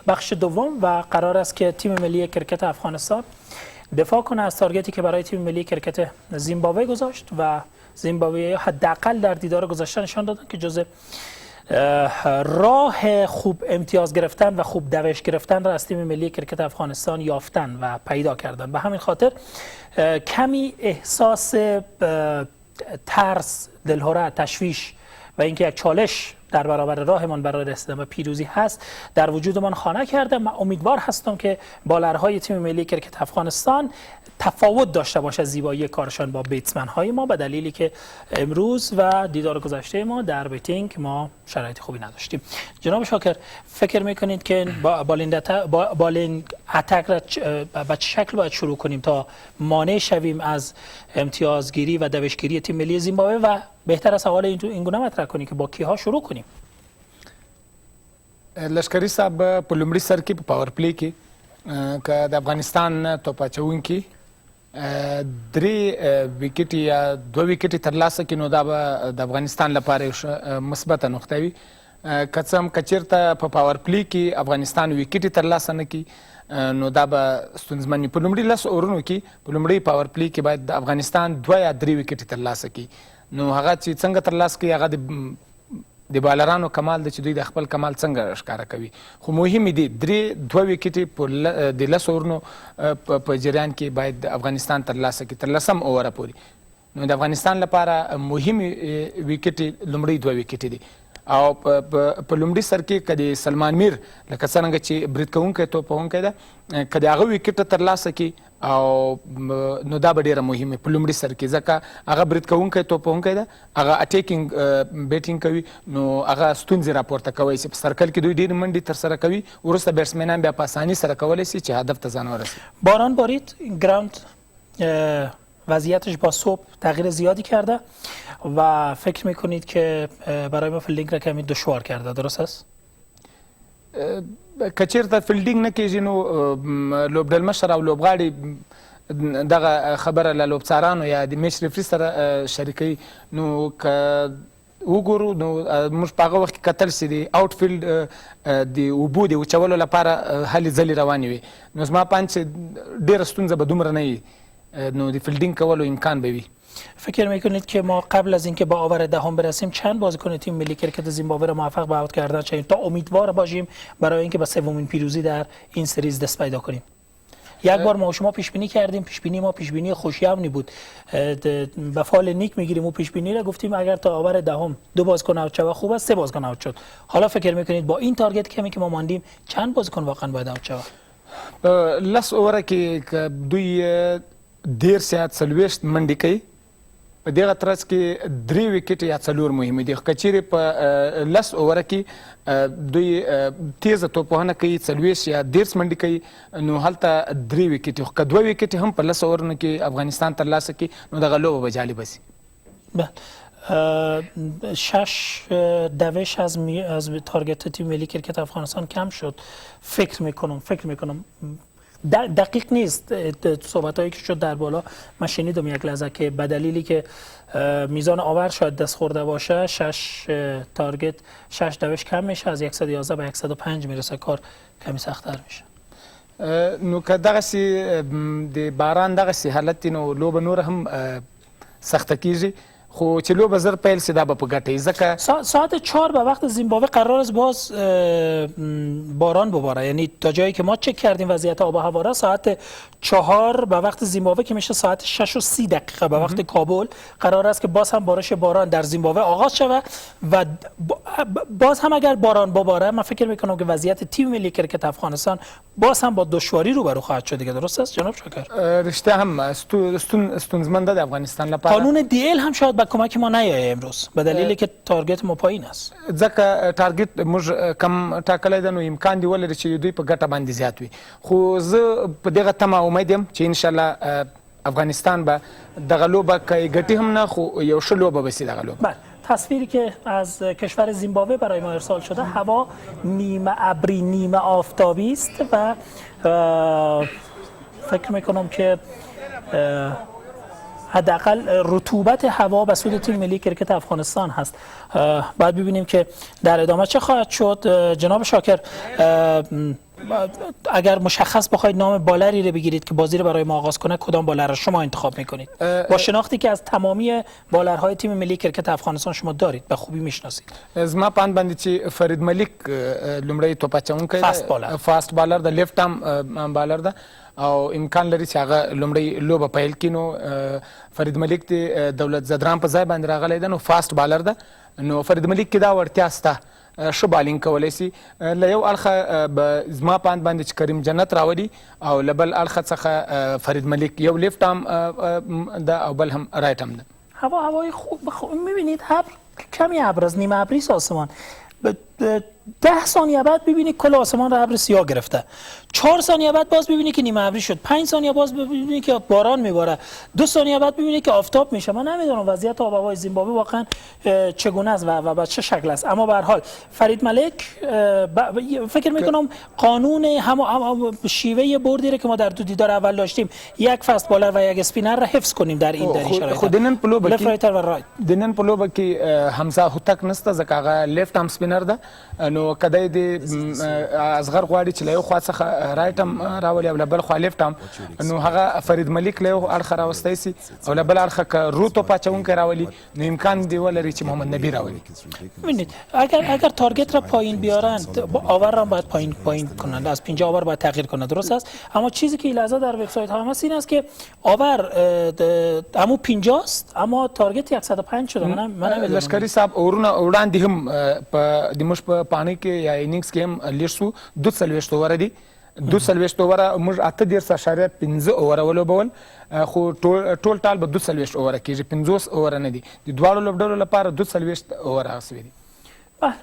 بخش دوم و قرار است که تیم ملی کرکت افغانستان دفاع کنه از تارگتی که برای تیم ملی کرکت زیمبابوه گذاشت و زیمبابوی حداقل در دیدار گذشته نشان دادن که جزء راه خوب امتیاز گرفتن و خوب دوش گرفتن را از تیم ملی کرکت افغانستان یافتن و پیدا کردن. به همین خاطر کمی احساس ترس، دلهره، تشویش و اینکه یک چالش در برابر راهمان برای رسیدن به پیروزی هست در وجودمان خانه کرده. من امیدوار هستم که بالرهای تیم ملی کرکت افغانستان تفاوت داشته باشه زیبایی کارشان با بیتسمن های ما، به دلیلی که امروز و دیدار گذشته ما در بیتینگ ما شرایط خوبی نداشتیم. جناب شاکر، فکر میکنید که بالینگ اتک را به چه شکل باید شروع کنیم تا مانع شویم از امتیازگیری و دوشگیری تیم ملی زیمبابوه و بهتر از حوال این گونه مطرح کنیم که با کیها شروع کنیم؟ لشگری صاحب په لومړي سر کې په پاور پلی کې که د افغانستان توپ اچوونکي درې وکټې یا دوه وکټې ترلاسه کړي نو دا به د افغانستان لپاره یو مثبته نقطه وي. که څه هم که چېرته په پاور پلی کې افغانستان وکټې ترلاسه نه کړي نو دا به ستونزمن وي. په لومړي 10 اورونو کې په لومړي پاور پلی کې باید د افغانستان 2 یا 3 وکټې ترلاسه کړي. نو هغه چې څنګه ترلاسه کړي هغه د بالرانو کمال دی چې دوی د خپل کمال څنګه ښکاره کوي. خو مهم دي 2 وکټې د 10 اورونو په جریان کې باید د افغانستان ترلاسه کړي تر 10 اووره پورې. نو د افغانستان لپاره مهمې وکټې لومړی 2 وکټې دي او په لومړي سر کې که د سلمان میر لکه څرنګه چې برید کوونکی توپ وهونکی ده که د هغه وکټه ترلاسه کړي او نو دا به ډېره مهمه په لومړي سر کې ځکه هغه برید کوونکی توپ وهونکی ده هغه اټیکینګ بیټینګ کوي نو هغه ستونزې راپورته کوي چې په سرکل کې دوی ډېرې منډې ترسره کوي وروسته بیټسمینان بیا په اساني سره کولی شي چې هدف ته ځان ورسوي. باران بارید، گراوند وضعیتش با صبح تغییر زیادی کرده و فکر میکنید که برای ما فیلدینگ را کمی دشوار کرده، درست است؟ که چیرته فیلډینګ نه کېږي نو لوبډلمشر او لوبغاړي دغه خبره له لوبڅارانو یا د میچ ریفري سره شریکوي نو که وګورو نو موږ په هغه وخت کې کتل چې د آوټ فیلډ د اوبو د وچولو لپاره هلې ځلې روانې وي نو زما په اند چې ډېره ستونزه به دومره نه وي نو د فیلډینګ کولو امکان به وي. فکر میکنید که ما قبل از اینکه با آور دهم برسیم چند بازیکن تیم ملی کرکت زیمبابوه را موفق به اوت کردن شویم تا امیدوار باشیم برای اینکه به سومین پیروزی در این سریز دست پیدا کنیم؟ یک بار ما و شما پیش بینی کردیم، پیش بینی ما پیش بینی خوشیامنی بود، به فال نیک میگیریم و پیش بینی را گفتیم اگر تا آور دهم 2 بازیکن اوت شود خوب است، 3 بازیکن اوت شد. حالا فکر میکنید با این تارگت کمی که ما ماندیم چند بازیکن واقعا باید اوت شود؟ لس اوره کې دوی 10 یا 40 منډې کوي په دغه ترڅ کې 3 وکټې یا 4 مهمې دي. که چیرې په 10 اووره کې دوی تیزه توپوهنه کوي 40 یا 10 منډې کوي نو هلته 3 وکټې خو که 2 وکټې هم په 10 اورونو کې افغانستان ترلاسه کړي نو دغه لوبه به جالبه شي. بله 6 دوش از تارگت تیم ملی کرکت افغانستان کم شد. فکر میکنم دقیق نیست صحبت هایی که شد در بالا، من شنیدم یک لحظه که به دلیلی که میزان آور شاید دست خورده باشه 6 تارگت 6 دوش کم میشه، از 111 به 105 میرسه، کار کمی سخت‌تر میشه. نو که دغسې د باران دغسې حالت نو لوبه نور هم سخته کیږي خو چې لوبه زر پیل شي دا به په ګټه ځکه ساعت 4 به وقت زیمبابوه قرار است باز باران بباره، یعنی تا جایی که ما چک کردیم وضعیت آب و هوا را ساعت 4 به وقت زیمبابوه که میشه ساعت 6 و 30 دقیقه به وقت کابل قرار است که باز هم بارش باران در زیمبابوه آغاز شود و باز هم اگر باران بباره من فکر میکنم که وضعیت تیم ملی کرکت افغانستان باز هم با دشواری روبرو خواهد شد دیگه، درست است جناب شاکر؟ رشته هم استونزمنده د افغانستان لپاره قانون دی ال هم شاید به کمک ما نیایه امروز به دلیلی که تارگت ما پایین است. ځکه تارگت موږ کم ټاکلی ده نو امکان دی ولري چې دوی په ګټه باندې زیات وي خو زه په دغه تمه امید یم چې انشاءالله افغانستان به دغه لوبه که ګټي هم نه خو یو ښه لوبه به شي دغه لوبه. تصویری که از کشور زیمبابوه برای ما ارسال شده هوا نیمه ابری نیمه آفتابی است و فکر میکنم که حداقل رطوبت هوا به سود تیم ملی کرکت افغانستان هست. باید ببینیم که در ادامه چه خواهد شد. جناب شاکر، اگر مشخص بخواید نام بالری رو بگیرید که بازی رو برای ما آغاز کنه، کدام بالر رو شما انتخاب میکنید؟ با شناختی که از تمامی بالرهای تیم ملی کرکت افغانستان شما دارید، به خوبی میشناسید. از ما پاند باندې چې فرید ملک لومړی توپ اچونکی فاست بالر د لیفت ارم بالر ده او امکان لري چې هغه لومړی لوبه پیل کړي. نو فرید ملک د دولت زدران په ځای باندې راغلی ده، نو فاست بالر ده. نو فرید ملک کې دا وړتیا شته، ښه بالینګ کولی شي. له یو اړخه به زما پاند باندې چې کریم جنت راولي او له بل اړخه څخه فرید ملک یو لیفت ارم ده او بل هم رایت ارم ده. هوای خوب میبینید، ابر کمی ابر از نیمه ابری آسمان 10 ثانیه بعد ببینید کل آسمان رو ابر سیاه گرفته، 4 ثانیه بعد باز ببینید که نیمه ابری شد، 5 ثانیه باز ببینید که باران میباره، 2 ثانیه بعد ببینید که آفتاب میشه. من نمیدونم وضعیت آب و هوای زیمبابوه واقعا چگونه است و به چه شکل است، اما به هر حال فرید ملک فکر میکنم قانون هم شیوه بردی رو که ما در دو دیدار اول داشتیم، یک فست بالر و یک اسپینر را حفظ کنیم در این شرایط. خودنن پلوبه لفت رایت و رایت دنن پلوبه کې حمزه هوتک نسته ځکه هغه لیفت ارم سپینر ده. نو کدی د اصغر غواړي چې له یو خوا څخه رایټ ارم راولي او له بل خوا لیفت ارم، نو هغه فرید ملک له یو اړخه راوستی سي او له بل اړخه که رو توپ اچونکی راولي نو امکان دی ولري چې محمد نبی راولي. ببینید اگر تارگت را پایین بیارند، آور را باید پایین کنند، از 50 آور باید تغییر کنند، درست است. اما چیزی که لحظه در وبسایت ها هست این است که آور همو 50 است اما تارگت 105 شده. من نمیدونم لشگری صاحب اورونه وړاندې هم په د موږ په پانی کې یا ایننګز کې هم لیر سو 240 اووره دي. 240 اووره موږ 8.5 اووره ولوبول، خو ټول ټال به 240 اووره کېږي، 50 اووره نه دي. د دواړو لوبډلو لپاره 240 اووره هسوي دي.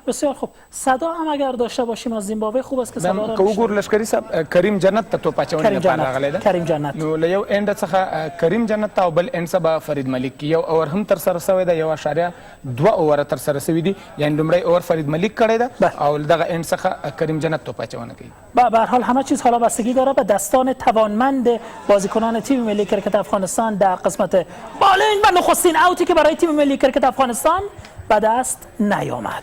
بسیار خوب. صدا هم اگر داشته باشیم از زیمبابوه خوب است که صدا را وګور لشگری صاحب کریم جنت ته توپ اچونې لپاره راغلی ده. کریم جنت نو له یو اند څخه کریم جنت او بل اند څخه فرید ملک یو اور هم تر سره شوی ده، 1.2 اوور تر سره شوی دي. یعنی لومړی اور فرید ملک کړی ده او دغه اند څخه کریم جنت توپ اچونه کوي. به هر حال همه چیز حالا بستگی داره به دستان توانمند بازیکنان تیم ملی کرکت افغانستان در قسمت بالینگ و نخستین اوتی که برای تیم ملی کرکت افغانستان به دست نیامد.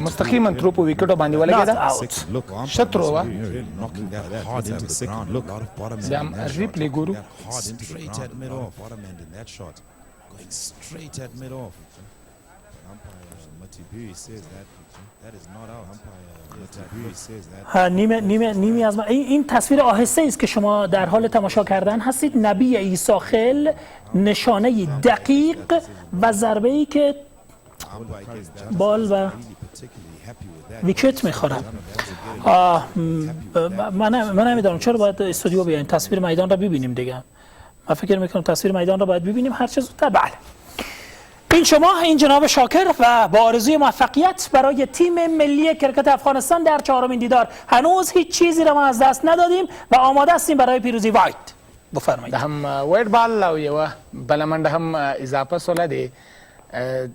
مستقیما تروپ و ویکټو باندې ولګیده. شترو وا دام ریپلی ګورو نیمی از این تصویر آهسته است که شما در حال تماشا کردن هستید. نبی عیسی خیل نشانه دقیق و ضربه‌ای که بال و ویکت میخوره. من نمیدونم چرا باید استودیو بیایم، تصویر میدان را ببینیم دیگه. من فکر میکنم تصویر میدان را باید ببینیم هر چه زودتر. بله این شما، این جناب شاکر و با آرزوی موفقیت برای تیم ملی کرکت افغانستان در 4مین دیدار. هنوز هیچ چیزی را ما از دست ندادیم و آماده هستیم برای پیروزی. وایت بفرمایید. هم وایت بال او یو بلمنډ هم اضافه سول دی.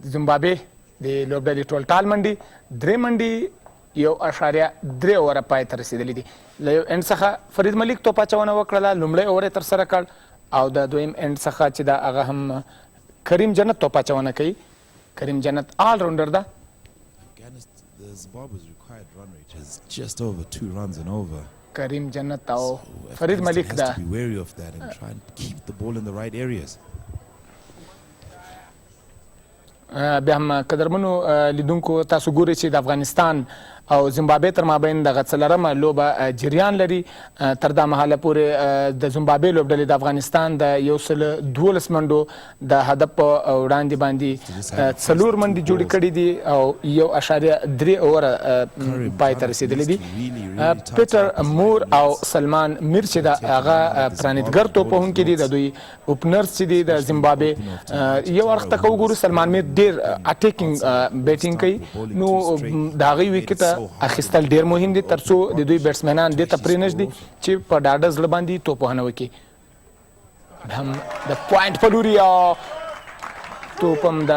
زیمبابوه د لوبډلې ټول ټال منډي 3 منډي 1.3 اووره پای ته رسېدلې دي. له یو اند څخه فرید ملک توپ اچونه وکړله، لومړی اوور یې ترسره کړ او د دویم اند څخه چې دا هغه هم کریم جنت توپ اچونه کوي. کریم جنت آل راونډر ده. کریم جنت او فرید ملک ده. بیا هم قدرمنو لیدونکو تاسو ګورئ چې د افغانستان او زیمبابوې تر مابین دغه څلورمه لوبه جریان لري. تر دا مهاله پورې د زیمبابوې لوبډلې د افغانستان د 112 منډو د هدف په وړاندې باندې 4 منډې جوړې کړې دي او 1.3 اووره پای ته رسېدلې دي. پیټر مور او سلمان میر چې د هغه پرانیتګر توپ وهونکي دي، د دوی اوپنرز چې دي د زیمبابوې. یو اړخ ته که وګورو سلمان میر ډېر اټیکینګ بیټینګ کوي، نو د هغوی وکټه اخیستل ډیر مهم دي ترڅو د دوی بیټسمنان دې ته پرې نږدي چې په ډاډه زړه باندې توپ وهنه وکړي. هم د پوینټ په لوري او توپ هم د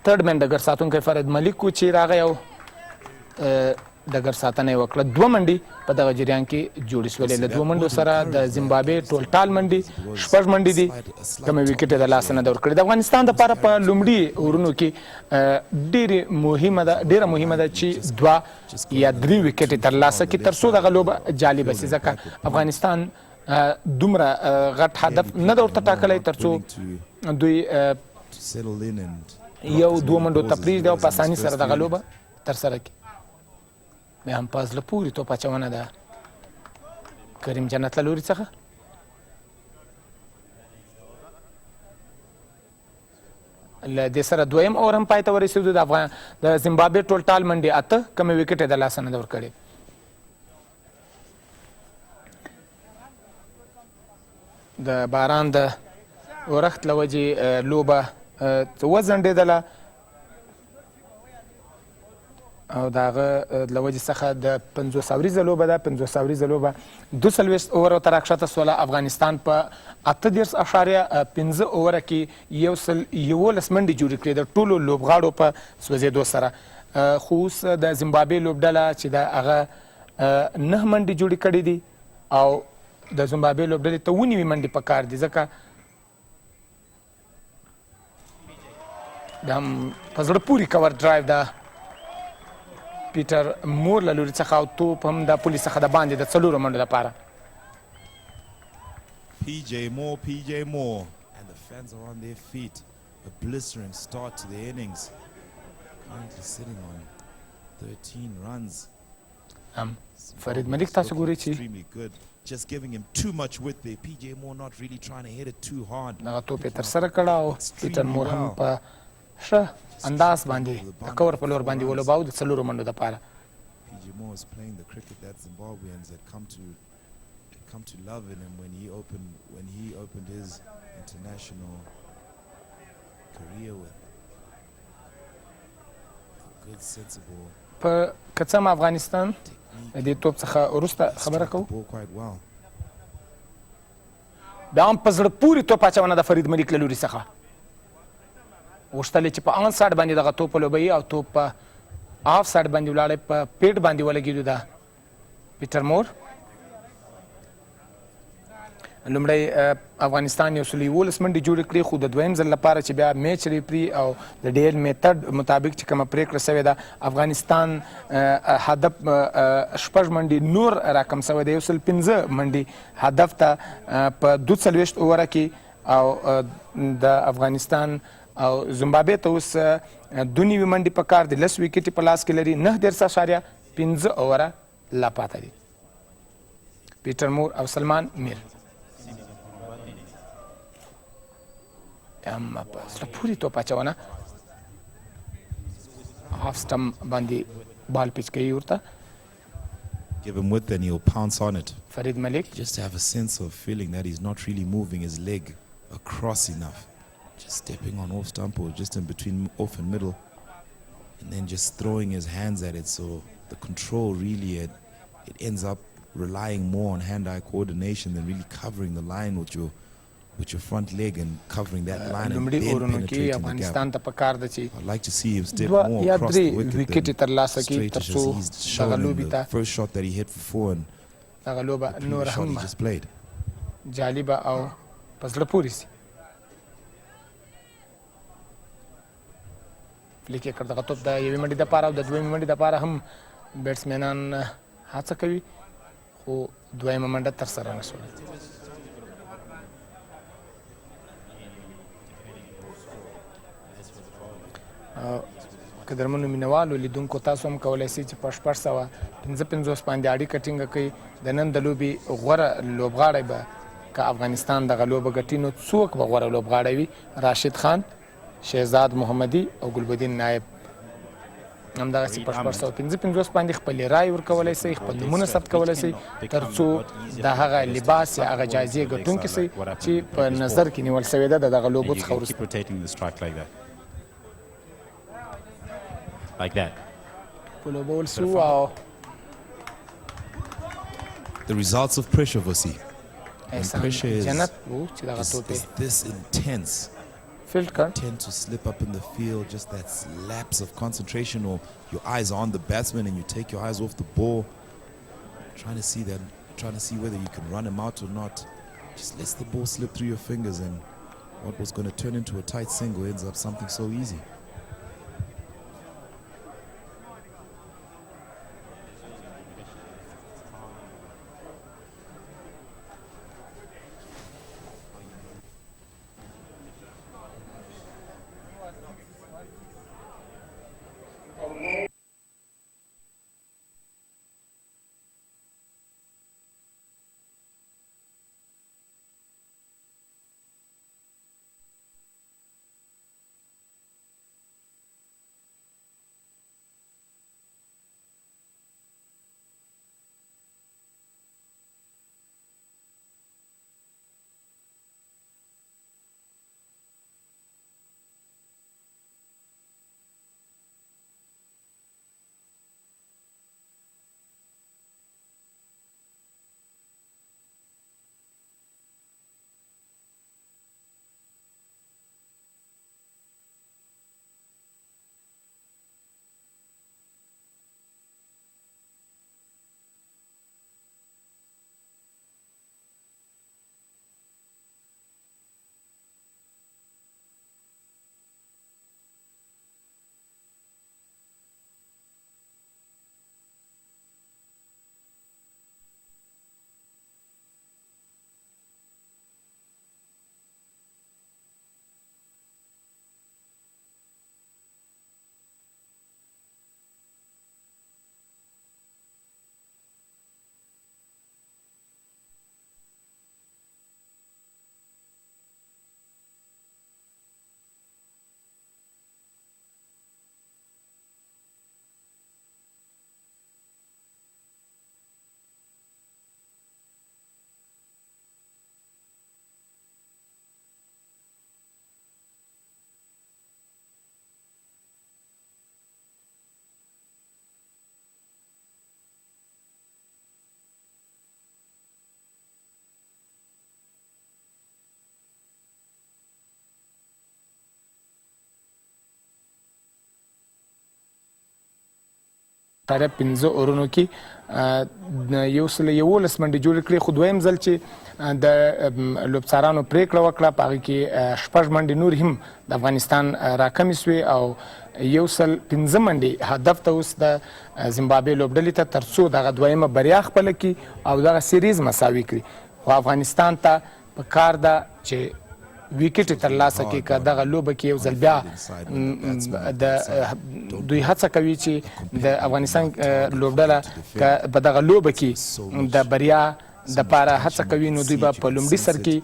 تھرډ مین ډګر ساتونکی فرید ملک و چې راغی او ډګر ساتنه یې وکړه. 2 منډې په دغه جریان کې جوړې شولې. له 2 منډو سره د زیمبابوې ټول ټال منډې 6 منډې دي کومې وکټ یې د لاسه نه درکړې. د افغانستان دپاره په لومړي اورونو کې ډېره مهمه ده چې 2 یا 3 وکټ یې ترلاسه کړي تر څو دغه لوبه جالبه شي، ځکه افغانستان دومره غټ هدف نه ده ورته ټاکلی تر څو دوی یو 2 منډو ته پرېږدي او په اساني سره دغه لوبه ترسره کړي. بیا هم په زړه پورې توپ اچونه ده کریم جنت له لوري څخه. له دې سره 2یم اور هم پای ته ورسېدو. د زیمبابوې ټول ټال منډې 8 کمې وکټ یې د لاسه نه ده ورکړې. د باران د ورښت له وجې لوبه وځنډېدله او د هغه له وجې څخه د 50 اوریزه لوبه ده. 50 اوریزه لوبه 42 اوورو ته راکښته سوله. افغانستان په 38.5 اووره کې 111 منډې جوړې کړې د ټولو لوبغاړو په سوځېدو سره. خو اوس د زیمبابوې لوبډله چې د هغه 9 منډې جوړې کړې دي او د زیمبابوې لوبډلې ته 9 منډې پکار دي، ځکه د هم په زړه پورې کور ډرایو ده پیټر مور له لوري څخه او توپ هم د پولي څخه د باندې د 4 منډو لپاره. PJ Moore, and the fans are on their feet. A blistering start to the innings. Currently sitting on 13 runs. فرید ملیک تاسو ګورئ چې extremely good. Just giving him too much width there. PJ Moore not really trying to hit it too hard. دغه توپ یې ترسره کړه او پیټر مور هم په ښه انداز باندې د کور په لور باندې ولوباو د 4 منډو دپاره. PJ Moore is playing the cricket that Zimbabweans had come to love in him when he opened his international career with good sensible. په کڅم افغانستان د توپ څخه وروسته خبره کوو. بیا هم په زړه پورې توپ اچونه د فرید ملیک له لوري څخه غوښتل چې په آن ساید باندې دغه توپ ولوبوي او توپ په آف ساید باندې ولاړی په پیټ باندې ولګېدو د پیټر مور. لومړی افغانستان 111 منډې جوړې کړې، خو د 2یم ځل لپاره چې بیا میچ ریفري او د ډیل میتډ مطابق چې کومه پریکړه شوې ده افغانستان هدف 6 منډې نور راکم شوی دی. 115 منډې هدف ته په 42 اووره کې او د افغانستان او زیمبابوې ته اوس 2 منډې په کار دي. 10 وکټې په لاس کې لري. 9.5 اووره لا پاته دي. پیټر مور او سلمان میر هم په زړه پورې توپ اچونه هاف سټم باندې بال پیچ کوي ورته. Give him width and he'll pounce on it. فرید ملیک Just to have a sense of feeling that he's not really moving his leg across enough. Just stepping on off stump or just in between off and middle and then just throwing his hands at it. So the control really it ends up relying more on hand-eye coordination than really covering the line with your front leg and covering that line and then penetrating the gap. I'd like to see him step more across the wicket than straight to just he's shown the first shot that he hit for 4 and the previous shot he just played. جالبه او په زړه پورې سي. فلیک یې کړ دغه توپ د 1 منډې دپاره او د 2 منډې دپاره هم بیټسمینان هڅه کوي خو 2 منډه ترسره نه شوه. قدرمنو مینوالو لیدونکو تاسو هم کولی شئ چې په 655 باندې اړیکه ټینګه کړئ. د نن د لوبې غوره لوبغاړی به که افغانستان دغه لوبه ګټي نو څوک به غوره لوبغاړی وي؟ راشد خان، شهزاد محمدي او ګلبدین نایب. همدغسې په 655 باندې خپلې رای ورکولی شئ، خپل نومونه ثبت کولی شئ تر څو د هغه لباس یا هغه جایزې ګټونکي شئ چې په نظر کې نیول شوې ده د دغه لوبو څخه وروسته. Like that. The results of pressure, Vosi. When pressure is this intense, فیلډ کړ. tend to slip up in the field, just that lapse of concentration, or your eyes are on the batsman and you take your eyes off the ball, trying to see whether you can run him out or not. Just lets the ball slip through your fingers, and what was going to turn into a tight single ends up something so easy. تاره 15 اورونو کې 111 منډې جوړې کړې، خو دویم ځل چې د لوبڅارانو پریکړه وکړه په هغې کې 6 منډې نور هم د افغانستان راکمې سوې او 115 منډې هدف ته اوس د زیمبابوې لوبډلې ته تر څو دغه دویمه بریا خپله کړي او دغه سیریز مساوي کړي. خو افغانستان ته په کار ده چې ویکټ ترلاسه کړي، که دغه لوبه کې یو ځل بیا دوی هڅه کوي چې د افغانستان لوبډله که په دغه لوبه کې د بریا دپاره هڅه کوي نو دوی به په لومړي سر کې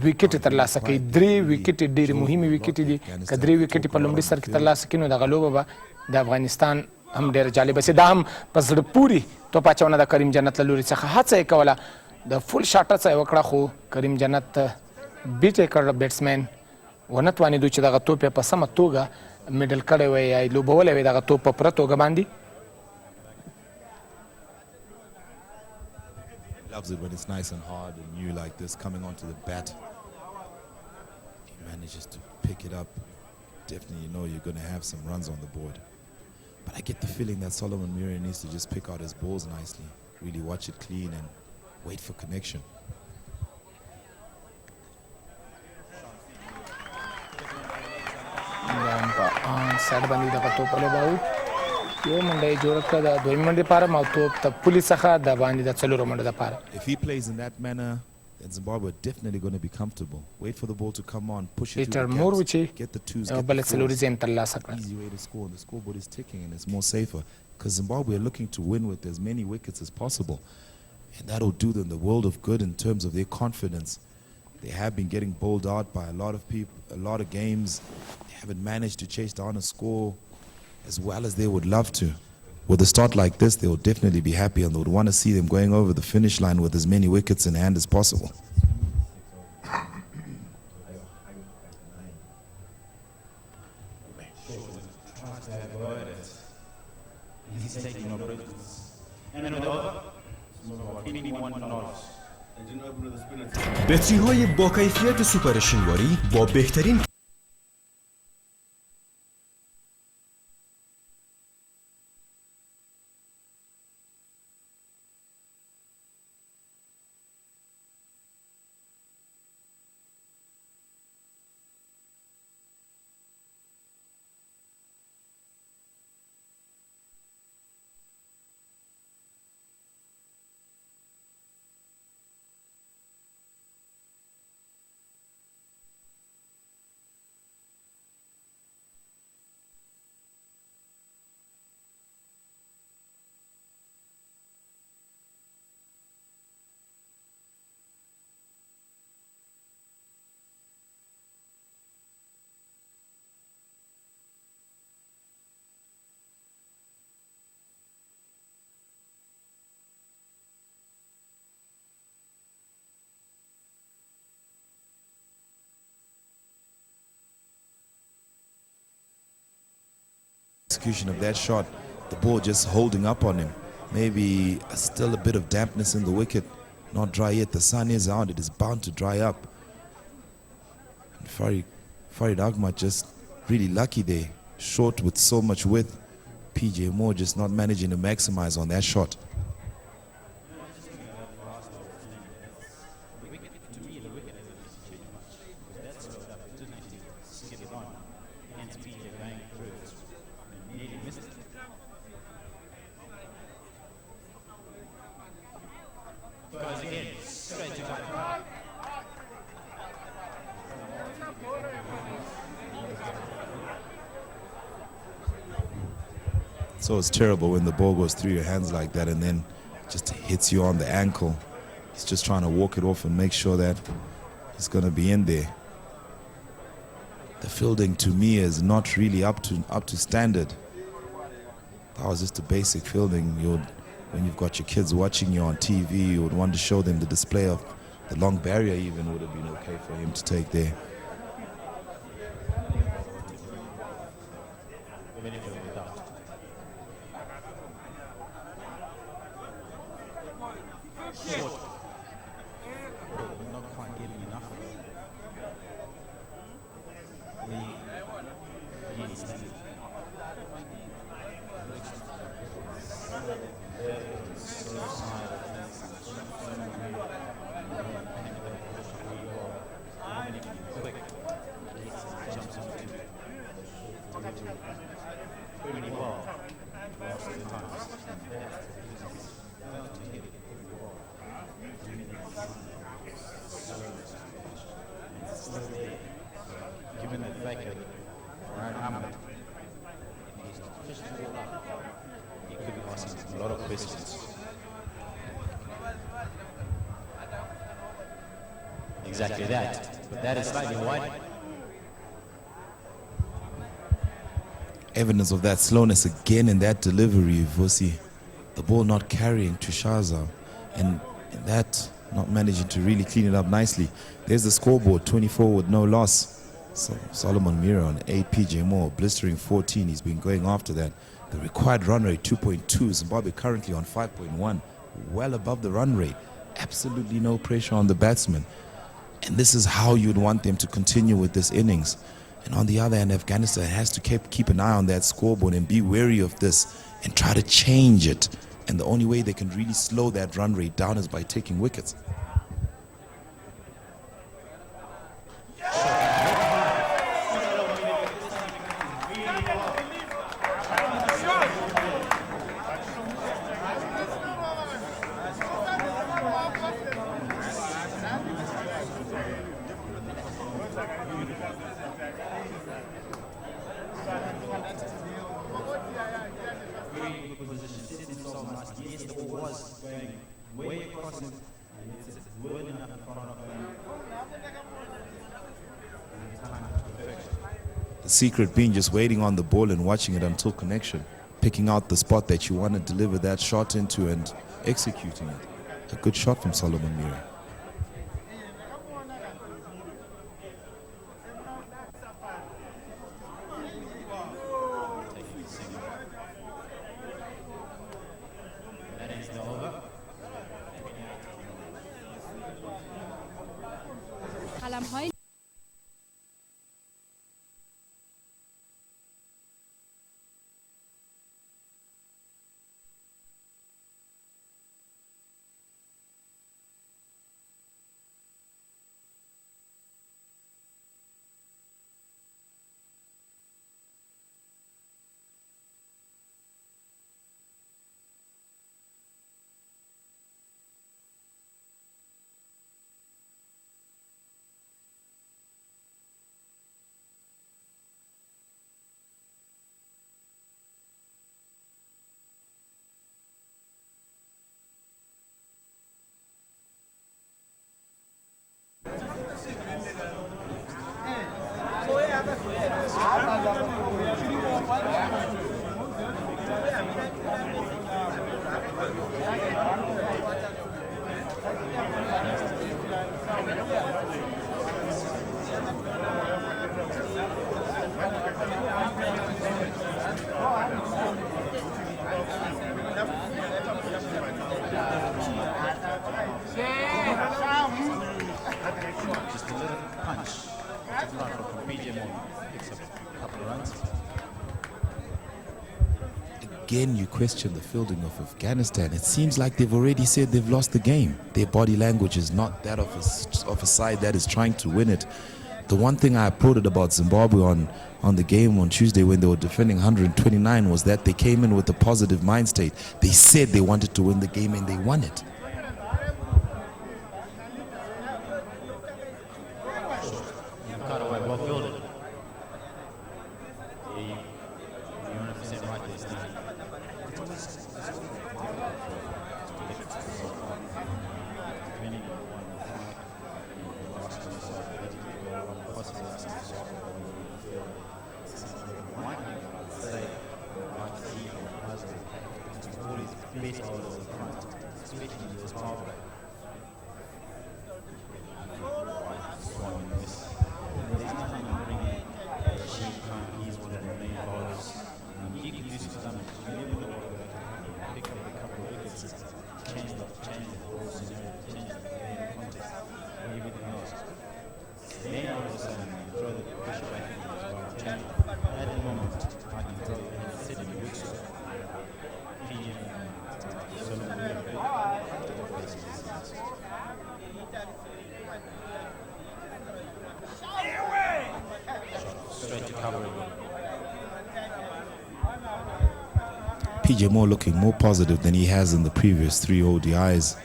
ویکټ ترلاسه کوي. 3 ویکټې ډېرې مهمې ویکټې دي، که 3 ویکټې په لومړي سر کې ترلاسه کړي نو دغه لوبه به د افغانستان هم ډېره جالبه سي. دا هم په زړه پورې توپ اچونه د کریم جنت له لوري څخه هڅه یې کوله، د فول شاټ هڅه یې وکړه خو کریم جنت بیټ یې کړ، بیټسمین ونه توانېدو چې دغه توپ یې په سمه توګه میډل کړی وی یا لوبولی وی دغه توپ په پوره توګه باندې. Loves it when it's nice and hard and new like this coming onto the bat. He manages to pick it up. Definitely you know you're going to have some runs on the board. But I get the feeling that Solomon Mire needs to just pick out his balls nicely, really watch it clean and wait for connection. ساډ باندې دغه توپ ولوباوه، یو منډه یې جوړه کړه د دویمې منډې لپاره او توپ د پولې څخه د باندې د څلورو منډو لپاره. If he plays in that manner, then Zimbabwe are definitely going to be comfortable. Wait for the ball to come on, push it through the gaps, get the twos, get بله the څلوري fours. ځای هم ترلاسه کړه. Easy way to score, and the scoreboard is ticking and it's more safer because Zimbabwe are looking to win with as many wickets as possible, and that'll do them the world of good in terms of their confidence. They have been getting bowled out by a lot of people, a lot of games. They haven't managed to chase down a score as well as they would love to. With a start like this, they will definitely be happy and they would want to see them going over the finish line with as many wickets in hand as possible. He's taking no prisoners. And with over, 21 knots. بطری های با کیفیت سوپر شینواری با بهترین execution of that shot, the ball just holding up on him. Maybe still a bit of dampness in the wicket, not dry yet. The sun is out, it is bound to dry up. And Farid Ahmad just really lucky there. Short with so much width. PJ Moore just not managing to maximize on that shot. So it's terrible when the ball goes through your hands like that and then just hits you on the ankle. He's just trying to walk it off and make sure that it's going to be in there. The fielding to me is not really up to standard. That was just a basic fielding. When you've got your kids watching you on TV, you would want to show them the display of the long barrier even would have been okay for him to take there. Exactly that, but that is slightly wide. Evidence of that slowness again in that delivery, Vusi. The ball not carrying Tushaza and that not managing to really clean it up nicely. There's the scoreboard, 24 with no loss. So Solomon Mira on 8, PJ Moore blistering 14. He's been going after that. The required run rate 2.2. Zimbabwe currently on 5.1, well above the run rate. Absolutely no pressure on the batsman. And this is how you'd want them to continue with this innings. And on the other hand, Afghanistan has to keep an eye on that scoreboard and be wary of this and try to change it. And the only way they can really slow that run rate down is by taking wickets. The secret being just waiting on the ball and watching it until connection, picking out the spot that you want to deliver that shot into and executing it. A good shot from Solomon Mira. again you question the fielding of Afghanistan. It seems like they've already said they've lost the game. Their body language is not that of a side that is trying to win it. The one thing I applauded about Zimbabwe on the game on Tuesday when they were defending 129 was that they came in with a positive mind state. They said they wanted to win the game and they won it. PJ Moore looking more positive than he has in the previous 3 ODIs.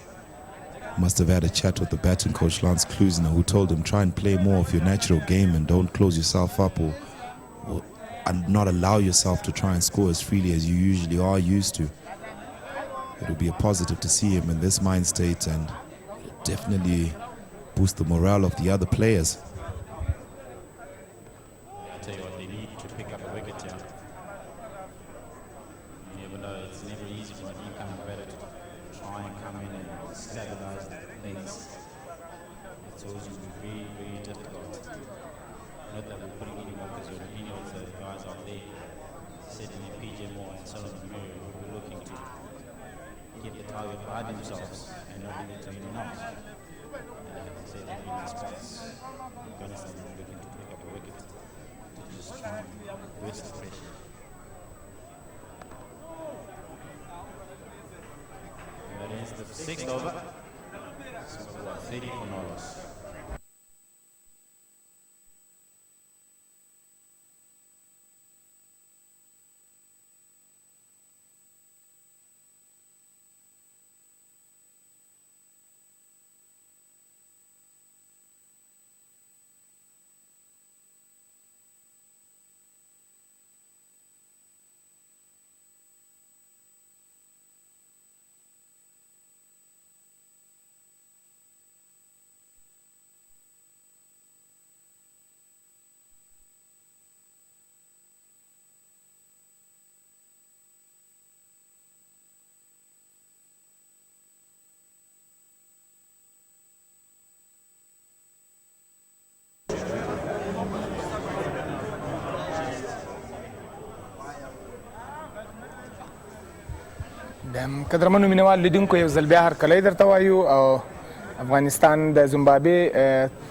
Must have had a chat with the batting coach Lance Klusner, who told him try and play more of your natural game and don't close yourself up or and not allow yourself to try and score as freely as you usually are used to. It will be a positive to see him in this mind state and definitely boost the morale of the other players. قدرمنو مینوال لیدونکو یو ځل بیا هرکلی درته وایو او افغانستان د زیمبابوې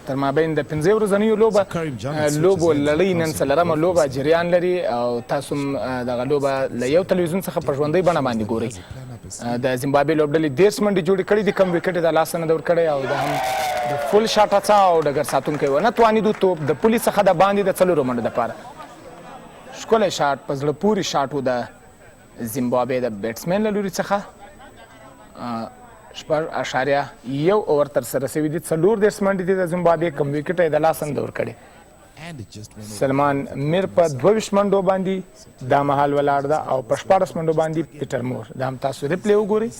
تر مابین د 15 ورځنیو لوبو لړۍ نن څلرمه لوبه جریان لري او تاسو هم دغه لوبه له یو تلویزیون څخه په ژوندۍ بڼه باندې ګورئ. د زیمبابوې لوبډلې 10 منډې جوړې کړې دي، کم وکټ یې د لاسه نه ده ورکړی او دا هم د فل شاټ هڅه او ډګر ساتونکی ونه توانېدو توپ د پولي څخه د باندې د 4 منډو دپاره ښکلی شاټ په زړه پورې شاټ و د زیمبابوې د بیټسمین له لوري څخه 6.1 اوور ترسره شوي دي، 34 منډې دي د زیمبابوې، کم وکټ یې د لاسه نه ده ورکړی. سلمان میر په 22 منډو باندې دا مهال ولاړ ده او په 14 منډو باندې پیټر مور. دا هم تاسو ریپلی وګورئ.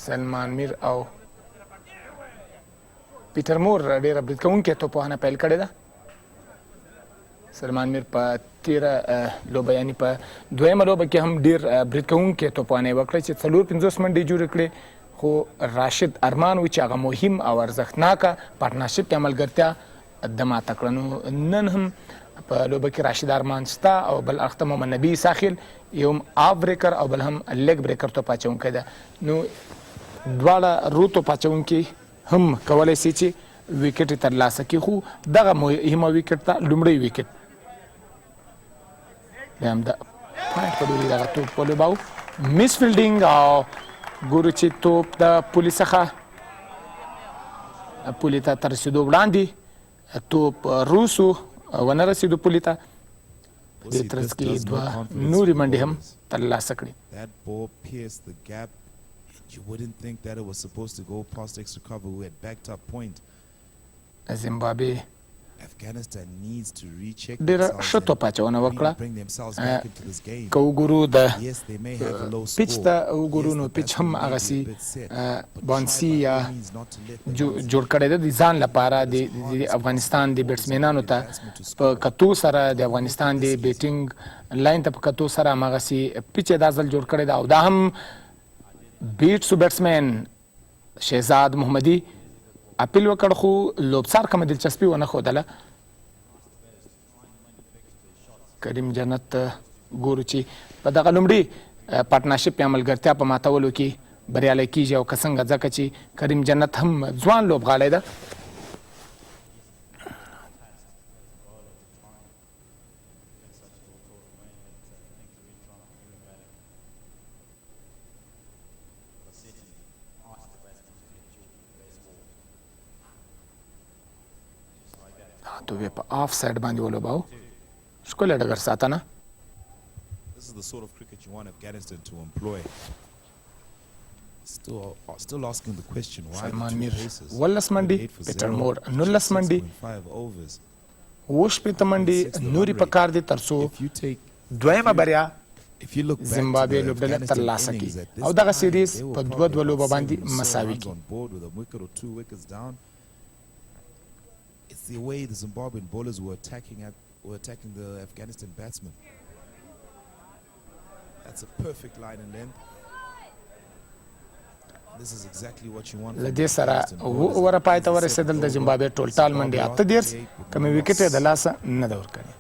سلمان میر او پیټر مور ډېره برید کوونکې توپوهنه پیل کړې ده. سلمان میر په تیره لوبه یعنې په دویمه لوبه کې هم ډېر برید کوونکې توپوهنه یې وکړه چې 450 منډې جوړې کړې، خو راشد ارمان و چې هغه مهم او ارزښتناکه پارټنرشپ کې عملګرتیا د ماته کړه. نو نن هم په لوبه کې راشد ارمان شته او بل اړخ ته محمد نبي ساخیل یو هم آف بریکر او بل هم لیګ بریکر توپ اچوونکی ده. نو دواړه رو توپ اچوونکي هم کولی سي چې وکټ ترلاسه کړي خو دغه مهمه وکټ ته لومړی وکټ بیا هم د پوینټ په لوري دغه توپ ولوباو میس فیلډینګ او ګورو چې توپ د پولي څخه پولي ته تر رسېدو وړاندې توپ روسو ونه رسېدو پولي ته دې ترڅ کې دوه نورې منډې هم ترلاسه کړې That ball pierced the gap. You wouldn't think that it was supposed to go past extra cover. We had backed up point. زیمبابوې Afghanistan needs to recheck ډېره themselves ښه توپ and اچونه really وکړه bring themselves back into this game. که وګورو د Yes, they may have a low پیچ score. ته وګورو نو Yes, the پیچ هم batsman may be a هغسې bit set. But بانسي try by یا all means not to let them جوړ کړی ده د ځان لپاره د افغانستان د بیټسمینانو ته په کتو سره د افغانستان د بیټینګ لاین ته په کتو سره هماغسې پیچ یې دا ځل جوړ کړی ده او دا هم بیټسو بیټسمین شهزاد محمدي اپیل وکړ خو لوبڅار کومه دلچسپي ونه ښودله کریم جنت ګورو چې په دغه لومړي پارټنرشپ یا ملګرتیا په ماتولو کې بریالی کیږي او که څنګه ځکه چې کریم جنت هم ځوان لوبغاړی ده توبې په آف سایډ باندې ولوباو ښکلی ډګر ساتنه This is the sort of cricket you want Afghanistan to employ. Still asking the question, why سلمان the میر two paces? 19 منډې 8 for پیټر 0, مور 19 منډې 6.5 overs. 28 منډې نورې په کار دي تر څو If you take دویمه بریا If you look back to زیمبابوې the لوبډله Afghanistan ترلاسه innings کړي at this او دغه time, سیریز they were په probably دوه لوبو about باندې 7 مساوي runs کړي on board with a wicket or 2 wickets down. It's the way the Zimbabwean bowlers were attacking the Afghanistan batsmen. That's a perfect line and length. This is exactly what you want. له دې سره اووره پای ته ورسېدل د زیمبابوې ټولټال منډې 8 کمې وکټ یې د لاسه نه ده ورکړې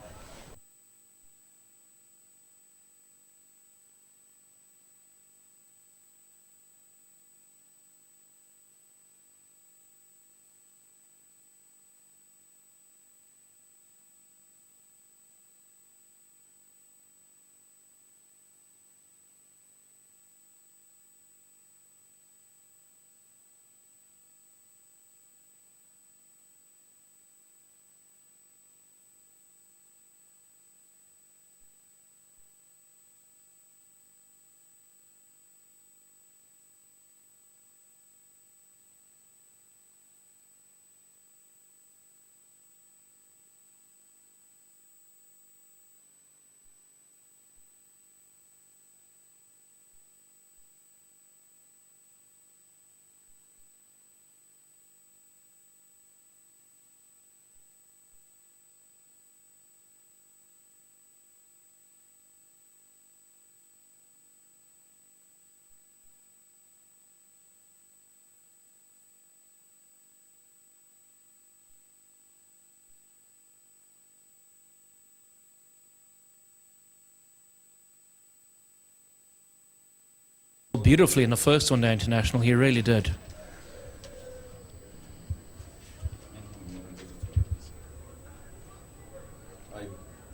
Beautifully in the first one day international, he really did.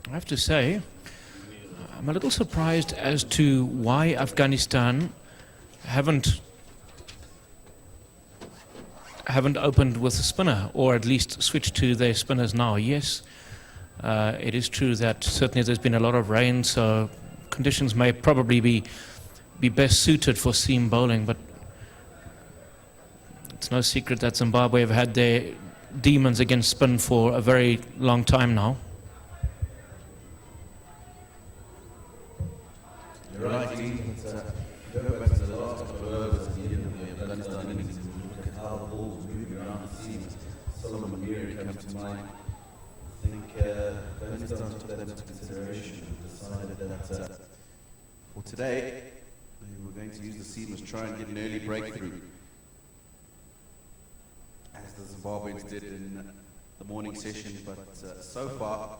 I have to say, I'm a little surprised as to why Afghanistan haven't opened with a spinner, or at least switched to their spinners now. Yes, it is true that certainly there's been a lot of rain, so conditions may probably be best suited for seam bowling, but it's no secret that Zimbabwe have had their demons against spin for a very long time now. You're right, Dean. Go back to the last couple of overs at the end of the Afghanistan innings and look at how the ball was moving around the seams. Solomon Miri comes to mind. I think Afghanistan took that into consideration and decided that for today, they were going to use the seam as try and get an early breakthrough, as the Zimbabweans did in the morning session. But so far,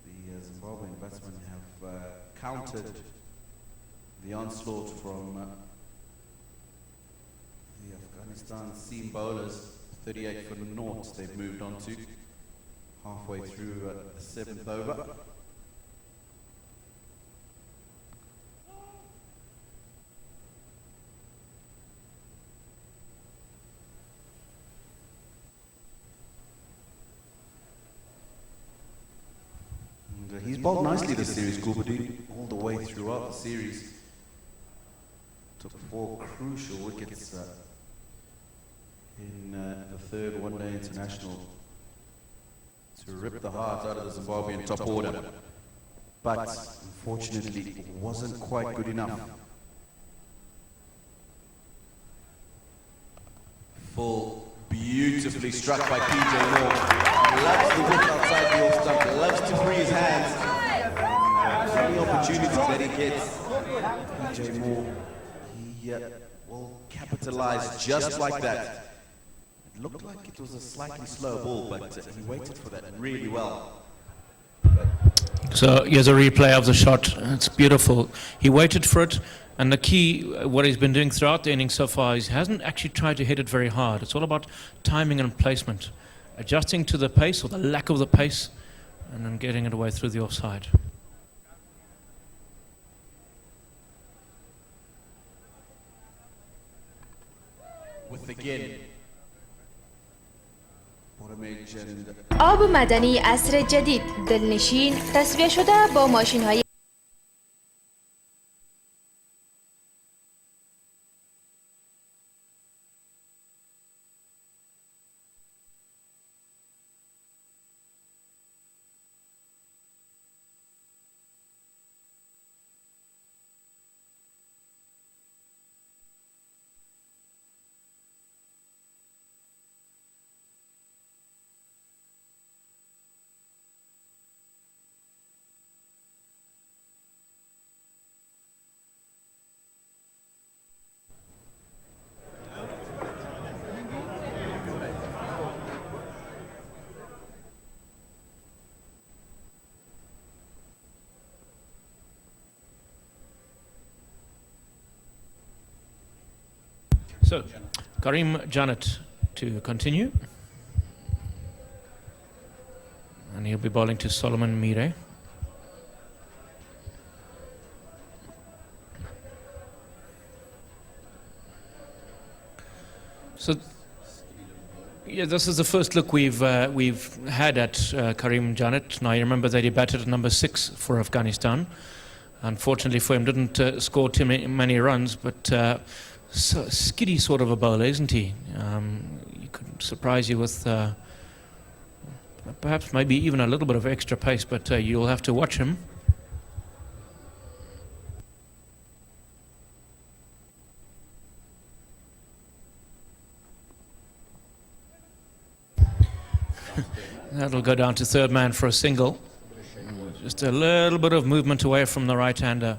the Zimbabwean batsmen have countered the onslaught from the Afghanistan seam bowlers. 38 for naught they've moved on to. Halfway through the 7th over. And he's bowled nicely this series, Gulbuddin, all the way throughout the series. Took 4 crucial wickets in the third one-day international to rip the heart out of the Zimbabwean top order. But unfortunately, it wasn't quite good enough. Full, beautifully struck by PJ Moore. Loves the whip outside the off stump, loves to free his hands. Any opportunities that he gets, PJ Moore, he will capitalize just like that. It looked like it was a slightly slow ball, but he waited for that really well. So here's a replay of the shot. It's beautiful. He waited for it, and the key, what he's been doing throughout the innings so far, is he hasn't actually tried to hit it very hard. It's all about timing and placement, adjusting to the pace or the lack of the pace, and then getting it away through the offside. With again آب مدنی عصر جدید دلنشین تصفیه شده با ماشین‌های So, Karim Janet to continue. And he'll be bowling to Solomon Mire. So, yeah, this is the first look we've had at Karim Janet. Now, you remember that he batted at number 6 for Afghanistan. Unfortunately for him, didn't score too many runs, but so skiddy sort of a bowler, isn't he? He could surprise you with perhaps maybe even a little bit of extra pace, but you'll have to watch him. That'll go down to third man for a single. Just a little bit of movement away from the right-hander.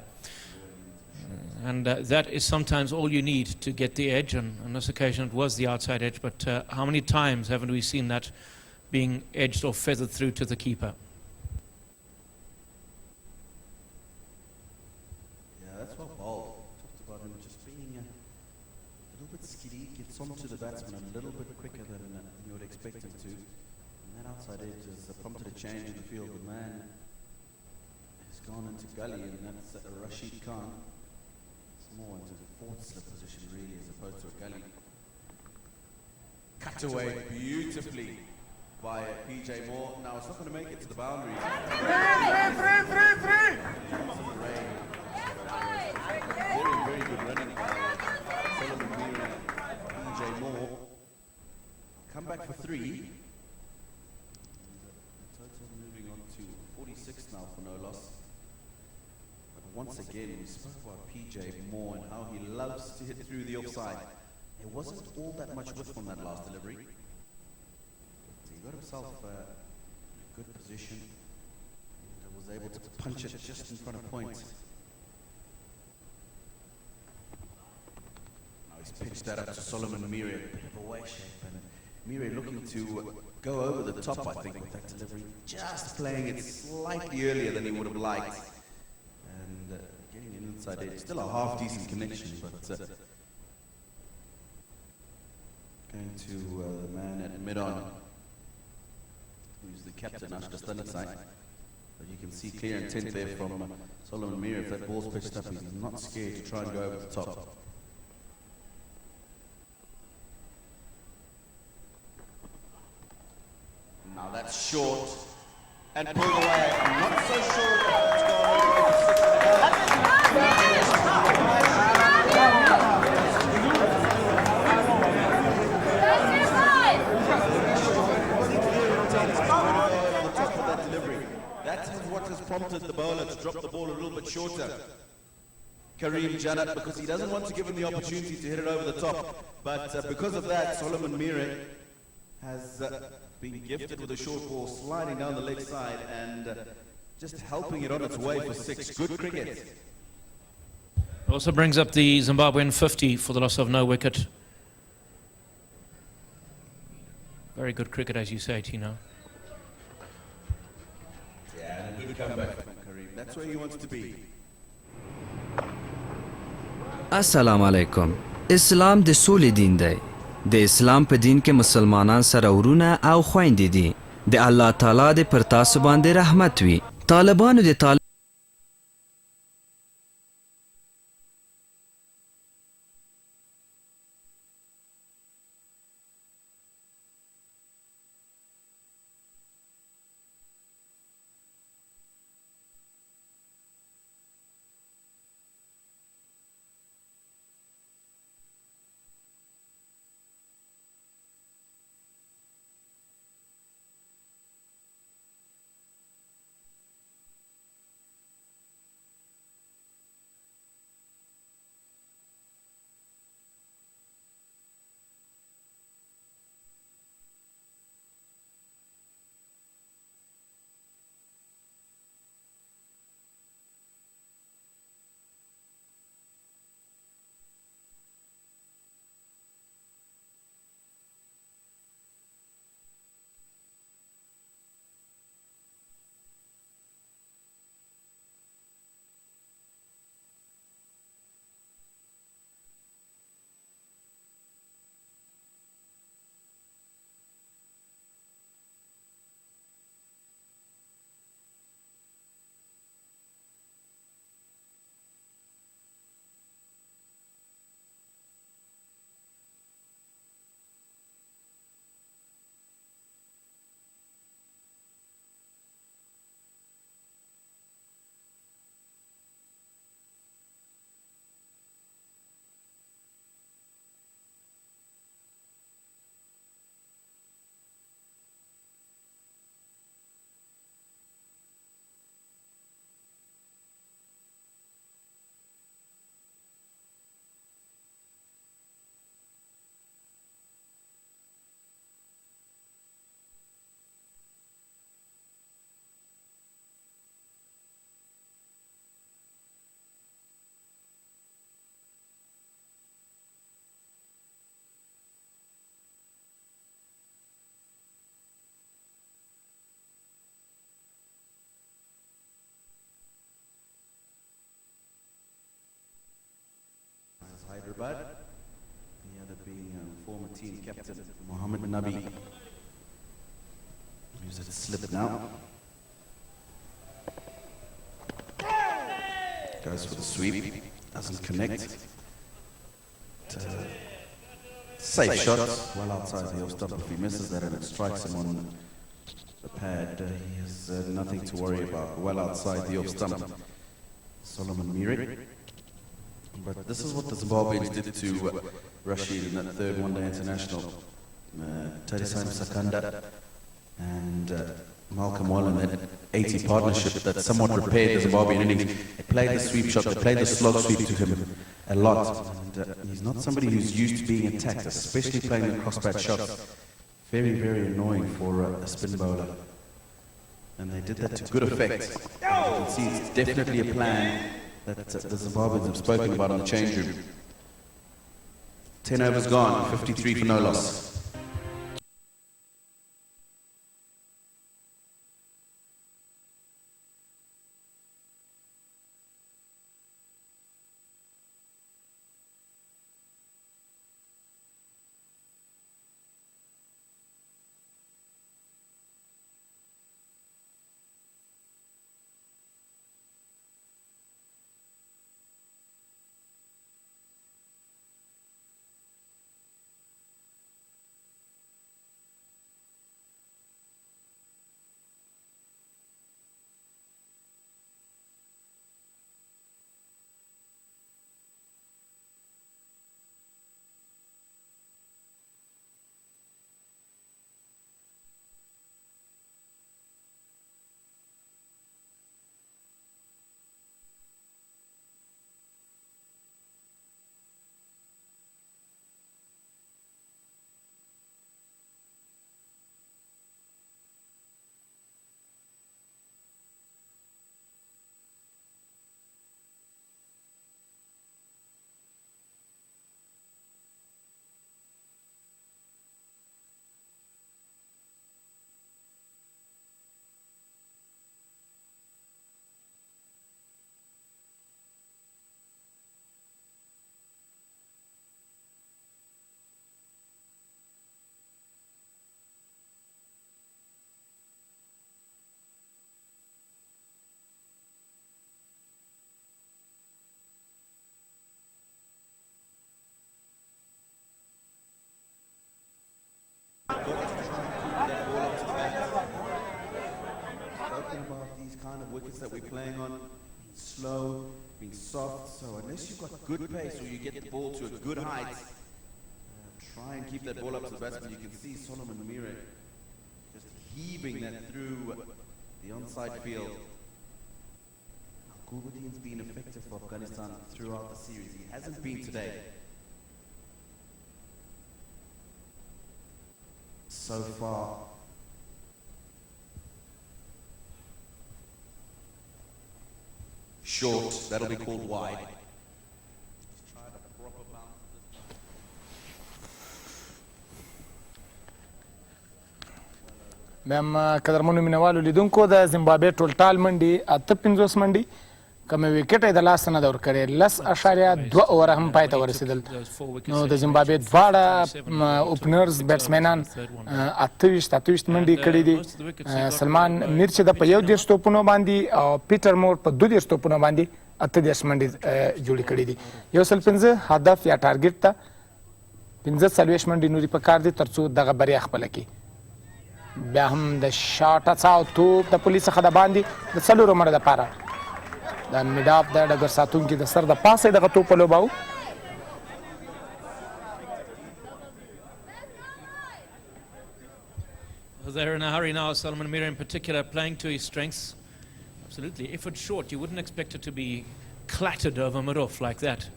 And that is sometimes all you need to get the edge, and on this occasion it was the outside edge, but how many times haven't we seen that being edged or feathered through to the keeper? Yeah, that's well bowled. Talked about him just being a little bit skiddy, gets onto the batsman a little bit quicker than you would expect him to. And that outside edge has prompted a change in the field. The man has gone into gully, and that's Rashid Khan. More into the fourth slip position, really, as opposed to a gully. Cut away beautifully by PJ Moore. Now it's not going to make it to the boundary. Very, very good running by Solomon Mire and PJ Moore. Come back for 3. And the total moving on to 46 now for no loss. Once again, we spoke about PJ Moore and how he loves to hit through the offside. There wasn't all that much width on that last delivery. But he got himself in a good position and was able to punch it just in front of point. Now he's pitched that up to Solomon Mire, a bit of a way shape, and Mire looking to go over the top, I think, with that delivery, just playing it slightly earlier than he would have liked. Getting an inside edge, still a half decent connection, but Going to the man at mid-on, who's the captain, Ashkastanisai. But you can see clear intent there from Solomon Mir. If that ball's pitched up, he's not scared to try and go over the top. Now that's short and pulled away. I'm not so sure if it's gone over the 6 That is what has prompted the bowler to drop the ball a little bit shorter. Kareem Jannat, because he doesn't want to give him the opportunity to hit it over the top. But because of that, Solomon Mire has been gifted with a short ball sliding down the leg side and just helping it on its way for 6. Good cricket. Also brings up the Zimbabwean 50 for the loss of no wicket. Very good cricket, as you say, Tino. Yeah, and a good comeback from Kareem. That's where he wants to be. السلام علیکم. اسلام د سولې دین دی. د اسلام په دین کې مسلمانان سره ورونه او خويندې دي. د الله تعالی د پر تاسو باندې رحمت وي. طالبانو د Hyderabad, the other being former team captain Mohammed Nabi, who's at a slip now. Goes for the sweep, doesn't connect. Safe shot, well outside the off stump. If he misses that and it strikes him on the pad, he has nothing to worry about. Well outside the off stump. Solomon Mire. But this is what the Zimbabweans did to Rashid in that third one-day international. Tarisaim Sakanda and Malcolm Wallen, that 80 partnership that somewhat repaired the Zimbabwean innings. They played the sweep shot, they played the slog sweep to him a lot. And he's not somebody who's used to being attacked, especially playing the cross-bat shots. Very, very annoying for a spin bowler. And they did that to good effect. As you can see, it's definitely a plan that the Zimbabweans have spoken about on the change room. 10 overs gone, 53 for no loss. kind of wickets that we're playing on, being slow, being soft. So unless you've got good pace or you get the ball to a good height, try and keep that ball up to the batsman. You can see Solomon Mire just heaving that through the onside field. Gulbuddin's been effective for Afghanistan throughout the series. He hasn't been today. So far, short, that'll be called wide. بهم قدرمنو مینوالو لیدونکو د زیمبابوې ټول ټال منډي 58 منډي کومه وکټ یې د لاس نه دور کړی 10.2 اوور هم پای ته ورسېدل نو د زیمبابوې دواړه اوپنرز بیټسمنان 28 منډي کړي دي سلمان میر چې د په 11 توپونو باندې او پیټر مور په 12 توپونو باندې 38 منډي جوړې کړي دي یو سل 15 هدف یا ټارګټ ته 45 منډي نوري په کار دي ترڅو دغه بریا خپل کړي بیا هم د شاټ اڅاو توپ د پولیس څخه د باندې د څلورو منډو دپاره د میډاف د ډګر ساتونکي د سر د پاسه دغه توپ ولوباوه They're in a hurry now, Solomon Mire in particular, playing to his strengths. Absolutely, effort short. You wouldn't expect it to be clattered over mid-off like that.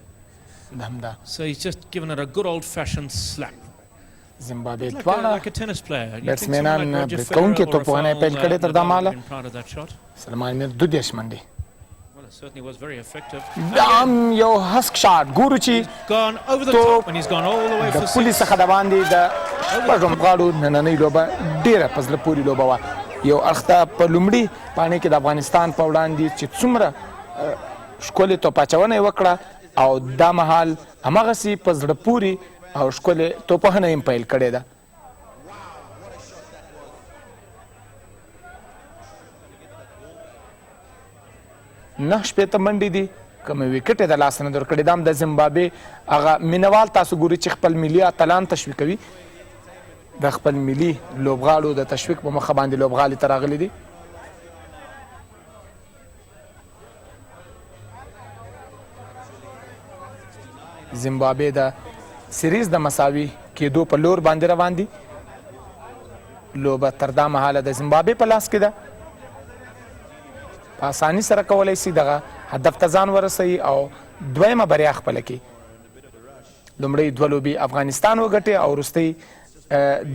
So he's just given it a good old-fashioned slap. زیمبابوې Like دواړه a tennis player. You think بیټسمنان someone like Roger برید کوونکي Federer or توپونه یې پیل کړي تر دا Nadal مهاله been part of that shot? سلمان میر 22 منډي Well, it certainly was very effective. دا هم یو هسک شاټ ګورو چې Gone over the توپ top and he's gone all the way د for پولیس six. څخه د باندې د شپږو لوبغاړو نننۍ لوبه ډېره په زړه پورې لوبه وه یو اړخ ته په لومړي پاڼې کې د افغانستان په وړاندې چې څومره ښکلې توپ اچونه یې وکړه او دا مهال هماغسې په زړه پورې او ښکلې توپوهنه یې پیل کړې ده نه شپېته منډې دي کومه وکټ یې د لاسه نه درکړې دا هم د زیمبابوې هغه مینوال تاسو ګورئ چې خپل ملي اتلان تشویقوي د خپل ملي لوبغاړو د تشویق په مخه باندې لوبغالي ته راغلي دي زیمبابوې د سیریز د مساوي کېدو په لور باندې روان دي لوبه تر دا مهاله د زیمبابوې په لاس کې ده په اساني سره کولی شي دغه هدف ته ځان ورسوي او دویمه بریا خپله کړي لومړی دوه لوبې افغانستان وګټې او وروستۍ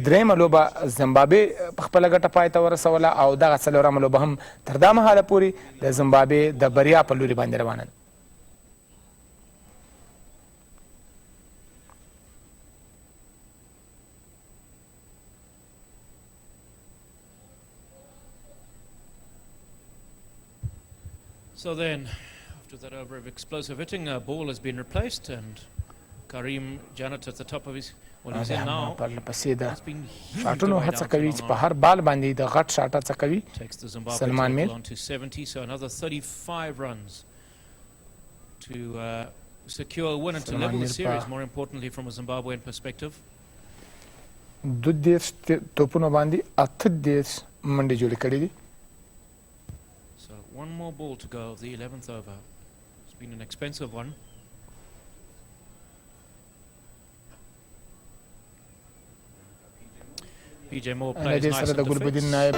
درېیمه لوبه زیمبابوې په خپله ګټه پای ته ورسوله او دغه څلورمه لوبه هم تر دا مهاله پورې د زیمبابوې د بریا په لوري باندې روانه ده So then, after that over of explosive hitting, a ball has been replaced, and Karim Janat at the top of his. Well, he's in now. پرلپسې د That's been heaved شاټونو away هڅه down to کوي long چې په on. هر بال باندې د غټ شاټ هڅه کوي Takes the Zimbabwe سلمان total میر on to 70, so another 35 runs to secure a win and to Salman level the Mir series, pa- more importantly from a Zimbabwean perspective. 22 توپونو باندې 38 منډې جوړې کړې دي So one more ball to go of the 11th over. It's been an expensive one. PJ Moore له plays دې nice سره at د the ګلبدین fence. نایب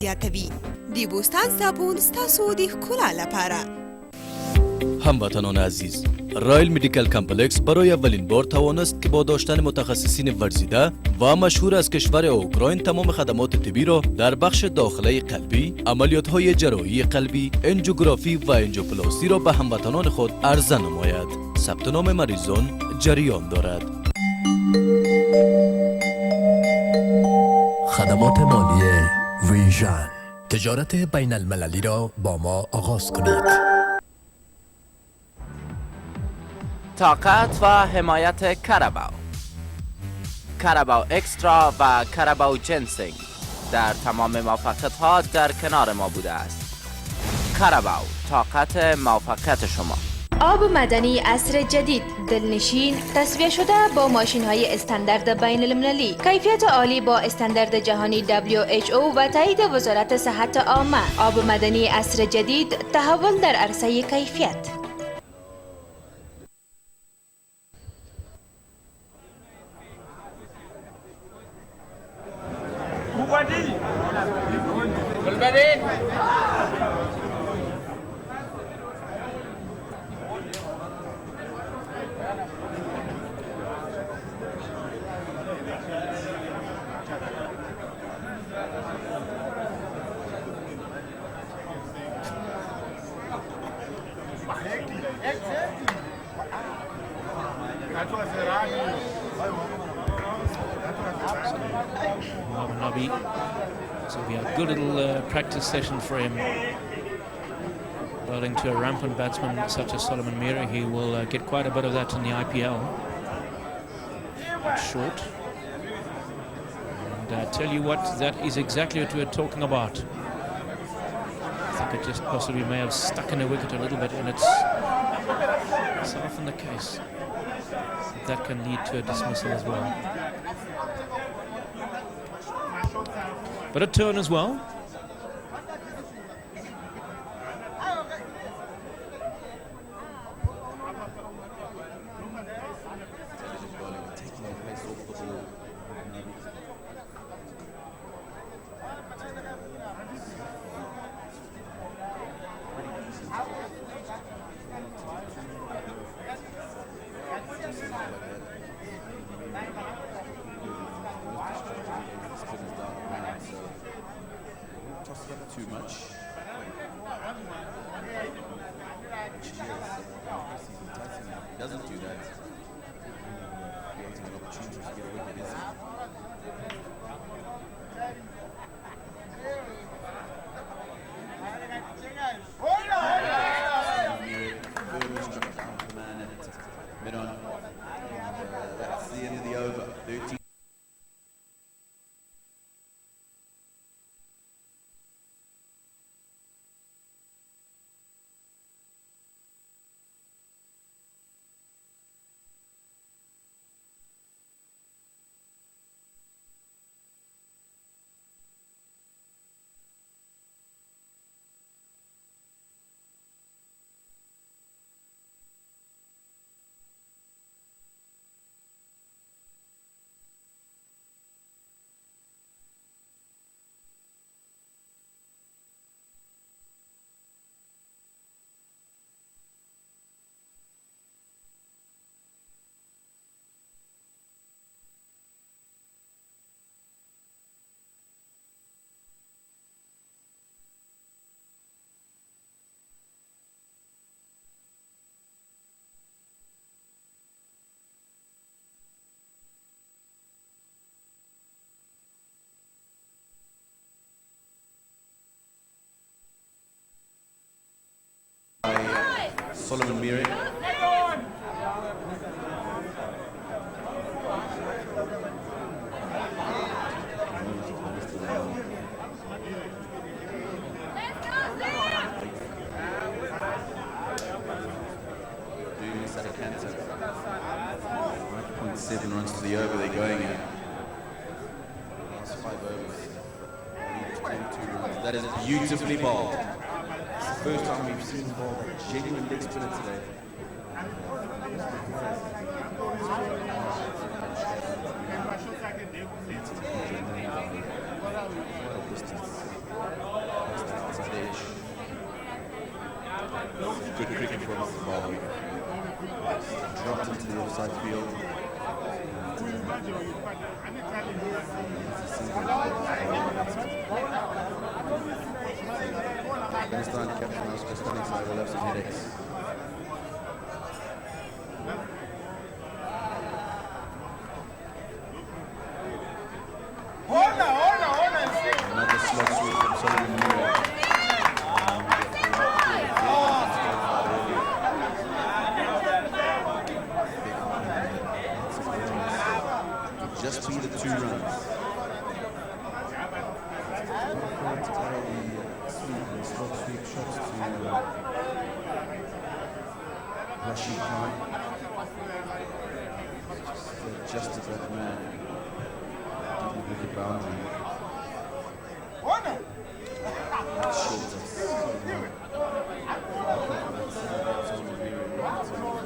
زیاتوي د بوستان صابون ستاسو د ښکلا لپاره. هموطنان عزیز، رایل مدیکل کمپلکس برای اولین بار توانست که با داشتن متخصصین ورزیده و مشهور از کشور اوکراین تمام خدمات طبی را در بخش داخله قلبی، عملیات‌های جراحی قلبی، انجیوگرافی و انجیوپلاستی را به هموطنان خود عرضه نماید. ثبت نام مریضان جریان دارد. خدمات مالی ویژن، تجارت بین المللی را با ما آغاز کنید. طاقت و حمایت کرباو، کرباو اکسترا و کرباو جنسینگ در تمام موفقیت‌ها در کنار ما بوده است. کرباو، طاقت موفقیت شما. آب مدنی عصر جدید، دلنشین، تصفیه شده با ماشین‌های استاندارد بین المللی، کیفیت عالی با استاندارد جهانی WHO و تایید وزارت صحت عامه. آب مدنی عصر جدید، تحول در عرصه کیفیت. So we have a good little practice session for him. Bowling to a rampant batsman such as Solomon Mira, he will get quite a bit of that in the IPL. It's short. And tell you what, that is exactly what we're talking about. I think it just possibly may have stuck in a wicket a little bit, and it's often the case. That can lead to a dismissal as well. But a turn as well. Too much. He doesn't do that. Creating an opportunity to get a wicket, is he? Struck down the man at mid-on. That's the end of the over. 13. Solomon Mira. Doing this at a cancer. 5.7 runs to the over they're going at. Last 5 overs. 22 runs. That is beautifully bowled. First time we've seen the ball that genuine leg spinner today. What a distance. good cricket from Zimbabwe. Dropped into the offside field. Afghanistan captain now just standing side will have some headaches. Another slot sweep from Solomon Mire. Just be the 2 runs. Slot sweep shots to Rashid Khan. Just as that man didn't hit the boundary. That shows us.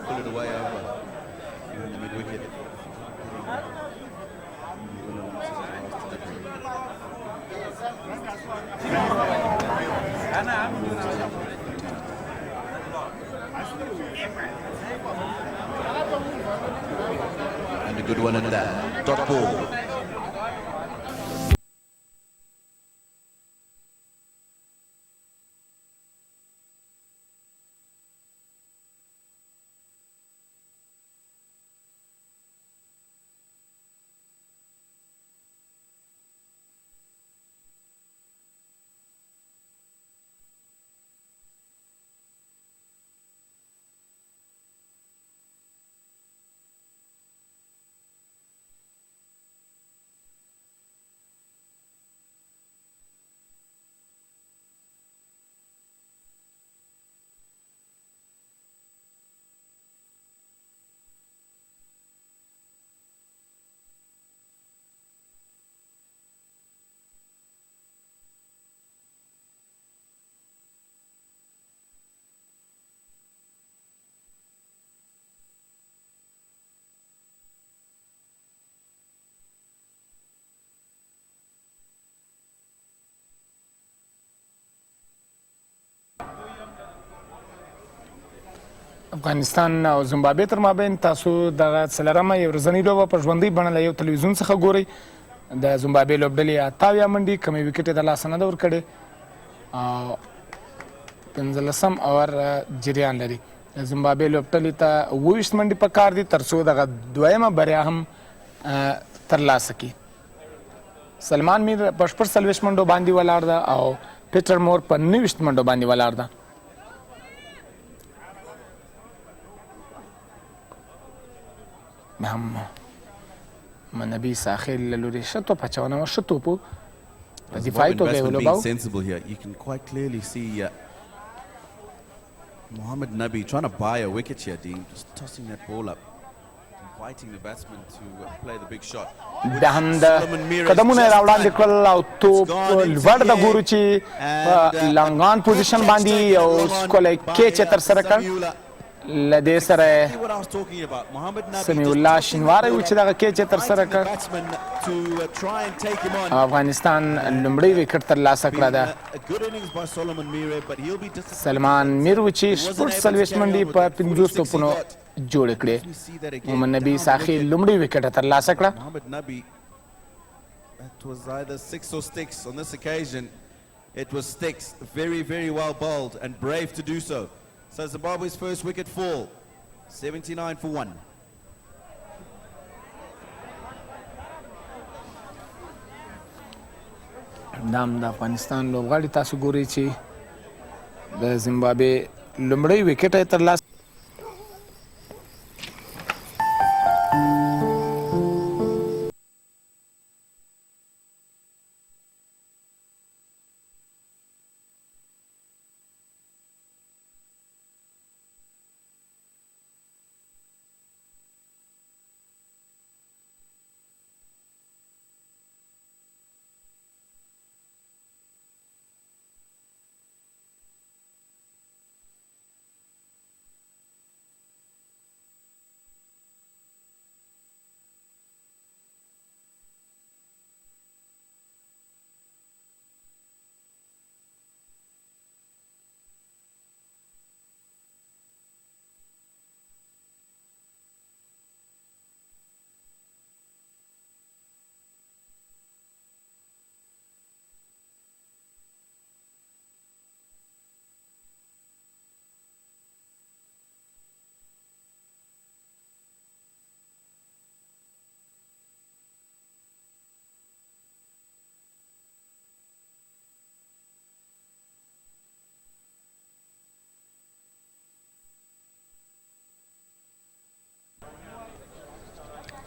Pull it away over in the mid-wicket. And a good one at that. Dot ball. افغانستان او زیمبابوې تر مابین تاسو دغه څلرمه یو ورځنۍ لوبه په ژوندۍ بڼه له یو تلویزیون څخه ګورئ. د زیمبابوې لوبډلې 78 منډې کمې وکټې د لاسه نه ده ورکړې او 15 اوور جریان لري. د زیمبابوې لوبډلې ته 27 منډې پکار دي تر څو دغه دویمه بریا هم ترلاسه کړي. سلمان میر په 40 منډو باندې ولاړ ده او پیټر مور په 29 منډو باندې ولاړ ده. هم منبي ساحل له لوري ښه توپ اچونه وه، ښه توپ و په دفاعي توګه یې ولوباوه. sensible here. You can quite clearly see Mohammad Nabi trying to buy a wicket here, Dean, just tossing that ball up, inviting the batsman to play the big shot. د هم د قدمونه یې راوړاندې کړل او توپ لوړ د ګورو چې په لانګان پوزیشن باندې یو ښکلی کیچ یې ترسره کړ. له دې سره سمیع الله شینواری و چې دغه کیچ یې ترسره کړ. افغانستان لومړی وکټ ترلاسه کړه ده. سلمان میر و چې 40 منډې په 50 توپونو جوړې کړې. محمد نبي ساحل لومړی وکټ ترلاسه کړه. It was either 6 or sticks on this occasion. It was sticks, very, very well bowled and brave to do so. So Zimbabwe's first wicket fall, 79 for 1. دام د افغانستان لوبغاړي تاسو ګورئ چې د زیمبابوې لومړی وکټ یې ترلاسه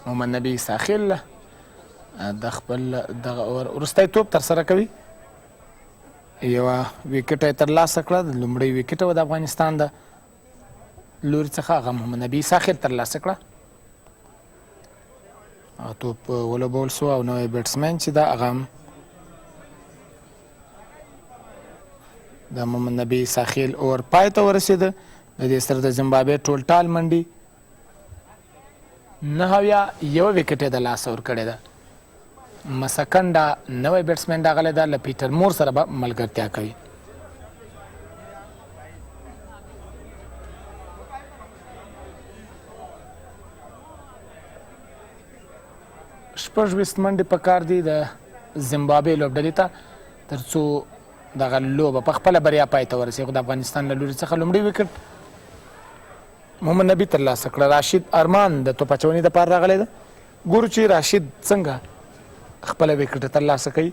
محمد نبی ساخیل د خپل دغه اور وروستی توپ ترسره کوي. یوه ویکټ یې ترلاسه کړه، د لومړۍ ویکټ وه د افغانستان د لوري څخه، هغه محمد نبي ساخر ترلاسه کړه. توپ ولوبول سو او نوی بیټسمین چې ده هغه هم د محمد نبي ساخیل اور پای ته ورسېده. د دې سره د زیمبابوې ټول ټال منډي 9 یوه ویکټ یې د لاسه ورکړې ده. مسکنډا نوی بیټسمین راغلی ده، له پیټر مور سره به ملګرتیا کوي. شپږ ویشت منډې پکار دي د زیمبابوې لوبډلې ته تر څو دغه لوبه په خپله بریا پای ته ورسېږي. خو د افغانستان له لوري څخه لومړی ویکټ محمد نبي ترلاسه کړه. راشد ارمان د توپ اچونې دپاره راغلی ده. ګورو چې راشد څنګه خپله ویکټ ترلاسه کوي.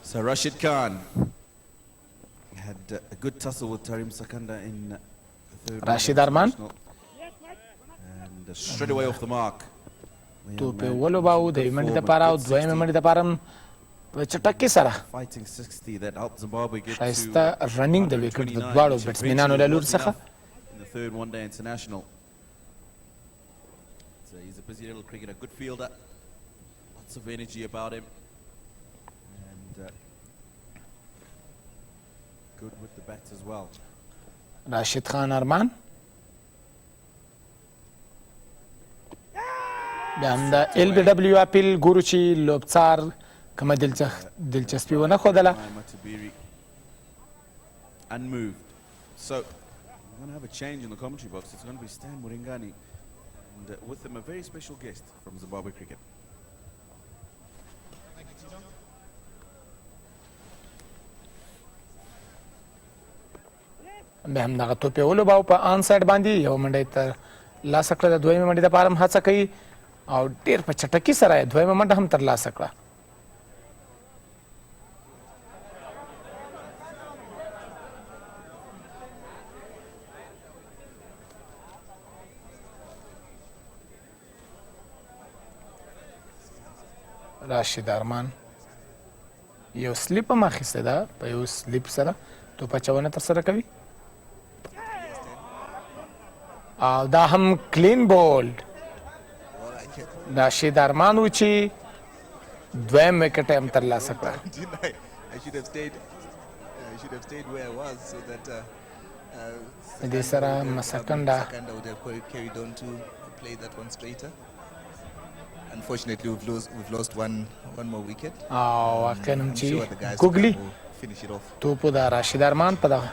So Rashid Khan had a good tussle with Tarim Sakanda in the third. Rashid Arman and straight away off the mark. توپ یې ولوباوه د یوې منډې دپاره او دویمې منډې دپاره هم په چټکۍ سره ښایسته رننګ د ویکټ د دواړو بیټسمینانو له لوري څخه. Third one-day international. So he's a busy little cricketer, good fielder, lots of energy about him, and good with the bats as well. راشد خان ارمان بیا هم د LBW اپیل ګورو چې لوبڅار کومه دلچسپي ونه ښودله. Unmoved. So we're going to have a change in the commentary box. It's going to be Stan Muringani, and with them a very special guest from Zimbabwe cricket. بیا هم دغه توپ یې ولوباوه په آن سایډ باندې، یوه منډه یې ترلاسه کړه. د دویمې منډې دپاره هم هڅه کوي او ډېر په چټکۍ سره یې دویمه منډه هم ترلاسه کړه. راشد ارمان یو سلیپ هم اخیستې ده، په یو سلیپ سره توپ اچونه ترسره کوي او دا هم کلین بولډ. راشد ارمان و چې دویم ویکټ یې هم ترلاسه کړه. د دې سره مسکنډا Unfortunately, we've lost one more wicket. واقعا هم چې ګوګلي توپ د راشد ارمان په دغه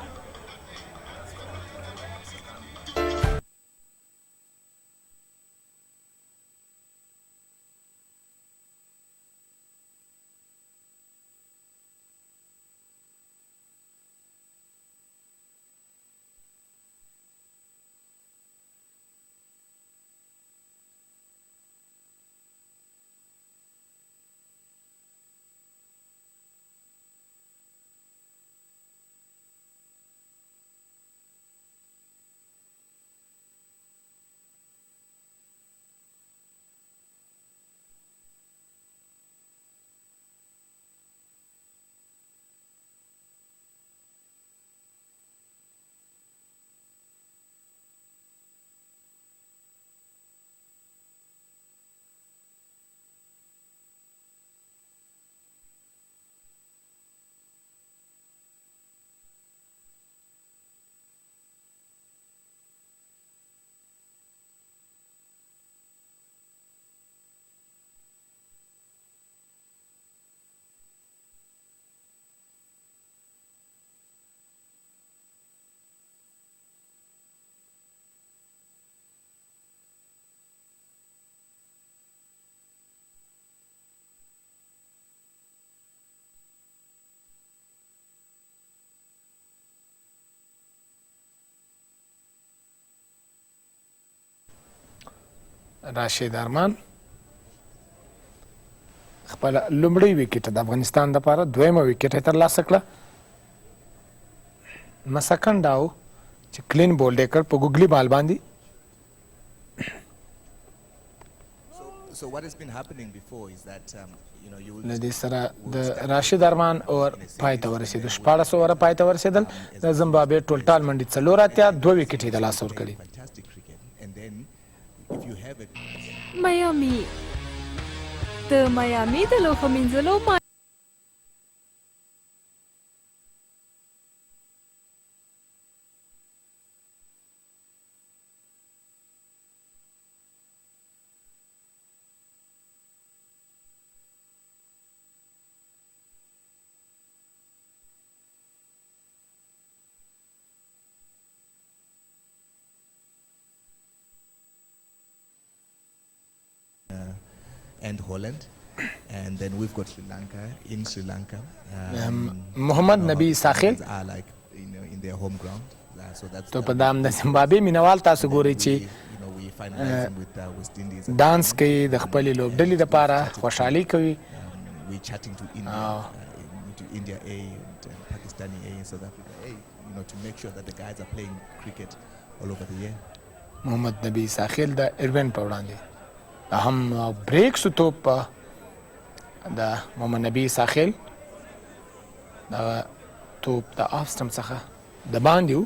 راشد ارمان خپل لومړی ویکټ د افغانستان لپاره دویمه ویکټ یې ترلاسه کړه. مسکنډا چې کلین بولډ یې کړ په ګوګلي بال باندې. So what has been happening before is that you know you will له دې سره د راشد ارمان اور پای ته ورسېدو 14 اووره پای ته ورسېدل د زمبابوې ټولټال منډي 4 اتیا 2 وکټې د لاس ورکړي fantastic cricket and then if you have a میامي د میامي د لوښو مینځلو and Holland, and then we've got Sri Lanka in Sri Lanka. محمد نبی ساخل Are like you know in their home ground, so that's. ته په دام د زمبابوې مینوال تاسو ګورئ چې ډانس کوي د خپلې لوبډلې دپاره خوشحالي کوي We're chatting to India, to India A and Pakistani A and South Africa A, you know, to make sure that the guys are playing cricket all over the year. محمد نبی ساخل د ایروین په وړاندې هم بریک سو توپ د محمد نبی ساخل دغه توپ د آف سټمپ څخه د باندې و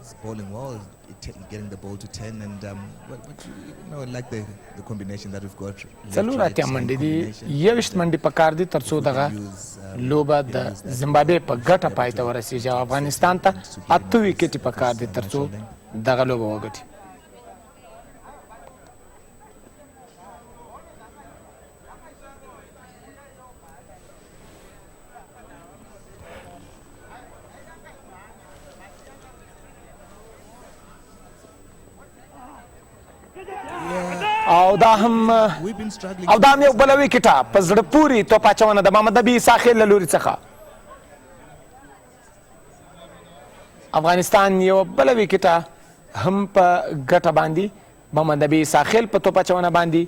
It's bowling well, getting the ball to 10, and but you know, like the combination that we've got. څلور اتیا منډې دي 21 منډې په کار دي تر څو دغه لوبه د زمبابوې په ګټه پای ته ورسېږي او افغانستان ته 8 وکټې په کار دي تر څو دغه لوبه وګټي او دا هم یو بله وکټه په زړه پورې توپ اچونه د محمد نبي ساخل له لوري څخه افغانستان یو بله وکټه هم په ګټه باندې محمد نبي ساخل په توپ اچونه باندې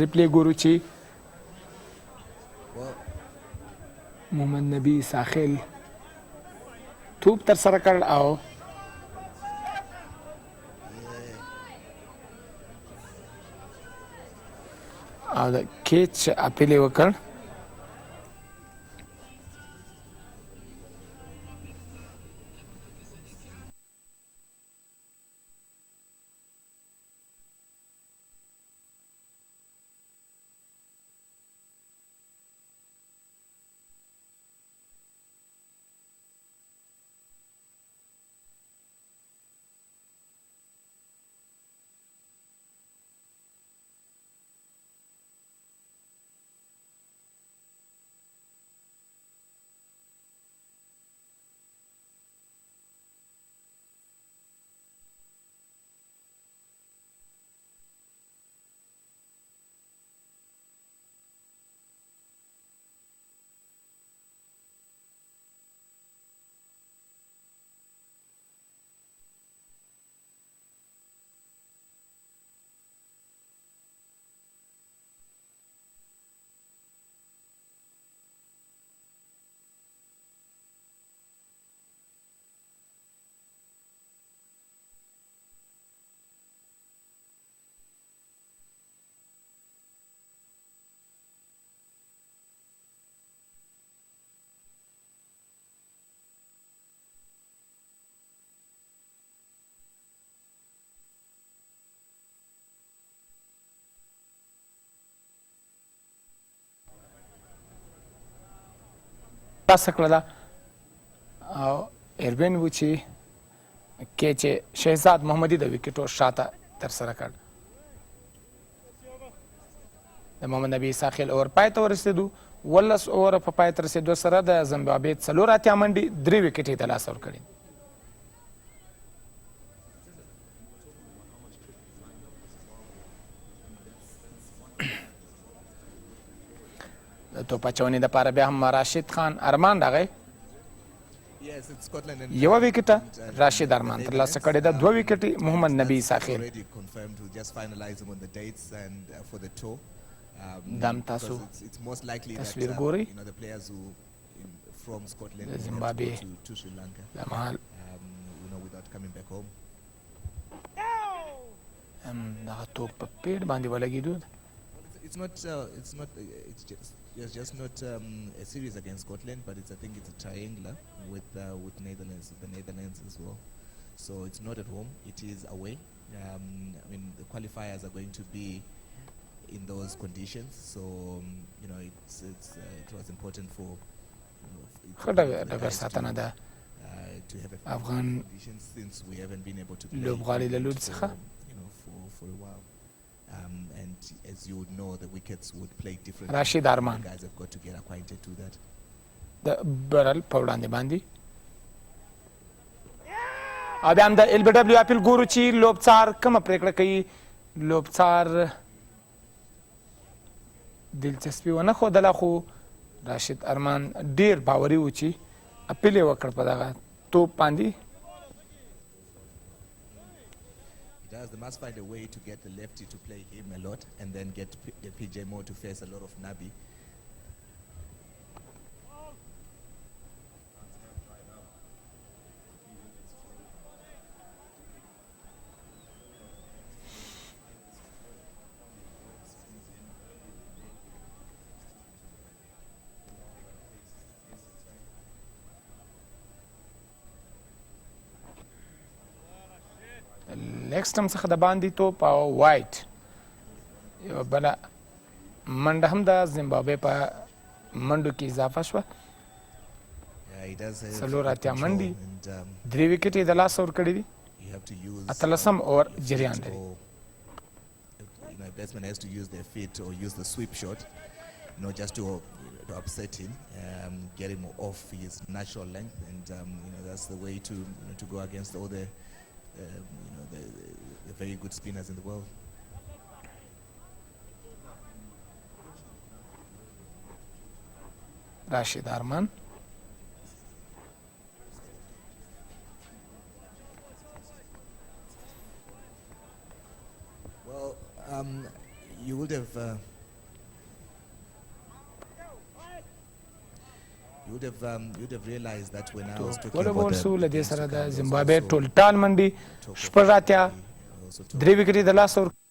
ریپلی ګورو چې محمد نبي ساخل توپ تر سره کړ او او د کیچ اپیل یې وکړ خلاصه کړله او ایروین و چې کیچ شهزاد محمدي د وکټو شاته ترسره کړ د محمد نبي ساخل اور پای ته ورسېدو 11 اوور په پای ته رسېدو سره د زمبابوې 4 اتیا منډې 3 وکټې ته لاس ورکړي د توپ اچونې دپاره بیا هم راشد خان ارمان راغی Yeah, یوه وکټه راشد ارمان ترلاسه کړې ده، 2 وکټې محمد نبی ساخیل. دا هم تاسو تصویر ګورئ د زیمبابوې لمحال دغه توپ په پیډ باندې ولګېدو. It's just not a series against Scotland, but I think it's a triangular with Netherlands, the Netherlands as well. So it's not at home; it is away. I mean, the qualifiers are going to be in those conditions. So it was important for ډګر ساتنه ده افغان since we haven't been able to play لوبغاړي له لوري څخه. for a while. And as you would know, the wickets would play differently. راشد ارمان You guys have got to get acquainted to that. د برل په وړاندې باندې او بیا هم د ال بي ډبلیو اپیل ګورو چې لوبڅار کومه پرېکړه کوي. لوبڅار دلچسپي ونه ښودله، خو راشد ارمان ډېر باوري و چې اپیل یې وکړ په دغه توپ باندې. They must find a way to get the lefty to play him a lot and then get PJ Moore to face a lot of Nabi. لیګ سټم څخه د باندې توپ او وایټ. یوه بله منډه هم د زیمبابوې په منډو کې اضافه شوه. 4 منډې 3 وکټې د لاسه ورکړي دي. 18 اوور جریان لري. Batsman has to use their feet or use the sweep shot, just to upset him, get him off his natural length, and that's the way to go against all the very good spinners in the world. Rashid Arman. Well, you would have realized that when I was talking about the سره د زیمبابوې ټول ټال منډي 8 3 وکټې د لاسه ورکړي.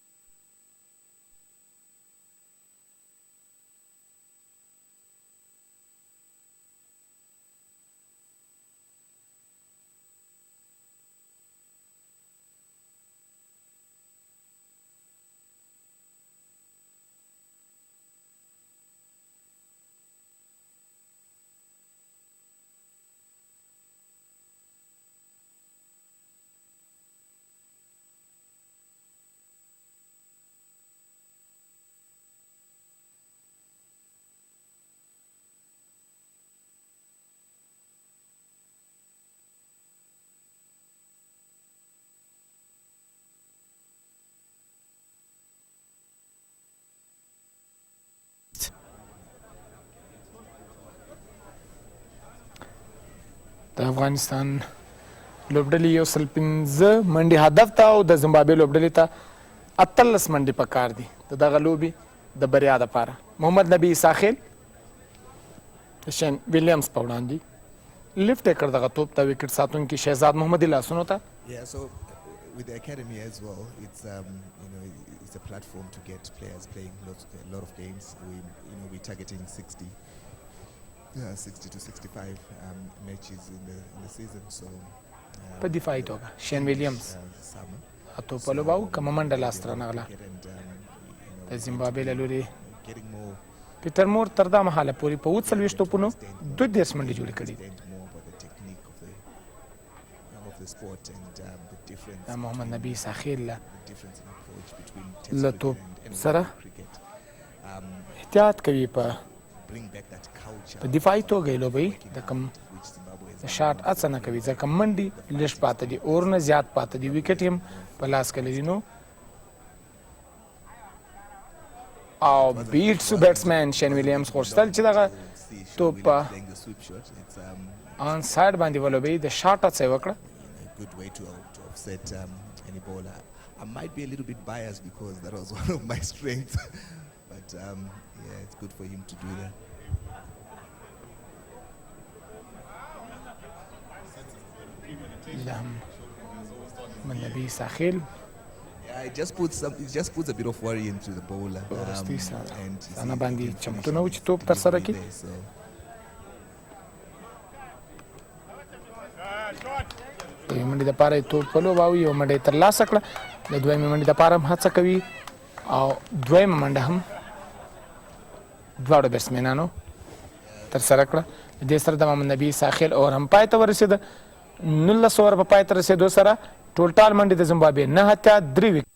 د افغانستان لوبډلې 115 منډې هدف ته او د زیمبابوې لوبډلې ته 18 منډې پکار دي د دغه لوبې د بریا دپاره. محمد نبی ساخیل شین ویلیامز په وړاندې لیفټ یې کړ دغه توپ ته وکټ ساتونکي شهزاد محمدي لاسونو ته. So with the academy as well, it's it's a platform to get players playing a lot of games. We're targeting 60 to 65 matches in the season. So په دفاعي توګه شین ویلیامز توپ ولوباو کومه منډه لاسته رانغله د زیمبابوې له لوري. پیټر مور تر دا مهاله پورې په 40 توپونو 32 منډې جوړې کړي. محمد نبی ساخیل له توپ سره احتیاط کوي، په دفاعي توګه یې لوبوي، د کوم د شاټ هڅه نه کوي ځکه منډې لږ پاته دي، اور نه زیات پاته دي، وکټ یې هم په لاس کې لري. نو او بیټسو بیټسمین شین ویلیامز غوښتل چې دغه توپ آن ساید باندې ولوبي د شاټ اڅ وکړه. Good way to offset any bowler. I might be a little bit biased because that was one of my strengths, but yeah, it's good for him to do that. من نبی ساخیل. Yeah, it just puts a bit of worry into the bowler. and انا باندې چمتو نو چې توپ تر سره کی. یو منډه د پاره توپ په لوب او یو منډه تر لاسه کړه. د دویمه منډه د پاره هم هڅه کوي او دویمه منډه هم دواړو بیټسمنانو تر سره کړه. د دې سره د محمد نبی ساخیل اور هم پای ته ورسېده. 19 اوور په پای ته رسېدو سره ټولټال منډې د زیمبابوې 9 اتیا 3 وکټ.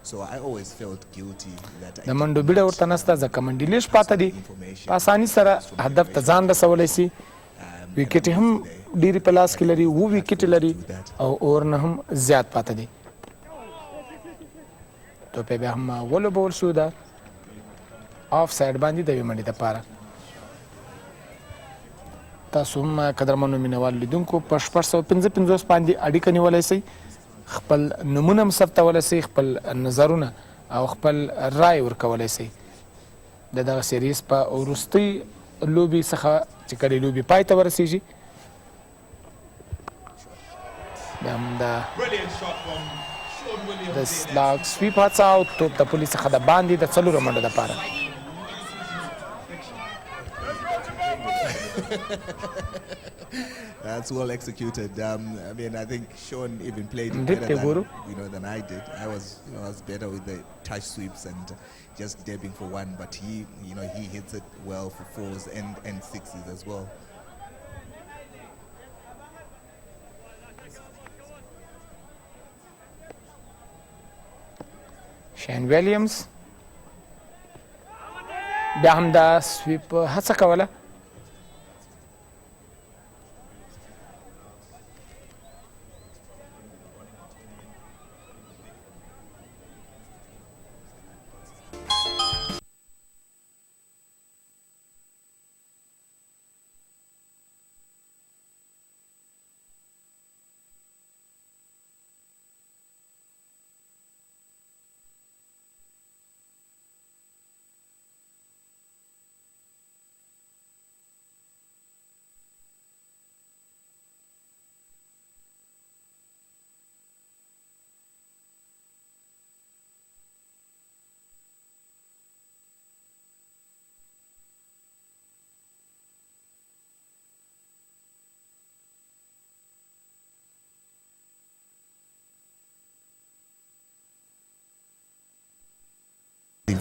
So I always felt guilty that د منډو بیډه ورته نسته ځکه منډیلیش پاته دي. په اساني سره هدف ته ځان رسولی سي. وکټ هم ډیری په لاس کې لري. 7 وکټ لري او اور نه هم زیات پاته دي. توپ بیا هم ولوبول شو ده آف ساید باندې د یوې منډې دپاره. تاسو هم قدرمنو مینوال لیدونکو په 655 باندې اړیکه نیولی سئ. خپل نمونه هم ثبتولی سئ. خپل نظرونه او خپل رای ورکولی سئ. د دغه سیریز په وروستۍ لوبې څخه چې کله لوبې پای ته ورسیږي بیا هم د سلاګ سویپ هڅه او توپ د پولي څخه د باندې د 4 منډو دپاره. That's well executed. I mean, I think Sean even played it better than I did. I was better with the touch sweeps and just dabbing for one, but he hits it well for 4s and 6s as well. شین ویلیامز بیا هم د سویپ هڅه کوله.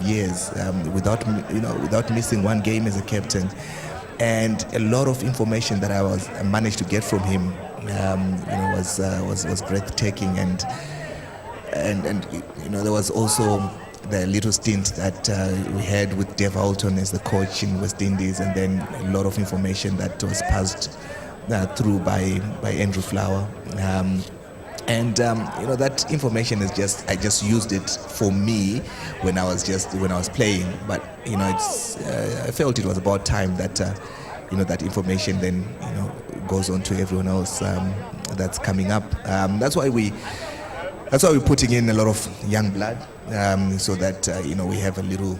Years without missing one game as a captain, and a lot of information that I managed to get from him was breathtaking, and there was also the little stint that we had with Dave Alton as the coach in West Indies, and then a lot of information that was passed through by Andrew Flower. And that information is I just used it for me when I was playing. But I felt it was about time that that information then goes on to everyone else that's coming up. That's why That's why we're putting in a lot of young blood, so that we have a little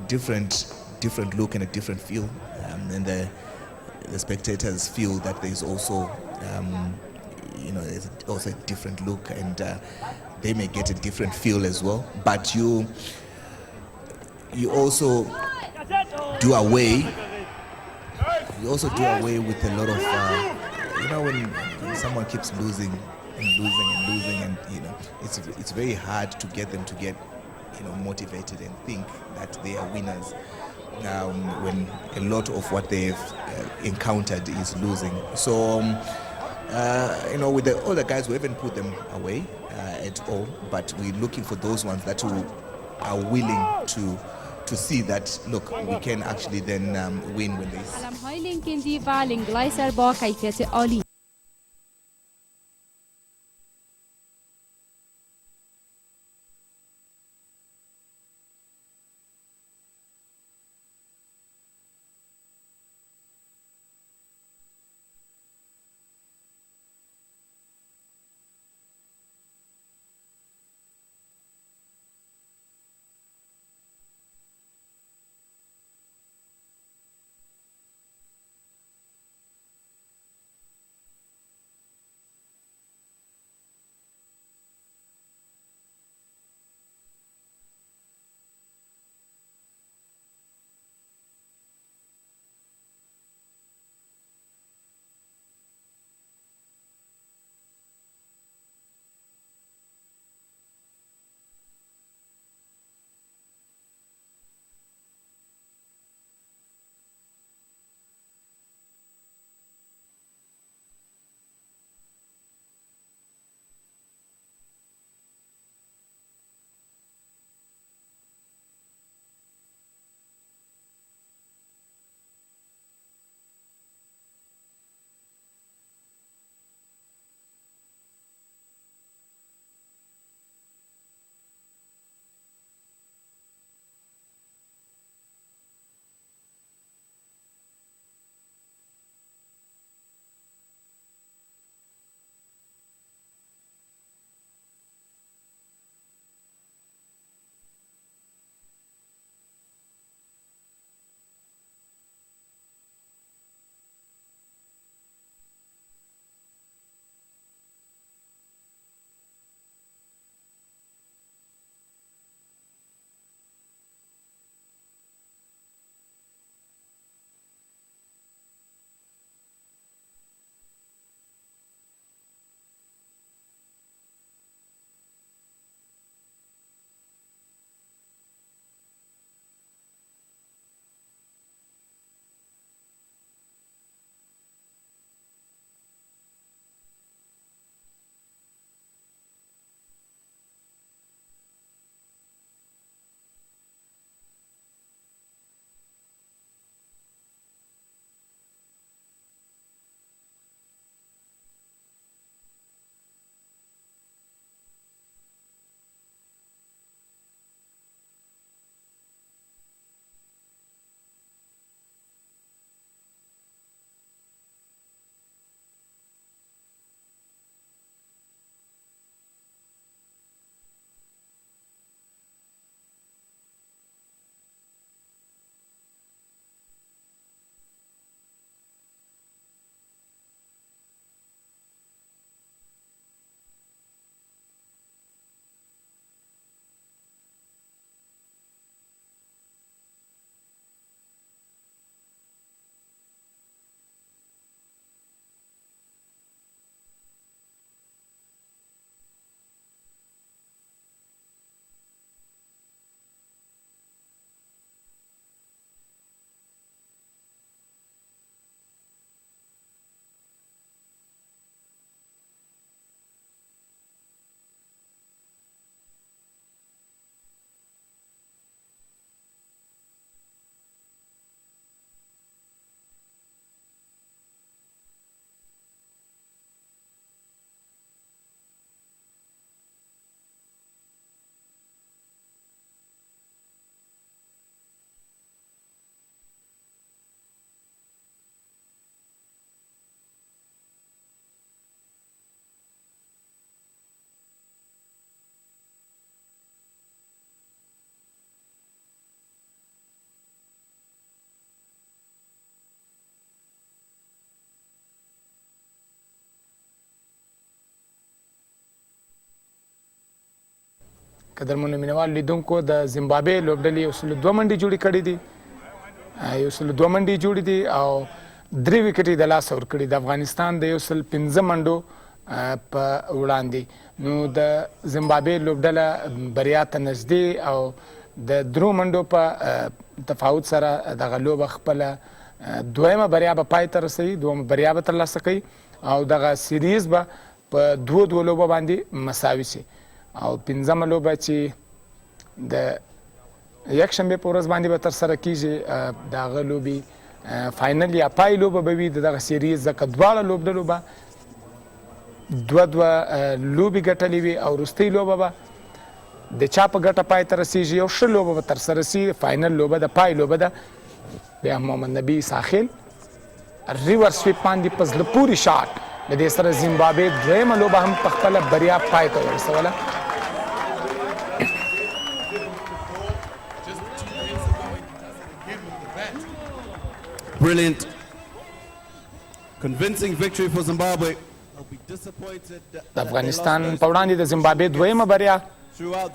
different look and a different feel, and the spectators feel that there's also there's also a different look, and they may get a different feel as well. But you also do away with a lot of when someone keeps losing and it's very hard to get them to get motivated and think that they are winners when a lot of what they've encountered is losing. So with the older guys, we haven't put them away at all, but we're looking for those ones that who are willing to see that, look, we can actually then win when they علم‌های لینکلدی و لینگلایزر با کیفیت عالی. قدرمنو مینوال لیدونکو د زیمبابوې لوبډلې یو سل 2 منډې جوړې کړې دي یو سل 2 منډې جوړې دي او 3 وکټې د لاسه ورکړي د افغانستان د یو سل 15 منډو په وړاندې نو د زیمبابوې لوبډله بریا ته نږدې او د 3 منډو په تفاوت سره دغه لوبه خپله دویمه بریا به پای ته رسوي دویمه بریا به ترلاسه کوي او دغه سیریز به په 2 لوبو باندې مساوي شي او 15مه لوبه چې د یکشنبې په ورځ باندې به ترسره کیږي د هغه لوبې فاینل یا پای لوبه به وي د دغه سیریز ځکه دواړه لوبډلو به 2 لوبې ګټلې وي او وروستۍ لوبه به د چا په ګټه پای ته رسیږي یو ښه لوبه به ترسره سي فاینل لوبه د پای لوبه ده بیا محمد نبی ساحل ریور سویپ باندې په زړه پورې شاټ د دې سره زیمبابوې دویمه لوبه هم په خپله بریا پای ته ورسوله Brilliant. Convincing victory for Zimbabwe. They'll be disappointed د افغانستان په وړاندې د زیمبابوې دویمه بریا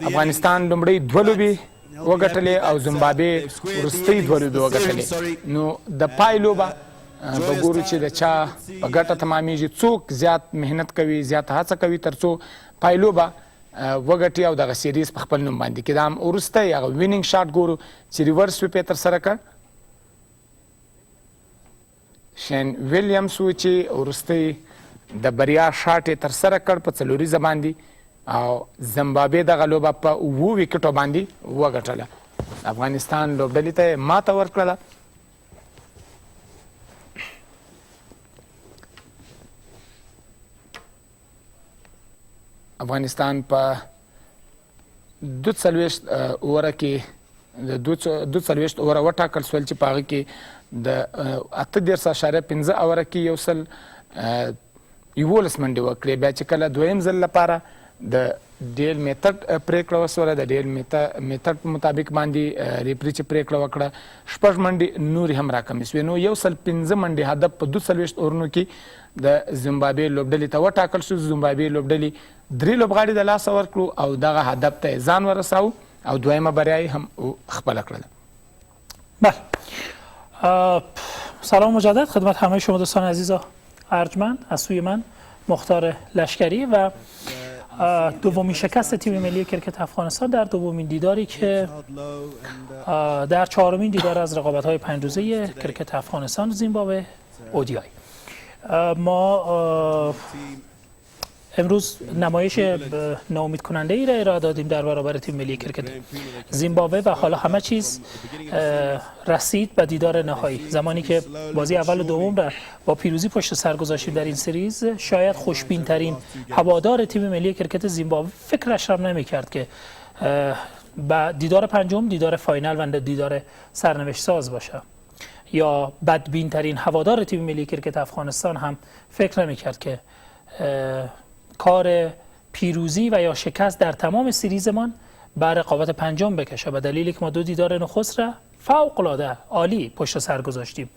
افغانستان لومړی 2 لوبې وګټلې او زیمبابوې وروستۍ 2 لوبې وګټلې نو د پای لوبه به ګورو چې د چا په ګټه تمامیږي څوک زیات محنت کوي زیات هڅه کوي تر څو پای لوبه وګټي او دغه سیریز په خپل نوم باندې کړي دا هم وروستی هغه وینینګ شاټ ګورو چې ریورس سویپ یې ترسره کړ شین ویلیامز و چې وروستی د بریا شاټ یې ترسره کړ په څلوریزه باندې او زیمبابوې دغه لوبه په 7 وکټو باندې وګټله افغانستان لوبډلې ته یې ماته ورکړله افغانستان په 42 اووره کې د 42 اووره وټاکل شول چې په هغه کې د 38.15 اووره کې یو سل 11 منډې وکړې بیا چې کله دویم ځل لپاره د ډیل میتډ پریکړه وسوله د ډیل میتډ مطابق باندې ریفري چې پریکړه وکړه 6 منډې نورې هم راکمې شوې نو یو سل 15 منډې هدف په 42 اورونو کې د زیمبابوې لوبډلې ته وټاکل شو زیمبابوې لوبډلې 3 لوبغاړي د لاسه ورکړو او دغه هدف ته ځان ورساو او دویمه بریا هم خپله کړله بله سلام مجدد خدمت همه شما دوستان عزیز ارجمند از سوی من مختار لشگری و دومین شکست تیم ملی کرکت افغانستان در دومین دیداری که در 4مین دیدار از رقابت‌های 5 روزه کرکت افغانستان زیمبابوه ODI ما امروز نمایش ناامید کننده ای را ارائه دادیم در برابر تیم ملی کرکت زیمبابوه و حالا همه چیز رسید به دیدار نهایی زمانی که بازی اول و دوم را با پیروزی پشت سر گذاشتیم در این سریز شاید خوشبین ترین هوادار تیم ملی کرکت زیمبابوه فکرش هم نمی‌کرد که با دیدار پنجم دیدار فاینال و دیدار سرنوشت ساز باشه یا بدبین ترین هوادار تیم ملی کرکت افغانستان هم فکر نمی‌کرد که کار پیروزی و یا شکست در تمام سریزمان بر رقابت پنجم بکشه به دلیلی که ما 2 دیدار نخست را فوق‌العاده عالی پشت سر گذاشتیم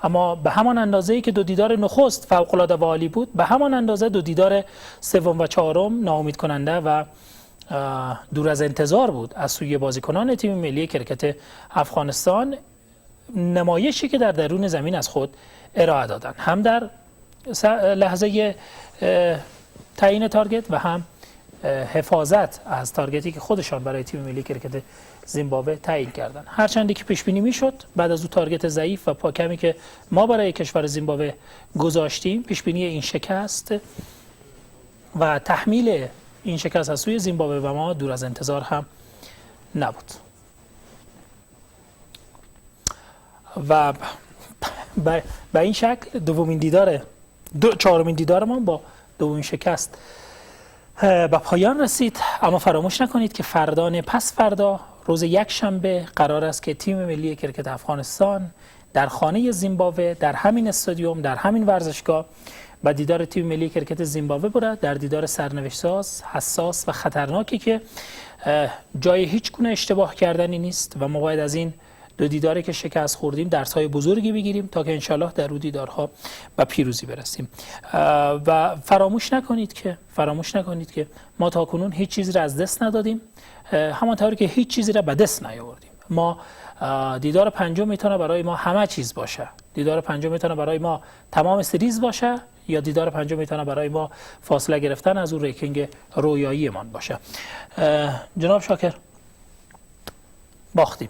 اما به همان اندازه‌ای که 2 دیدار نخست فوق‌العاده و عالی بود به همان اندازه 2 دیدار سوم و چهارم ناامید کننده و دور از انتظار بود از سوی بازیکنان تیم ملی کرکت افغانستان نمایشی که در درون زمین از خود ارائه دادند هم در لحظه تعیین تارگت و هم حفاظت از تارگتی که خودشان برای تیم ملی کرکت زیمبابوه تعیین کردند هرچندی که پیش بینی میشد بعد از اون تارگت ضعیف و پاکمی که ما برای کشور زیمبابوه گذاشتیم پیش بینی این شکست و تحمیل این شکست از سوی زیمبابوه و ما دور از انتظار هم نبود و به این شکل چهارمین دیدار ما با دومین شکست به پایان رسید اما فراموش نکنید که فردا پس فردا روز یکشنبه قرار است که تیم ملی کرکت افغانستان در خانه زیمبابوه در همین استادیوم در همین ورزشگاه به دیدار تیم ملی کرکت زیمبابوه برد در دیدار سرنوشت‌ساز حساس و خطرناکی که جای هیچ گونه اشتباه کردنی نیست و ما باید از این دو دیداری که شکست خوردیم درس‌های بزرگی بگیریم تا که انشالله در اون دیدارها به پیروزی برسیم. و فراموش نکنید که ما تاکنون هیچ چیزی را از دست ندادیم، همانطوری که هیچ چیزی را به دست نیاوردیم. ما دیدار پنجم میتونه برای ما همه چیز باشه. دیدار پنجم میتونه برای ما تمام سریز باشه، یا دیدار پنجم میتونه برای ما فاصله گرفتن از اون ریکینگ رویایی من باشه. جناب شاکر، باختیم.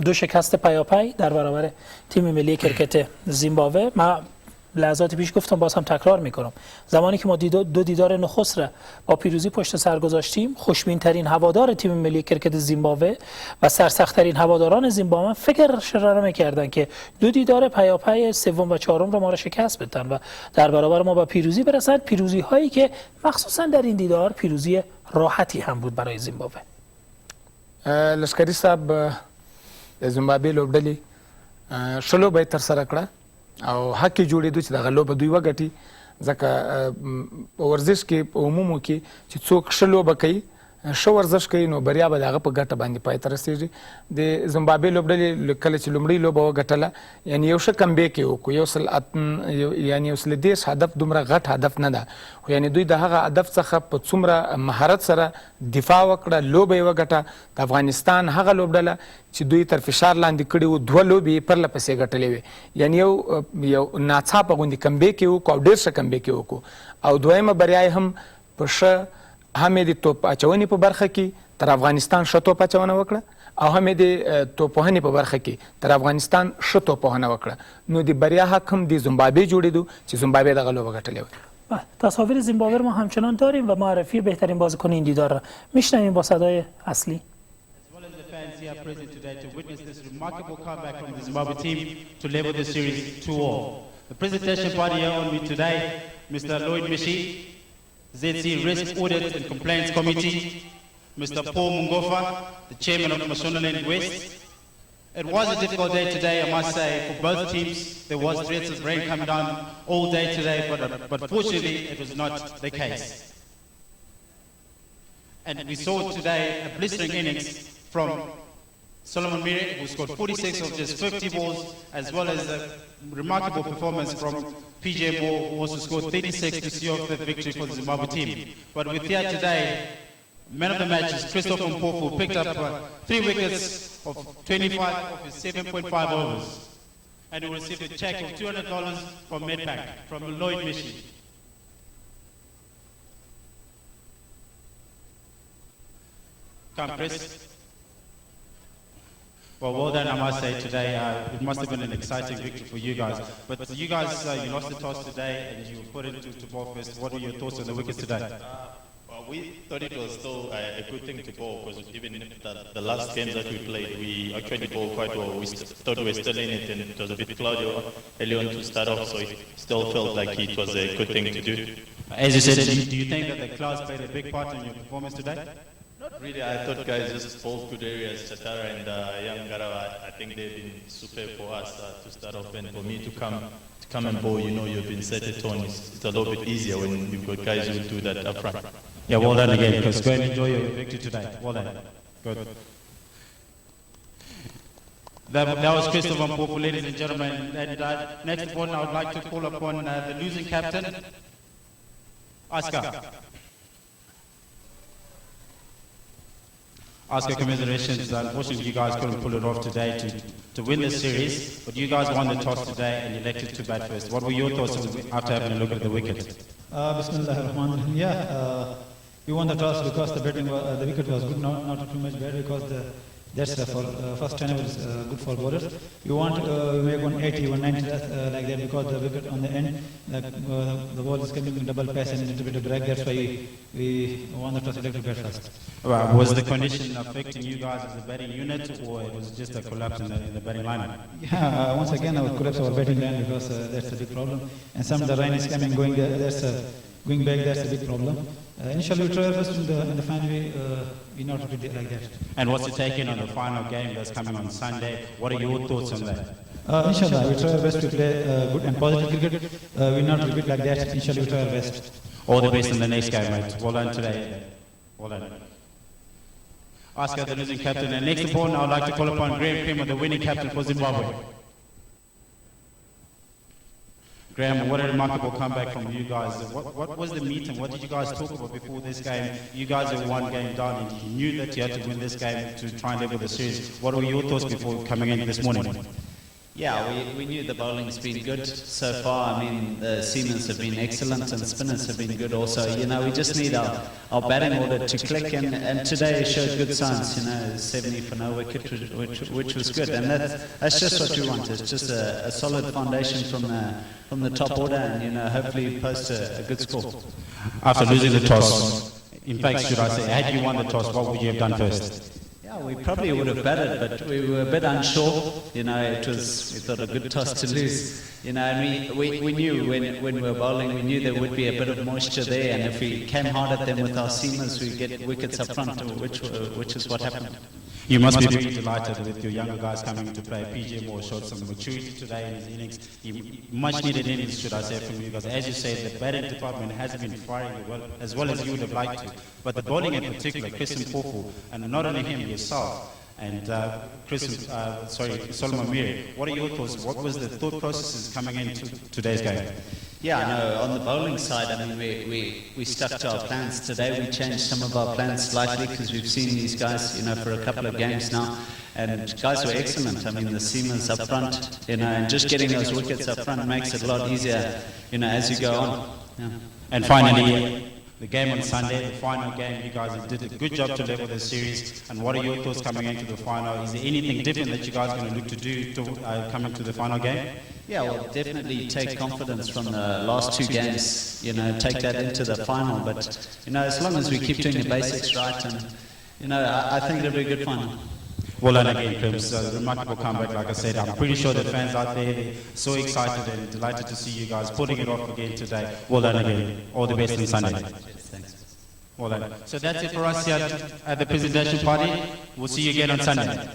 2 شکست پیاپی در برابر تیم ملی کرکت زیمبابوه. من لحظات پیش گفتم، باز هم تکرار میکنم، زمانی که ما دو دیدار نخست را با پیروزی پشت سر گذاشتیم، خوشبین ترین هوادار تیم ملی کرکت زیمبابوه و سرسخت ترین هواداران زیمبابوه فکرش را نمیکردن که 2 دیدار پیاپی سوم و چهارم را ما را شکست بدن و در برابر ما با پیروزی برسند. پیروزی هایی که مخصوصا در این دیدار پیروزی راحتی هم بود برای زیمبابوه. لشگری صاحب زیمبابوې لوبډلې ښه لوبه یې ترسره کړه او حق یې جوړېدو چې دغه لوبه دوی وګټي، ځکه په ورزش کې په عمومو کې چې څوک ښه لوبه کوي، ښه ورزش کوي، نو بریا به د هغه په ګټه باندې پای ته رسېږي. د زیمبابوې لوبډلې کله چې لومړۍ لوبه وګټله، یعنې یو ښه کمبیک یې وکړو، یو سل 30 هدف دومره غټ هدف نه ده، خو یعنې دوی د هغه هدف څخه په څومره مهارت سره دفاع وکړه، لوبه یې وګټه. د افغانستان هغه لوبډله چې دوی تر فشار لاندې کړي وو، 2 لوبې یې پرله پسې ګټلې وې، یعنې یو ناڅاپه غوندې کمبیک یې وکړو او ډېر ښه کمبیک یې وکړو. او دویمه بریا یې هم په ښه هم یې د توپ اچونې په برخه کې تر افغانستان ښه توپ اچونه وکړه، او هم یې د توپوهنې په برخه کې تر افغانستان ښه توپوهنه وکړه. نو د بریا حق هم د زیمبابوې جوړېدو چې زیمبابوې دغه لوبه ګټلې وه. تصاویر زیمبابوه ما همچنان داریم و معرفی بهترین بازیکن این دیدار را میشنویم با صدای اصلی. Here present today to witness this remarkable comeback from the Zimbabwe team to level the series 2-2. The presentation party here on me today, Mr. Lloyd Mishi, ZC Risk Audit and Complaints Committee, Mr. Paul Mungofa, the chairman of Mashonaland West. It was a difficult day today, I must say, for both teams. There was threats of rain coming down all day today, but fortunately it was not the case. And we saw today a blistering innings from Solomon Mire, who scored 46 of just 50 balls, as well as a remarkable performance from PJ Moore, who also scored 36 to see off the victory for the Zimbabwe team. But with here today, man of the match is Christopher Mpofu, who picked up 3 wickets of 25 of his 7.5 overs. And he received a check of $200 from Medbank, from Lloyd Mishi. Come, Chris. Well done, I must say today. It must have been an exciting victory for you guys. But you guys, you lost the toss today and you were put into ball first. What were your thoughts on the wickets today? Well, we thought it was still a good thing to bowl, because even the last games that we played, we actually bowled quite well. We thought we were still in it, and it was a bit cloudy early on to start off, so it still felt like it was a good thing to do. As you said, do you think that the clouds played a big part in your performance today? Not really. I thought guys just bowled good areas. Chatara and Young Garawa, I think they've been super for us to start off, and for me to come and bowl, you know, you've been set a tone. It's a little bit easier when you've got guys who do that up front. Yeah, well done again, because go and enjoy your victory today. Well done. Good. That was Christopher Mpofu, ladies and gentlemen. And next one, I would like to call upon the losing captain, Oscar. Oscar, commiserations. Unfortunately, you guys couldn't pull it off today to win the series, but you guys won the toss today and elected to bat first. What were your thoughts after having a look at the wicket? Bismillah ar-Rahman ar-Rahim. Yeah, we won the toss because the wicket was good, not too much bad, because that's for first time was good for bowlers. We want to make 180, 190 like that, because the wicket on the end, the ball is coming in double pass and a little bit of drag. That's why we won the toss, elected bat first. Was the condition affecting you guys as a batting unit, or it was just a collapse in the batting lineup? Yeah, once again our collapse our batting line, because that's a big problem. And some of the rain is coming, going back, that's a big problem. Initially, we try our best in the final way, we not repeat it like that. And what's the take-in on the final game that's coming on Sunday? What are your thoughts on that? Inshallah, we try our best to play good and positive cricket. We not repeat like that. Inshallah, we try our best. All the best in the next game, mate. Well done today. Well done. Oscar, the losing captain. And next opponent, I would like to call upon Graham Creamer, the winning captain for Zimbabwe. Graham, what a remarkable comeback from you guys. What was the meeting? What did you guys talk about before this game? You guys are one game down and you knew that you had to win this game to try and level the series. What were your thoughts before coming in this morning? Yeah, we knew the bowling's been good so far. I mean, the seamers have been excellent and spinners have been good also. You know, we just need our batting order to click, and today showed good signs, you know, 70 for no wicket, which was good. And that's just what we want. It's just a solid foundation from the top order, and, you know, hopefully post a good score. After losing the toss, in fact, should I say, had you won the toss, what would you have done first? Yeah, we probably would have batted, but we were a bit unsure. You know, we thought a good toss to lose. You know, and we knew when we were bowling, we knew there would be a bit of moisture there, and if we came hard at them with our seamers, we'd get wickets up front, which is what happened. You must be very delighted with your younger guys coming into play. PJ Moore showed some maturity today in his innings. Much needed innings, should I say, from you guys. As you say, the batting department has been firing as well as you would have liked to. But the bowling in particular, Chris Mpofu, and not only him, yourself, and Solomon Mire, what are your thoughts? What was the thought processes coming into today's game? Yeah, no, on the bowling side, I mean, we stuck to our plans today. We changed some of our plans slightly because we've seen these guys, you know, for a couple of games now. And guys were excellent. I mean, the seamers up front, you know, and just getting those wickets up front makes it a lot easier, you know, as you go on. Yeah. And finally, the game on Sunday, the final game, you guys did a good job to level the series. And what are your thoughts coming into the final? Is there anything different that you guys are going to look to do to come into the final game? Yeah, well, definitely take confidence from the last two games, you know, take that into the final. But, you know, as long as we keep doing the basics right, and, you know, I think it'll be a good final. Well done again, Crims. Remarkable comeback, like I said. I'm pretty sure the fans out there, they're so excited and delighted to see you guys putting it off again today. Well done again. All the best on Sunday. Thanks. Well done. So that's it for us here at the presidential party. We'll see you again on Sunday.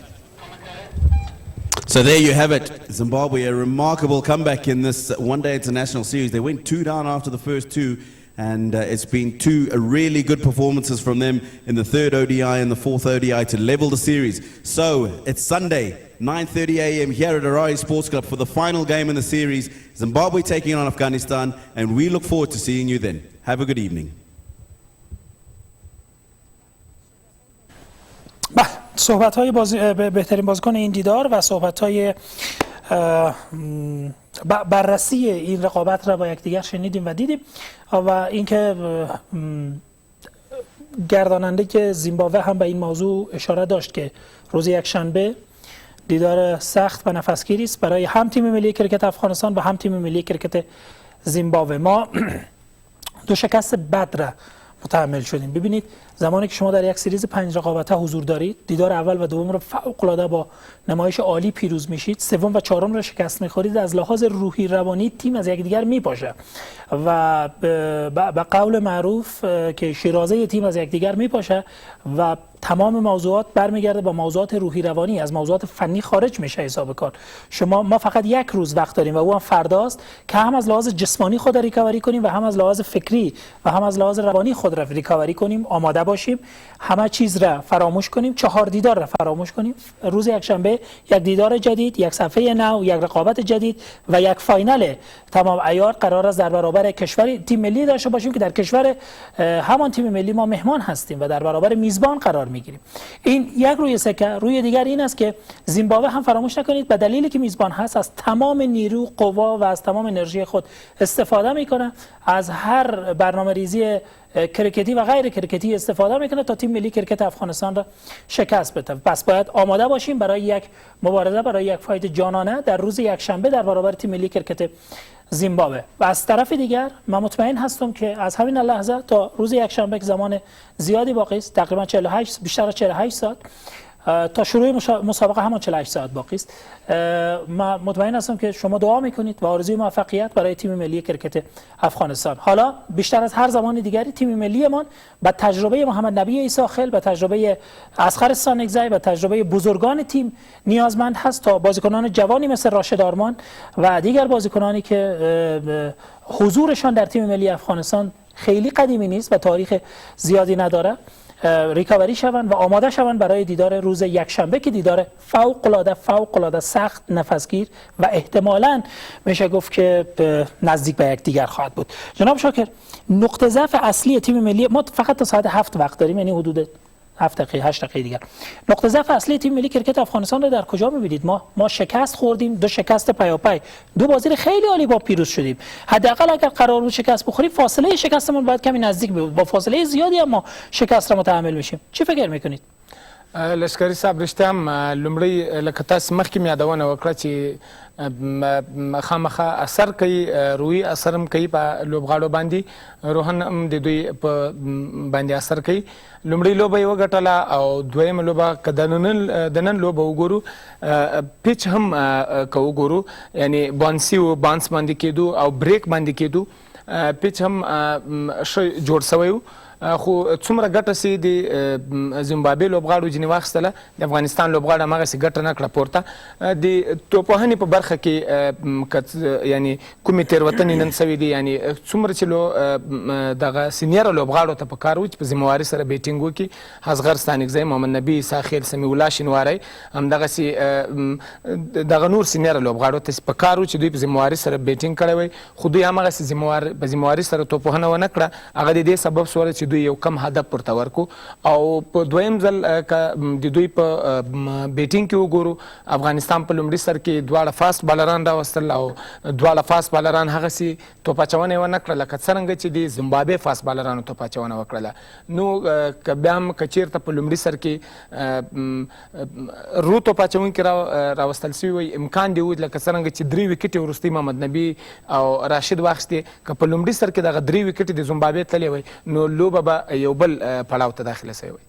So there you have it. Zimbabwe, a remarkable comeback in this one-day international series. They went 2 down after the first 2. And it's been 2 really good performances from them in the 3rd ODI and the 4th ODI to level the series. So it's Sunday, 9:30 a.m. here at Harare Sports Club for the final game in the series. Zimbabwe taking on Afghanistan, and we look forward to seeing you then. Have a good evening. صحبت‌های بهترین بازیکن این دیدار و صحبت‌های بررسی این رقابت را با یکدیگر شنیدیم و دیدیم و اینکه گرداننده که زیمبابوه هم به این موضوع اشاره داشت که روز یکشنبه دیدار سخت و نفسگیری است برای هم تیم ملی کرکت افغانستان و هم تیم ملی کرکت زیمبابوه. ما 2 شکست بد را متحمل شدیم. ببینید زمانی که شما در یک سریز 5 رقابته حضور دارید، دیدار اول و دوم رو فوق‌العاده با نمایش عالی پیروز میشید، سوم و چهارم رو شکست میخورید، از لحاظ روحی روانی تیم از یکدیگر میپاشه و به قول معروف که شیرازه تیم از یکدیگر میپاشه و تمام موضوعات برمیگرده با موضوعات روحی روانی، از موضوعات فنی خارج میشه حساب کار. ما فقط 1 روز وقت داریم و او هم فرداست که هم از لحاظ جسمانی خود را ریکاوری کنیم و هم از لحاظ فکری و هم از لحاظ روانی خود را ریکاوری کنیم، آماده باشیم، همه چیز را فراموش کنیم، 4 دیدار را فراموش کنیم. روز یکشنبه یک دیدار جدید، یک صفحه نو، یک رقابت جدید و یک فاینال تمام عیار قرار است در برابر کشور تیم ملی داشته باشیم که در کشور همان تیم ملی ما مهمان هستیم و در برابر میزبان قرار میگیریم. این یک روی سکه. روی دیگر این است که زیمبابوه هم فراموش نکنید به دلیلی که میزبان هست از تمام نیرو، قوا و از تمام انرژی خود استفاده میکنه، از هر برنامه‌ریزی کرکتی و غیر کرکتی استفاده میکنه تا تیم ملی کرکت افغانستان را شکست بده. پس باید آماده باشیم برای یک مبارزه، برای یک فایت جانانه در روز یکشنبه در برابر تیم ملی کرکت زیمبابوه. و از طرف دیگر من مطمئن هستم که از همین لحظه تا روز یکشنبه که زمان زیادی باقی است، تقریبا 48 بیشتر از 48 ساعت تا شروع مسابقه همان 48 ساعت باقی است، من مطمئن هستم که شما دعا میکنید و آرزوی موفقیت برای تیم ملی کرکت افغانستان. حالا بیشتر از هر زمان دیگری تیم ملیمان با تجربه محمد نبی عیسی خیل، با تجربه اصغر سانگزی، با تجربه بزرگان تیم نیازمند هست تا بازیکنان جوانی مثل راشد آرمان و دیگر بازیکنانی که حضورشان در تیم ملی افغانستان خیلی قدیمی نیست و تاریخ زیادی نداره ریکاوری شوند و آماده شوند برای دیدار روز یکشنبه که دیدار فوق العاده سخت، نفسگیر و احتمالاً میشه گفت که نزدیک به یکدیگر خواهد بود. جناب شاکر، نقطه ضعف اصلی تیم ملی، ما فقط تا ساعت 7 وقت داریم، یعنی حدود 7 دقیقه 8 دقیقه دیگر. نقطه ضعف اصلی تیم ملی کرکت افغانستان رو در کجا می‌بینید؟ ما شکست خوردیم، 2 شکست پیاپی، 2 بازی خیلی عالی با پیروز شدیم. حداقل اگر قرار بود شکست بخوریم، فاصله شکستمون باید کمی نزدیک بود. با فاصله زیادی اما شکست را متحمل میشیم. چی فکر میکنید؟ لشگری صاحب رښتیا هم لومړی لکه تاسو مخکې مې یادونه وکړه چې خامخا اثر کوي، روحي اثر هم کوي په لوبغاړو باندې، روحن هم د دوی په باندې اثر کوي. لومړی لوبه یې وګټله او دویمه لوبه که د نن لوبه وګورو، پیچ هم که وګورو یعنی بانسي و بانس باندې کېدو او بریک باندې کېدو، پیچ هم ښه جوړ سوی و. خو څومره ګټه چې د زیمبابوې لوبغاړو ځینې واخیستله، د افغانستان لوبغاړو هماغسې ګټه نه کړه پورته. د توپوهنې په برخه کې یعنې کومې تېروتنې نن سوي دي، یعنې څومره چې دغه سینیره لوبغاړو ته پکار و چې په ذمهواري سره بیټینګ وکړي، اصغر ستانکزی، محمد نبي، ساخیل، سمیع الله شینواری، همدغسې دغه نور سینیره لوبغاړو ته پکار و چې دوی په ذمهواري سره بیټینګ کړی وی، خو دوی هماغسې په ذمهواري سره توپوهنه ونه کړه. هغه د دې سبب شوله چې دوی یو کم هدف پورته ورکو. او په دویم ځل که د دوی په بیټینګ کې وګورو، افغانستان په لومړي سر کې 2 فاست بالران راوستل او 2 فاست بالران هغسې توپ اچونه یې ونه کړه لکه څرنګه چې د زیمبابوې فاست بالرانو توپ اچونه وکړله. نو که بیا هم که چېرته په لومړي سر کې رو توپ اچوونکي راوستل سوي وي، امکان دی وجود لکه څرنګه چې 3 وکټې وروستۍ محمد نبي او راشد واخیستې، که په لومړي سر کې دغه 3 وکټې د زیمبابوې تللی وی، نو لوبه به یو بل پړاو ته داخله شوی وی.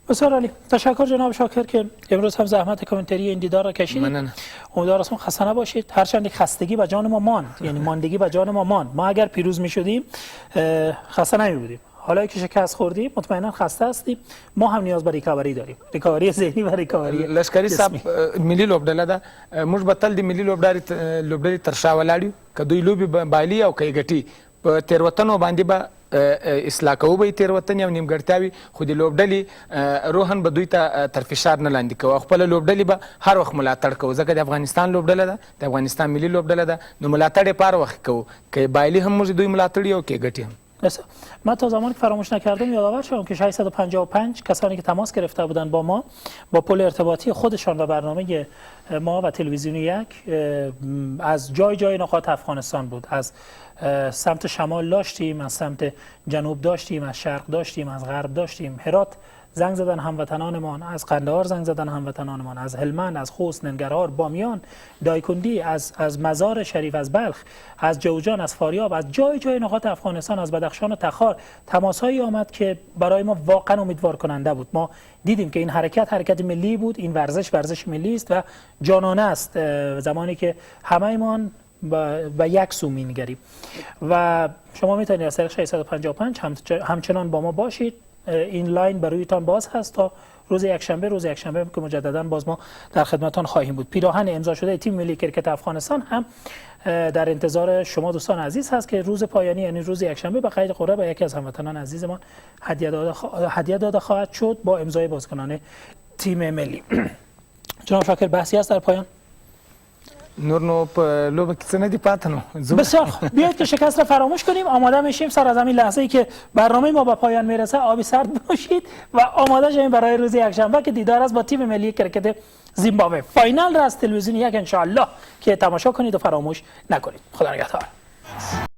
بسیار عالی، تشکر جناب شاکر که امروز هم زحمت کامنتری این دیدار را کشیدید. امیدوارم خسته نباشید. هرچند خستگی به جان ما ماند، یعنی ماندگی به جان ما ماند. ما اگر پیروز می‌شدیم خسته نمی‌بودیم. حالا که شکست خوردیم مطمئنا خسته هستیم. ما هم نیاز به ریکاوری داریم، ریکاوری ذهنی و ریکاوری لشگری صاحب ملي لوبډله ده، موږ به تل د ملي لوبډلې تر شا ولاړ یو، که دوی لوبې بایلي او که یې ګټي، په تېروتنو باندې به اصلاح کوو به یې تېروتنې او نیمګړتیاوې، خو د لوبډلې روحن به دوی ته تر فشار نه لاندې کوو او خپله لوبډلې به هر وخت ملاتړ کوو، ځکه د افغانستان لوبډله ده، د افغانستان ملي لوبډله ده، نو ملاتړ یې په هر وخت کوو، که بایلي هم موږ دوی ملاتړ یو، که ګټي هم. من تا زمانی که فراموش نکردم یادآور شدم که 655 کسانی که تماس گرفته بودند با ما با پل ارتباطی خودشان و برنامه ما و تلویزیون 1 از جای نقاط افغانستان بود. از سمت شمال داشتیم، از سمت جنوب داشتیم، از شرق داشتیم، از غرب داشتیم. هرات زنگ زدن هموطنانمان، از قندهار زنگ زدن هموطنانمان، از هلمند، از خوست، ننگرهار، بامیان، دایکندی، از مزار شریف، از بلخ، از جوزجان، از فاریاب، از جای نقاط افغانستان، از بدخشان و تخار تماسهایی آمد که برای ما واقعا امیدوار کننده بود. ما دیدیم که این حرکت ملی بود، این ورزش ملی است و جانانه است، زمانی که همه‌مان و یک سو می‌نگریم. و شما میتونید از طریق 655 همچنان با ما باشید. این لاین برایتان باز هست تا روز یکشنبه که مجددا باز ما در خدمتتان خواهیم بود. پیراهن امضا شده تیم ملی کرکت افغانستان هم در انتظار شما دوستان عزیز هست که روز پایانی یعنی روز یکشنبه به قید قرعه به یکی از هموطنان عزیزمان هدیه داده خواهد شد با امضای بازیکنان تیم ملی. جناب شاکر بحثی است در پایان؟ نور نو په لوبه کې څه نه دي پاتې نو. بسیار بیایید که شکست را فراموش کنیم، آماده میشیم سر از همین لحظه‌ای که برنامه ما به پایان میرسه آبی سرد باشید و آماده شویم برای روز یکشنبه که دیدار است با تیم ملی کرکت زیمبابوه. فاینال را از تلویزیون 1 ان شاء الله که تماشا کنید و فراموش نکنید. خدا نگهدار.